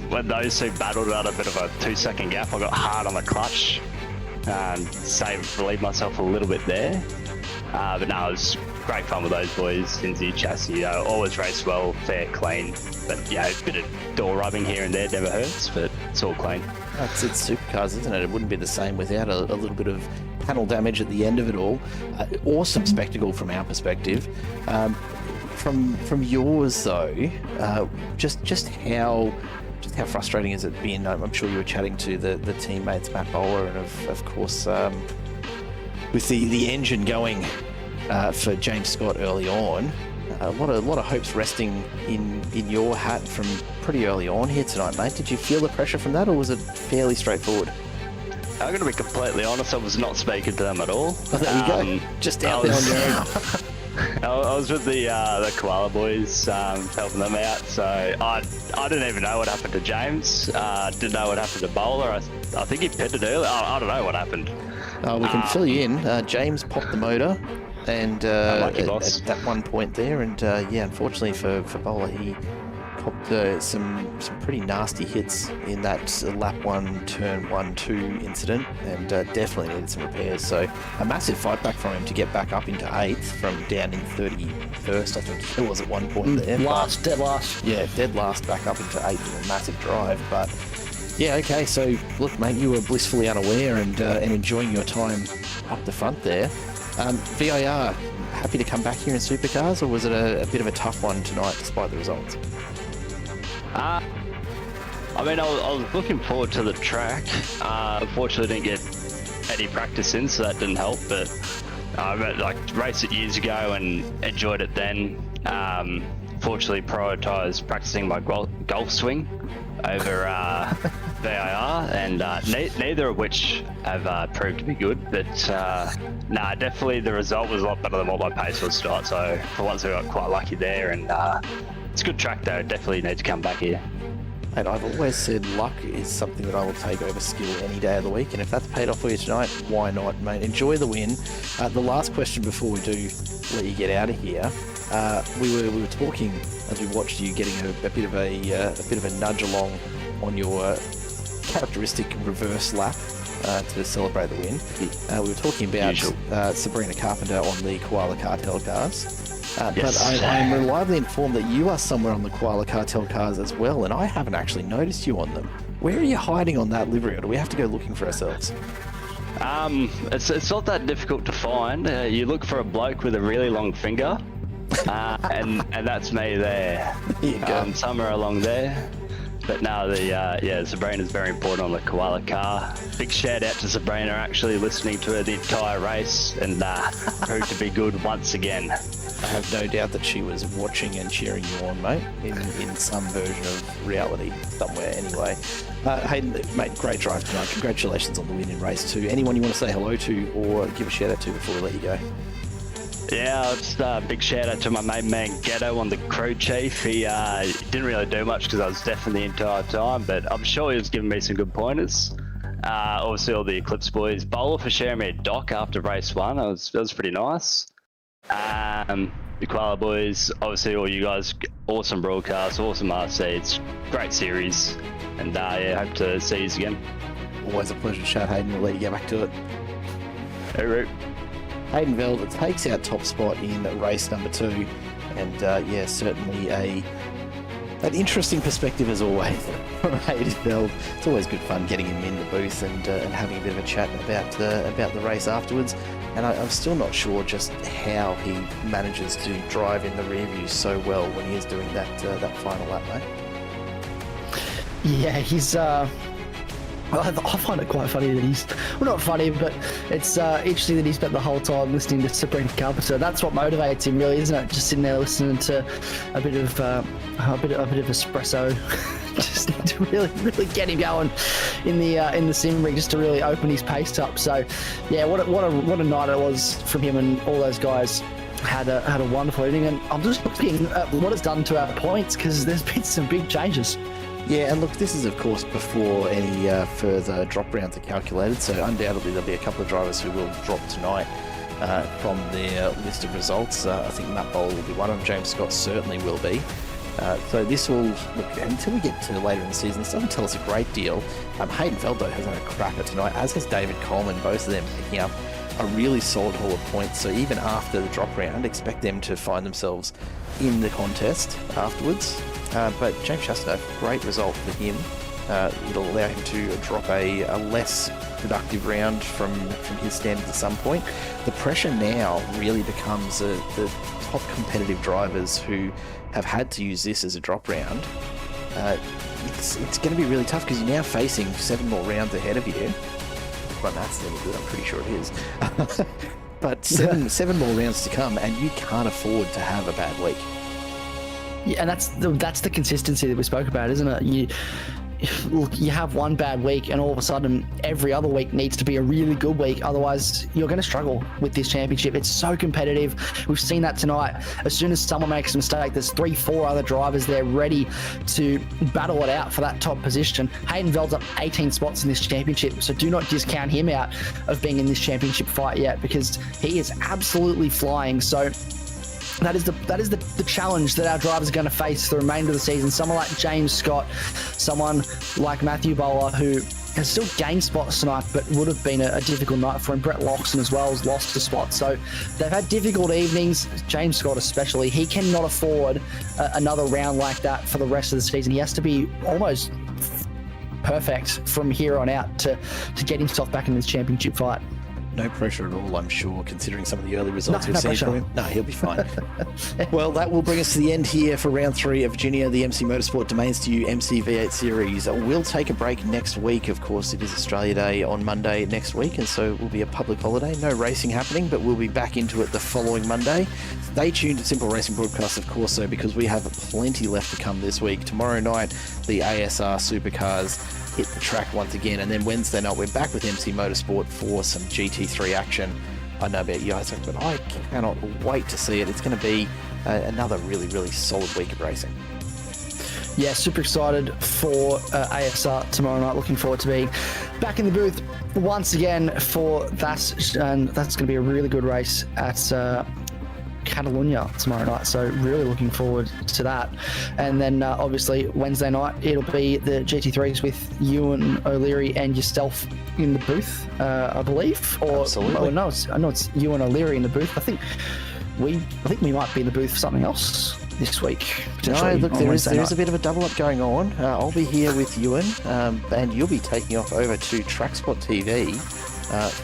when those two battled out a bit of a 2-second gap, I got hard on the clutch and relieved myself a little bit there. But no, it was great fun with those boys. Cinzy, Chassis, always race well, fair, clean. But yeah, a bit of door rubbing here and there never hurts, but it's all clean. It's supercars, isn't it? It wouldn't be the same without a little bit of panel damage at the end of it all. Awesome spectacle from our perspective. From yours though, just how just how frustrating has it been? I'm sure you were chatting to the teammates, Matt Bowler, and of course, with the engine going for James Scott early on, a lot of hopes resting in your hat from pretty early on here tonight, mate. Did you feel the pressure from that, or was it fairly straightforward? I'm going to be completely honest, I was not speaking to them at all. Oh, there you go. Just out there on your own. I was with the Koala boys, helping them out, so I didn't even know what happened to James. Didn't know what happened to Bowler. I think he pitted early. I don't know what happened. We can fill you in. James popped the motor, and at that one point there, and unfortunately for Bowler, he popped some pretty nasty hits in that lap 1, turn 1-2 incident, and definitely needed some repairs. So a massive fight back from him to get back up into 8th from down in 31st, I think it was at one point there. Dead last. Yeah, dead last back up into 8th in a massive drive. But yeah, okay, so look, mate, you were blissfully unaware and enjoying your time up the front there. VIR, happy to come back here in supercars, or was it a bit of a tough one tonight despite the results? I mean, I was looking forward to the track. Unfortunately, didn't get any practice in, so that didn't help. But I raced it years ago and enjoyed it then. Fortunately, prioritised practicing my golf swing over VIR, and neither of which have proved to be good. But definitely the result was a lot better than what my pace was tonight. So for once, I got quite lucky there, and it's a good track though. Definitely need to come back here. And I've always said luck is something that I will take over skill any day of the week, and if that's paid off for you tonight, why not, mate? Enjoy the win. The last question before we do let you get out of here, we were talking as we watched you getting a bit of a nudge along on your characteristic reverse lap to celebrate the win. We were talking about Sabrina Carpenter on the Koala Cartel cars. Yes. But I am reliably informed that you are somewhere on the Koala Cartel cars as well, and I haven't actually noticed you on them. Where are you hiding on that livery, or do we have to go looking for ourselves? It's not that difficult to find. You look for a bloke with a really long finger, and that's me there. There you go. Somewhere along there. But no, Sabrina's very important on the Koala car. Big shout out to Sabrina, actually listening to her the entire race, and proved to be good once again. I have no doubt that she was watching and cheering you on, mate, in some version of reality somewhere anyway. Hayden, mate, great drive tonight. Congratulations on the win in race 2. Anyone you want to say hello to or give a shout out to before we let you go? Yeah, just a big shout out to my main man Ghetto on the crew chief. He didn't really do much because I was deafening the entire time, but I'm sure he was giving me some good pointers. Obviously all the Eclipse boys. Bowler for sharing me a doc after race 1. That was pretty nice. The Koala boys, obviously all you guys, awesome broadcast, awesome RC. It's a great series, and hope to see you again. Always a pleasure to chat, Hayden. We'll let you get back to it. Hey, Root. Hayden Veld takes our top spot in race number 2, and certainly an interesting perspective as always from Hayden Veld. It's always good fun getting him in the booth and having a bit of a chat about the race afterwards. And I'm still not sure just how he manages to drive in the rear view so well when he is doing that final lap, mate. Yeah, he's. I find it quite funny that he's, well, not funny, but it's interesting that he spent the whole time listening to Sabrina Carpenter. That's what motivates him, really, isn't it? Just sitting there listening to a bit of espresso, just to really get him going in the sim rig, just to really open his pace up. So, yeah, what a night it was from him, and all those guys had a wonderful evening. And I'm just looking at what it's done to our points, because there's been some big changes. Yeah, and look, this is of course before any further drop rounds are calculated, so undoubtedly there'll be a couple of drivers who will drop tonight from their list of results. I think Matt Bowler will be one of them, James Scott certainly will be. So this will, look, until we get to later in the season, this doesn't tell us a great deal. Hayden Feldo has done a cracker tonight, as has David Coleman, both of them picking up a really solid haul of points. So even after the drop round, expect them to find themselves in the contest afterwards. But James Chastanoff, great result for him. It'll allow him to drop a less productive round from his standards at some point. The pressure now really becomes the top competitive drivers who have had to use this as a drop round. it's going to be really tough because you're now facing 7 more rounds ahead of you. My math's nearly good, I'm pretty sure it is. But seven more rounds to come, and you can't afford to have a bad week. Yeah, and that's the consistency that we spoke about, isn't it? You have one bad week, and all of a sudden, every other week needs to be a really good week. Otherwise, you're going to struggle with this championship. It's so competitive. We've seen that tonight. As soon as someone makes a mistake, there's 3-4 other drivers there ready to battle it out for that top position. Hayden Veld's up 18 spots in this championship, so do not discount him out of being in this championship fight yet, because he is absolutely flying. So that is the challenge that our drivers are going to face the remainder of the season. Someone like James Scott, someone like Matthew Bowler, who has still gained spots tonight, but would have been a difficult night for him. Brett Loxton as well has lost a spot. So they've had difficult evenings. James Scott especially. He cannot afford another round like that for the rest of the season. He has to be almost perfect from here on out to get himself back in this championship fight. No pressure at all, I'm sure, considering some of the early results we've no seen pressure. from him. No, he'll be fine. Well, that will bring us to the end here for round 3 of Virginia, the MC Motorsport Domains2U MCV8 series. We'll take a break next week. Of course, it is Australia Day on Monday next week, and so it will be a public holiday. No racing happening, but we'll be back into it the following Monday. Stay tuned to Simple Racing Broadcast, of course, though, because we have plenty left to come this week. Tomorrow night, the ASR Supercars hit the track once again, and then Wednesday night we're back with MC Motorsport for some GT3 action. I know about you, Isaac, but I cannot wait to see it. It's going to be another really, really solid week of racing. Yeah, super excited for ASR tomorrow night. Looking forward to being back in the booth once again for that, and that's going to be a really good race at Catalunya tomorrow night, so really looking forward to that. And then obviously Wednesday night it'll be the GT3s with Ewan O'Leary and yourself in the booth, I believe. Or Absolutely. I know it's Ewan O'Leary in the booth. I think we might be in the booth for something else this week. No, look, there is a bit of a double up going on. I'll be here with Ewan, and you'll be taking off over to TrackSpot TV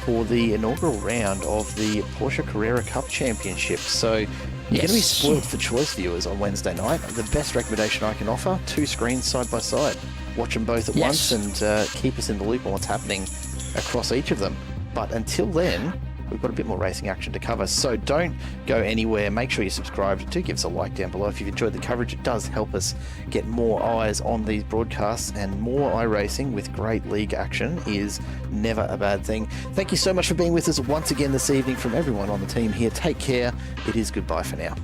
for the inaugural round of the Porsche Carrera Cup Championship. So you're going to be spoiled for choice, viewers, on Wednesday night. The best recommendation I can offer, 2 screens side by side. Watch them both at once and keep us in the loop on what's happening across each of them. But until then, we've got a bit more racing action to cover, so don't go anywhere. Make sure you're subscribed. Do give us a like down below if you've enjoyed the coverage. It does help us get more eyes on these broadcasts, and more iRacing with great league action is never a bad thing. Thank you so much for being with us once again this evening. From everyone on the team here, take care. It is goodbye for now.